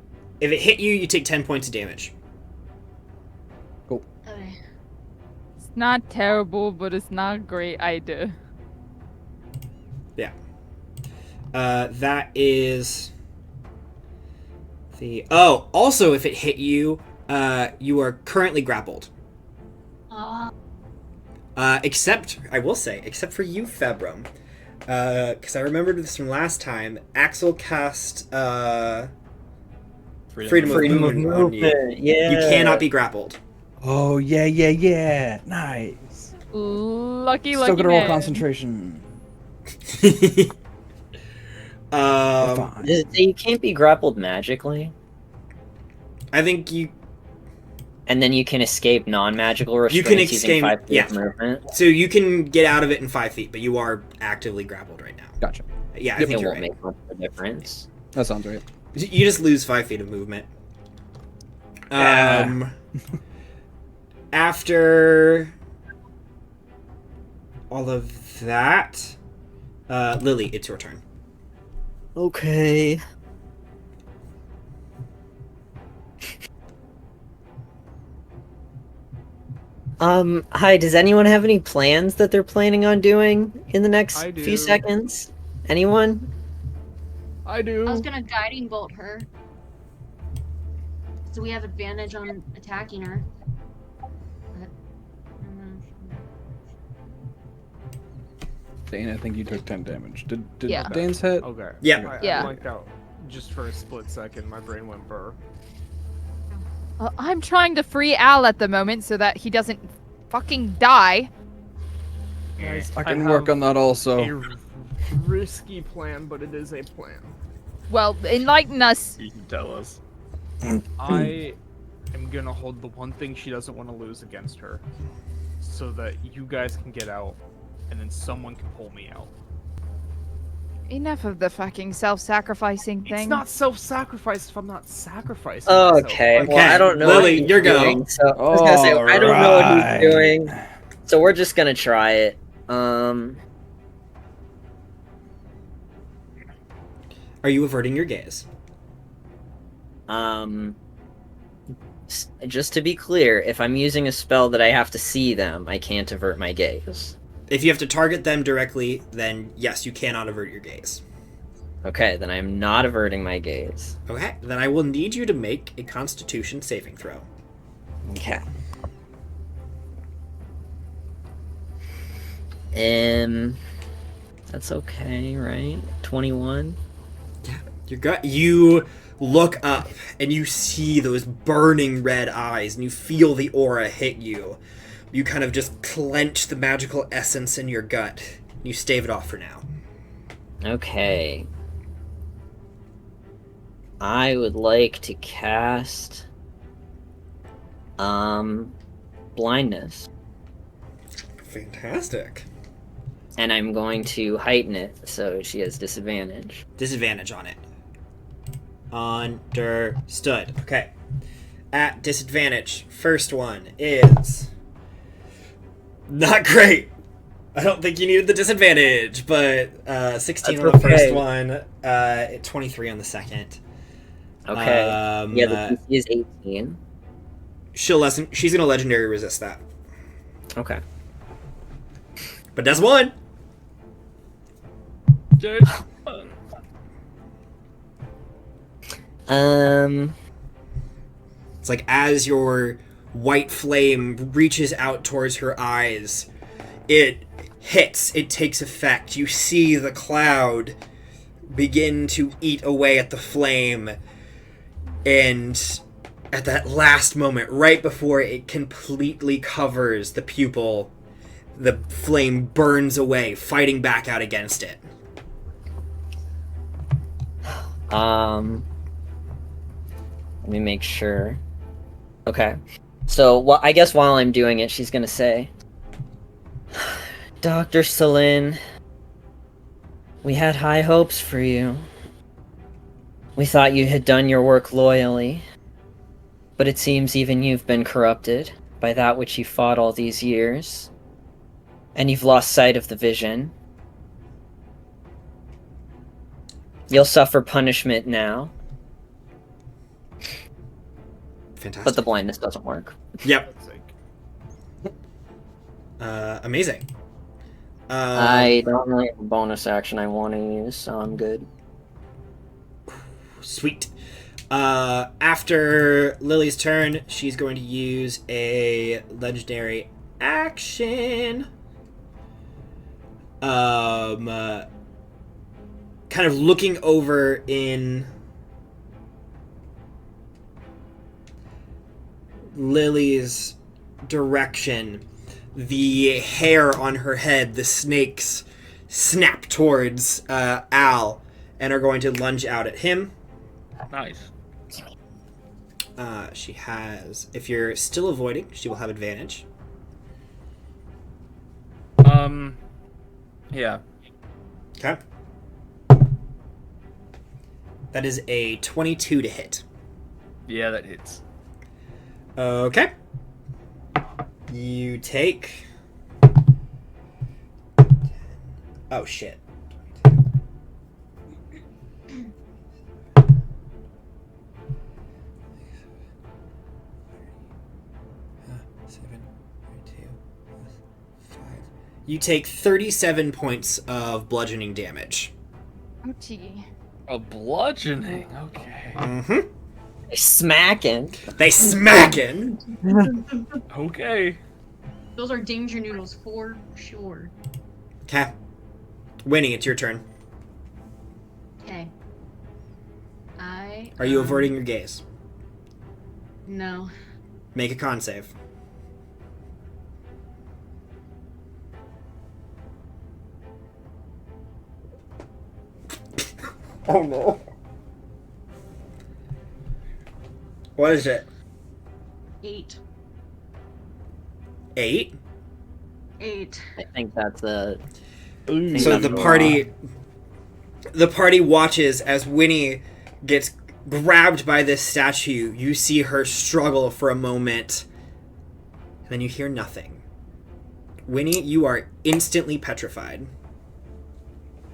it hit you, you take 10 points of damage. Okay. it's not terrible, but it's not great either. Yeah. That is the... Oh, also if it hit you, you are currently grappled. Except, I will say, except for you, Februm. Because I remembered this from last time. Axel cast Freedom of Movement on you. Yeah. You cannot be grappled. Oh, yeah. Nice. Lucky Still gonna roll man. concentration. um, You can't be grappled magically, I think you and then you can escape non-magical You restraints can using escape- 5 feet yeah. of movement. so you can get out of it in 5 feet, but you are actively grappled right now. Gotcha. Yeah, I Yep. think It you're won't right. make much of a difference. That sounds right. You just lose 5 feet of movement. Yeah. After all of that, Lily, it's your turn. Okay. Hi, does anyone have any plans that they're planning on doing in the next I do. few seconds? Anyone? I do. I was gonna guiding bolt her. So we have advantage on attacking her. But, Dane, I think you took 10 damage. Did Yeah. Dane's hit? Okay. Yeah. I Yeah. blanked out just for a split second. My brain went burr. I'm trying to free Al at the moment so that he doesn't fucking die. Guys, I can work on that also. A risky plan, but it is a plan. Well, enlighten us. You can tell us. I am gonna hold the one thing she doesn't want to lose against her, so that you guys can get out, and then someone can pull me out. Enough of the fucking self-sacrificing thing. It's not self-sacrifice if I'm not sacrificing. myself. Okay. Okay, Well, I don't know. Lily, what he's your go. doing, so I was gonna say, I don't know what he's doing. So we're just gonna try it. Are you averting your gaze? Just to be clear, if I'm using a spell that I have to see them, I can't avert my gaze. If you have to target them directly, then yes, you cannot avert your gaze. Okay, then I'm not averting my gaze. Okay, then I will need you to make a Constitution saving throw. Okay. That's okay, right? 21. You look up and you see those burning red eyes, and you feel the aura hit you. You kind of just clench the magical essence in your gut. You stave it off for now. Okay. I would like to cast blindness. Fantastic. And I'm going to heighten it so she has disadvantage. Disadvantage on it. Understood. Okay. At disadvantage, first one is not great. I don't think you needed the disadvantage, but 16 That's on the first okay. one, 23 on the second. Okay. Yeah, the DC is 18. She's gonna legendary resist that, Okay. but that's one. It's like as your white flame reaches out towards her eyes, it hits, it takes effect. You see the cloud begin to eat away at the flame, and at that last moment, right before it completely covers the pupil, the flame burns away, fighting back out against it. Let me make sure. Okay. So, well, I guess while I'm doing it, she's gonna say, Dr. Celine, we had high hopes for you. We thought you had done your work loyally. But it seems even you've been corrupted by that which you fought all these years. And you've lost sight of the vision. You'll suffer punishment now. Fantastic. But the blindness doesn't work. Yep. Amazing. I don't really have a bonus action I want to use, so I'm good. Sweet. After Lily's turn, she's going to use a legendary action. Kind of looking over in Lily's direction, the hair on her head, the snakes, snap towards Al and are going to lunge out at him. Nice. She has... If you're still avoiding, she will have advantage. Yeah. Okay. That is a 22 to hit. Yeah, that hits. Okay. You take... Oh, shit. 32, 5. You take 37 points of bludgeoning damage. Oh, gee. A bludgeoning. Okay. Mm-hmm. They smacking. They smacking. Okay. Those are danger noodles for sure. Okay. Winnie, it's your turn. Okay. Are you averting your gaze? No. Make a con save. Oh no. What is it? 8. 8? 8. I think that's a... So the party watches as Winnie gets grabbed by this statue. You see her struggle for a moment, and then you hear nothing. Winnie, you are instantly petrified.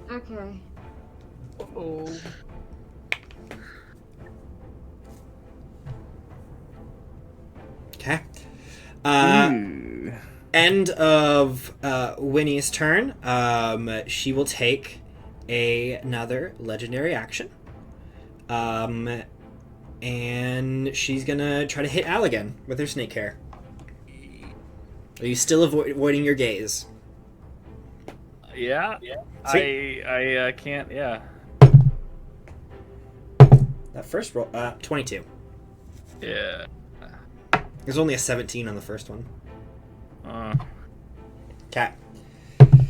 Okay. Oh. Okay. End of Winnie's turn. She will take another legendary action. And she's gonna try to hit Al again with her snake hair. Are you still avoiding your gaze? Yeah. Sweet. I can't. Yeah. That first roll, 22. Yeah. There's only a 17 on the first one. Cat. 9.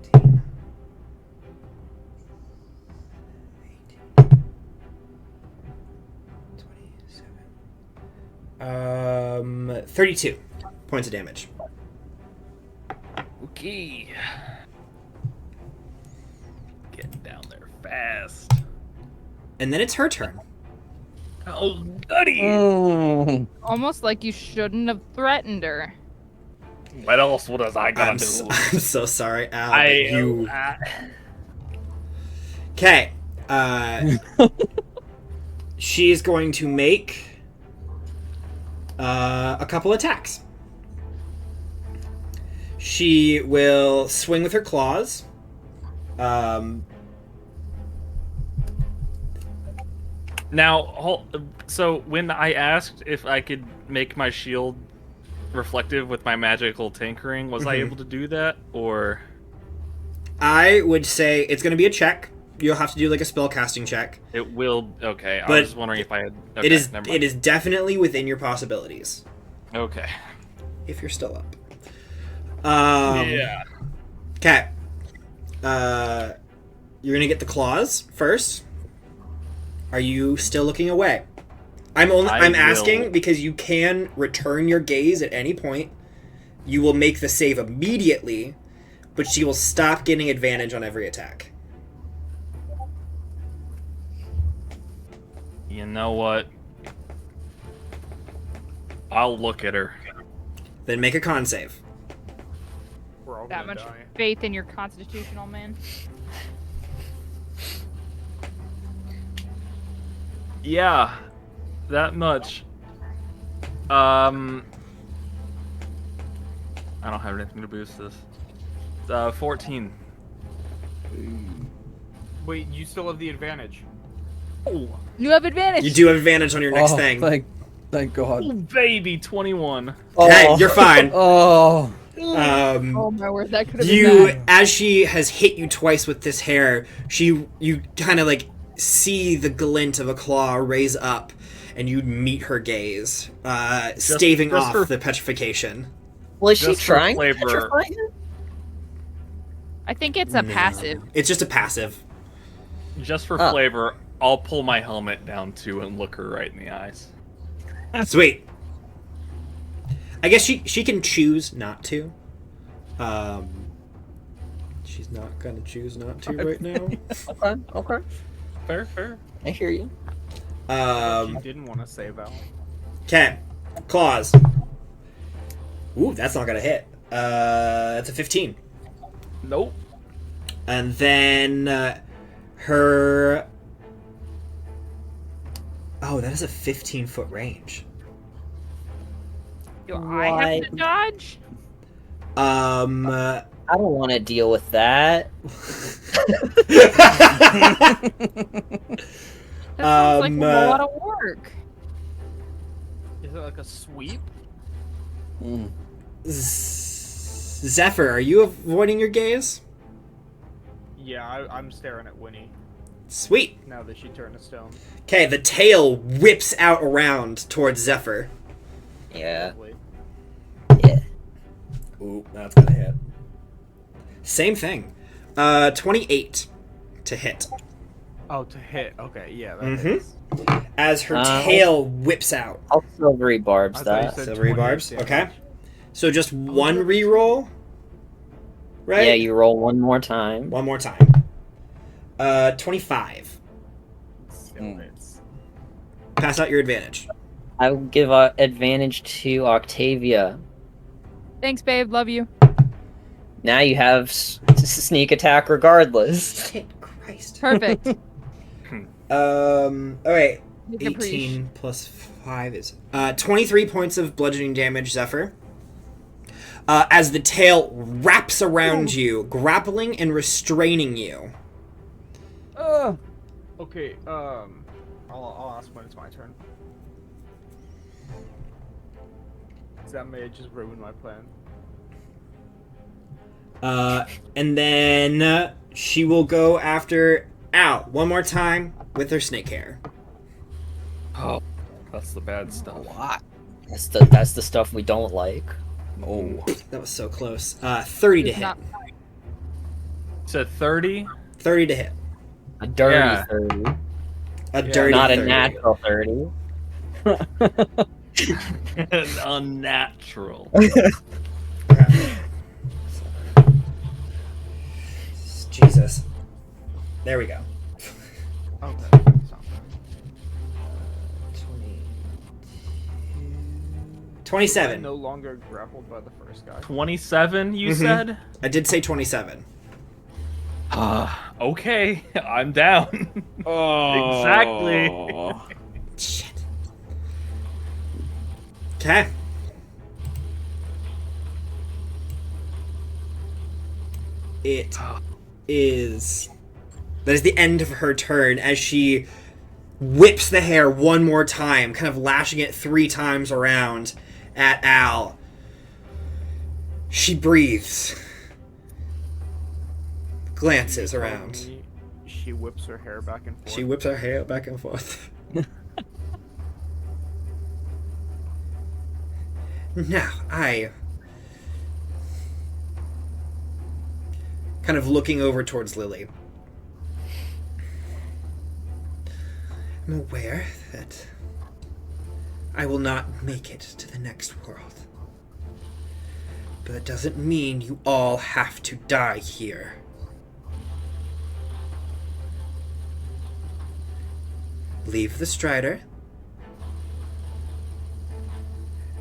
13. 27. 32 points of damage. Okay. Getting down there fast. And then it's her turn. Oh, buddy! Almost like you shouldn't have threatened her. What else was I gonna do? I'm so sorry, Al. I Okay. She's going to make a couple attacks. She will swing with her claws. Now, so when I asked if I could make my shield reflective with my magical tinkering, was I able to do that, or? I would say it's going to be a check. You'll have to do like a spell casting check. It will. Okay, But I was wondering if I had. Okay, it never mind. is definitely within your possibilities Okay. if you're still up. Yeah. Okay. You're gonna get the claws first. Are you still looking away? I'm will. asking because you can return your gaze at any point. You will make the save immediately, but she will stop getting advantage on every attack. You know what? I'll look at her. Then make a con save. We're all That gonna much die. faith in your constitutional man. Yeah, that much. I don't have anything to boost this. 14. Wait, you still have the advantage. Oh, You have advantage. You do have advantage on your next thing. Thank God. baby, 21. Hey, you're fine. Oh. Oh my word, that could have been You, bad. as she has hit you twice with this hair, you kind of like see the glint of a claw raise up, and you meet her gaze, staving just off for- the petrification. Was she Just for trying to flavor. petrify her? I think it's a passive. It's just a passive. Just for Oh. flavor, I'll pull my helmet down too and look her right in the eyes. Sweet. I guess she can choose not to. She's not gonna choose not to right now. Okay. Fair. I hear you. She didn't want to save out. Okay. Claws. Ooh, that's not gonna hit. That's a 15. Nope. And then her. Oh, that is a 15-foot range. Do I have to dodge? I don't want to deal with that. That sounds like a lot of work. Is it like a sweep? Zephyr, are you avoiding your gaze? Yeah, I'm staring at Winnie Sweet. now that she turned to stone. Okay, the tail whips out around towards Zephyr. Yeah. Wait. Yeah. Ooh, that's gonna hit. Same thing. 28 to hit. Oh, to hit. Okay, yeah. That Mhm. hits. As her tail whips out. I'll silvery barbs I thought you that. said Silvery 28 barbs. damage. Okay. So just one reroll, right? Yeah, you roll one more time. One more time. 25. Still hits. Pass out your advantage. I will give advantage to Octavia. Thanks, babe. Love you. Now you have sneak attack regardless. Shit, Christ. Perfect. All right. You can 18 plus 5 is 23 points of bludgeoning damage, Zephyr. As the tail wraps around you, grappling and restraining you. Okay, I'll ask when it's my turn. 'Cause that may just ruin my plan. And then she will go after Al one more time with her snake hair. Oh, that's the bad stuff. That's the stuff we don't like. Oh, that was so close. 30 to It's hit. not- Said 30. 30 to hit. A dirty Yeah. 30. A dirty Not 30. a natural 30. Unnatural. Jesus. There we go. Okay. sounds good. 27. I'm no longer grappled by the first guy. 27, you Mhm. said? I did say 27. Okay, I'm down. Oh. Exactly. Shit. Okay. That is the end of her turn as she whips the hair one more time, kind of lashing it 3 times around at Al. She breathes, glances around. She whips her hair back and forth. She whips her hair back and forth. Now, I... kind of looking over towards Lily. I'm aware that I will not make it to the next world. But that doesn't mean you all have to die here. Leave the Strider.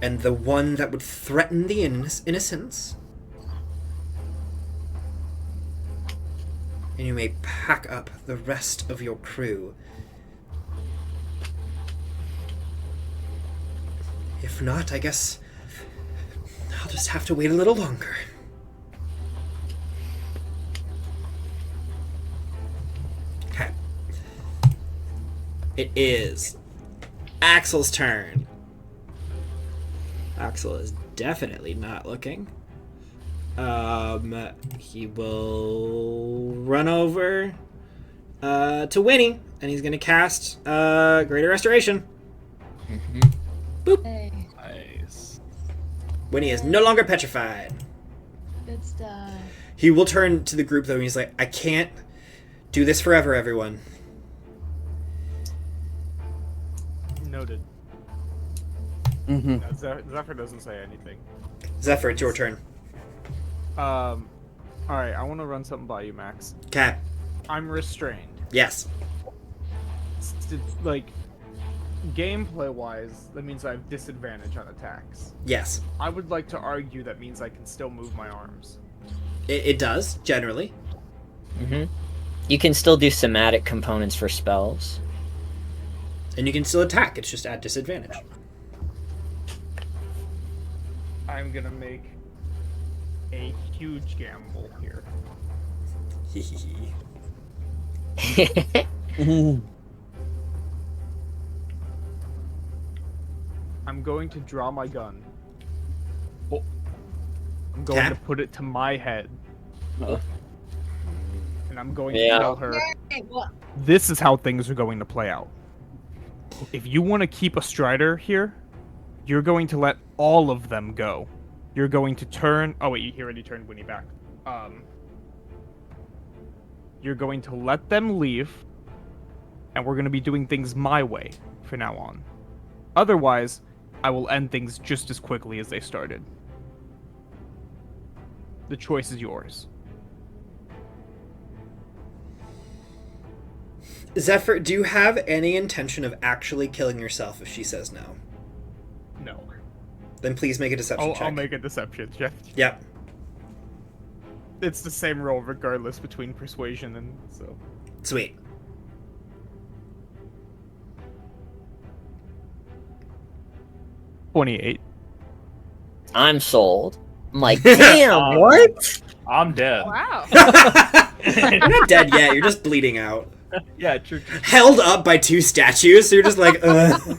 And the one that would threaten the innocents. And you may pack up the rest of your crew. If not, I guess I'll just have to wait a little longer. Okay. It is Axel's turn. Axel is definitely not looking. He will run over to Winnie, and he's gonna cast Greater Restoration. Boop. Hey, Nice. Winnie is no longer petrified. good stuff. He will turn to the group though, and he's like, "I can't do this forever, everyone." Noted. Mm-hmm. Zephyr doesn't say anything. Zephyr, it's your turn. Alright, I want to run something by you, Max. Okay. I'm restrained. Yes. Like, gameplay-wise, that means I have disadvantage on attacks. Yes. I would like to argue that means I can still move my arms. It does, generally. Mm-hmm. You can still do somatic components for spells. And you can still attack, it's just at disadvantage. I'm gonna make a huge gamble here. I'm going to draw my gun. Oh. I'm going Okay. to put it to my head. Oh. And I'm going to Yeah. tell her, Hey, what? this is how things are going to play out. If you want to keep a Strider here, you're going to let all of them go. You're going to turn... Oh, wait, he already turned Winnie back. You're going to let them leave, and we're going to be doing things my way from now on. Otherwise, I will end things just as quickly as they started. The choice is yours. Zephyr, do you have any intention of actually killing yourself if she says no? No. Then please make a deception check. I'll make a deception check. Yep. It's the same roll regardless between persuasion and so. Sweet. $28. I'm sold. I'm like, damn, what? I'm dead. Wow. You're not dead yet, you're just bleeding out. Yeah, true. Held up by 2 statues, so you're just like, ugh.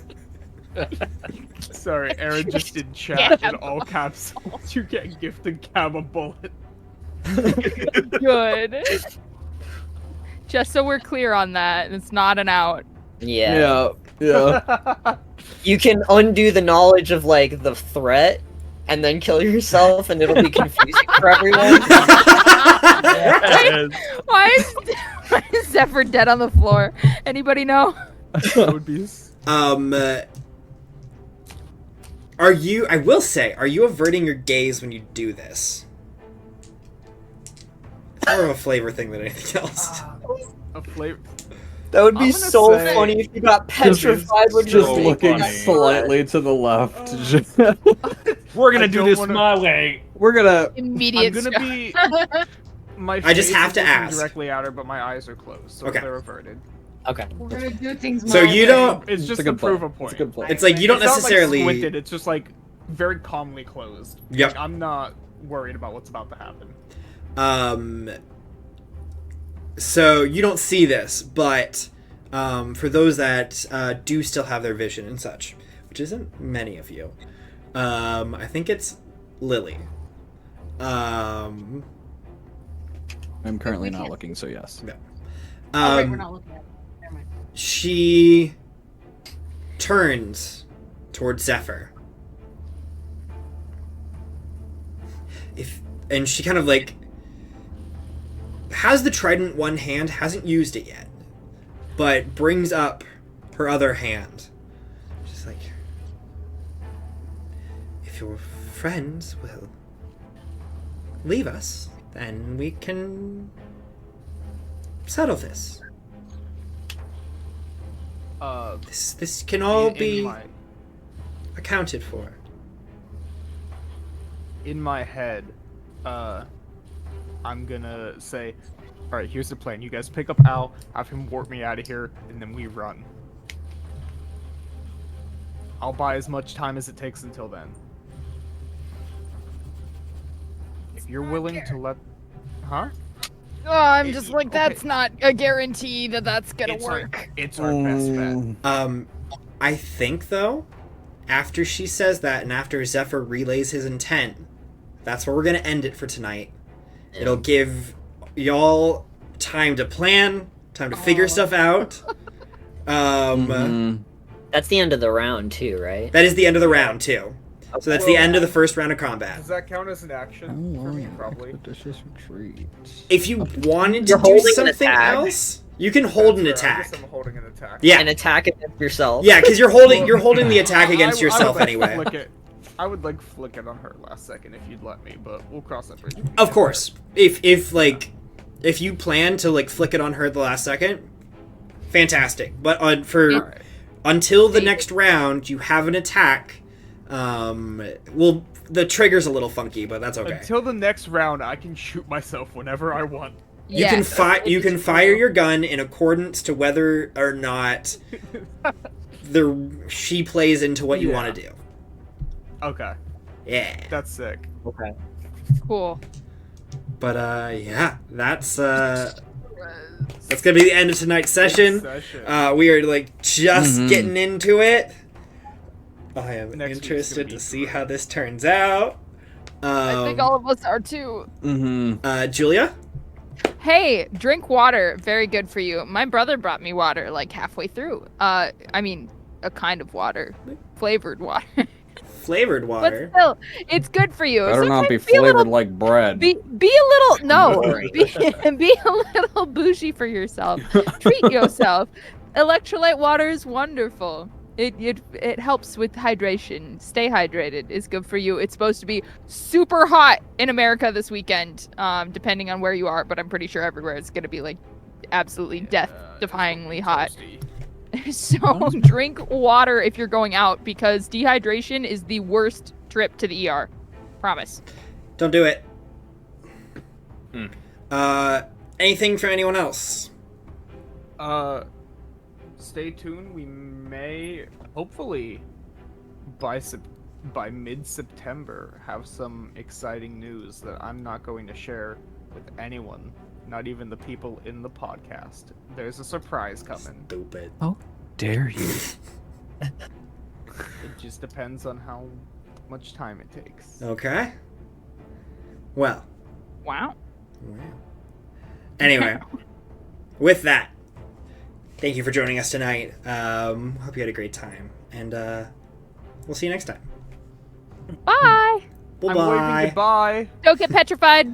Sorry, Aaron just in chat in all caps. You get gifted Cam a bullet. Good. Just so we're clear on that, it's not an out. Yeah. Yeah. You can undo the knowledge of, like, the threat, and then kill yourself, and it'll be confusing for everyone. Why is Zephyr dead on the floor? Anybody know? That would be. Are you, I will say, are you averting your gaze when you do this? It's more of a flavor thing than anything else. A flavor. That would be I'm gonna so say- funny if you got petrified when Just you're So looking funny. slightly to the left. We're gonna I do don't this wanna- my way. We're gonna. Immediate. I'm gonna be. My I just face have is to looking ask. directly at her, but my eyes are closed, so Okay. they're averted. Okay. We're gonna do things So my you way. don't, It's just a to good plan. prove a point. It's a good plan. it's like you don't It's not, necessarily, like, squinted, it's just like very calmly closed. Yep. Like, I'm not worried about what's about to happen. So you don't see this, but for those that do still have their vision and such, which isn't many of you, I think it's Lily. I'm currently not looking, so yes. Yeah. Oh, wait, we're not looking at it. Never mind. She turns towards Zephyr. And she kind of like has the trident in one hand, hasn't used it yet, but brings up her other hand. She's like, if your friends will leave us, then we can settle this. This can all be accounted for. In my head, I'm gonna say, all right, here's the plan. You guys pick up Al, have him warp me out of here, and then we run. I'll buy as much time as it takes until then. If you're willing to let... Huh? Oh, I'm just like, that's not a guarantee that that's gonna work. It's our best bet. I think, though, after she says that and after Zephyr relays his intent, that's where we're going to end it for tonight. It'll give y'all time to plan, time to figure stuff out. That's the end of the round, too, right? That is the end of the round, too. So that's the end of the first round of combat. Does that count as an action? For me, probably. If you wanted You're to do holding an something attack. else, you can hold an That's fair. I attack. guess I'm holding an attack. Yeah, An attack against yourself. yeah, because you're holding the attack against yourself I would anyway. Flick it. I would like flick it on her last second if you'd let me, but we'll cross that bridge. when we Of get course, if you plan to like flick it on her at the last second, fantastic. But until the next round, you have an attack. Well, the trigger's a little funky, but that's there. okay. Until the next round, I can shoot myself whenever I want. You can fire your gun in accordance to whether or not she plays into what you want to do. Okay, Yeah. that's sick. Okay. Cool. But yeah, that's gonna be the end of tonight's session. We are like just getting into it. I am Next week's interested gonna be to see great. how this turns out. I think all of us are too. Julia? Hey, drink water. Very good for you. My brother brought me water like halfway through. I mean, a kind of water. Flavored water. Flavored water. But still, it's good for you. Better not be Sometimes a flavored little- like bread. Be a little be a little bougie for yourself. Treat yourself. Electrolyte water is wonderful. It helps with hydration. Stay hydrated. It's good for you. It's supposed to be super hot in America this weekend, depending on where you are, but I'm pretty sure everywhere it's gonna be like absolutely death-defyingly hot. So drink water if you're going out, because dehydration is the worst trip to the ER. Promise. Don't do it. Anything from anyone else? Stay tuned. We may, hopefully, by mid-September, have some exciting news that I'm not going to share with anyone, not even the people in the podcast. There's a surprise coming. Stupid. Dare you? It just depends on how much time it takes. Okay. Well. Wow. Anyway, with that, thank you for joining us tonight. Hope you had a great time, and we'll see you next time. Bye. Bye I'm waving bye. goodbye. Don't get petrified.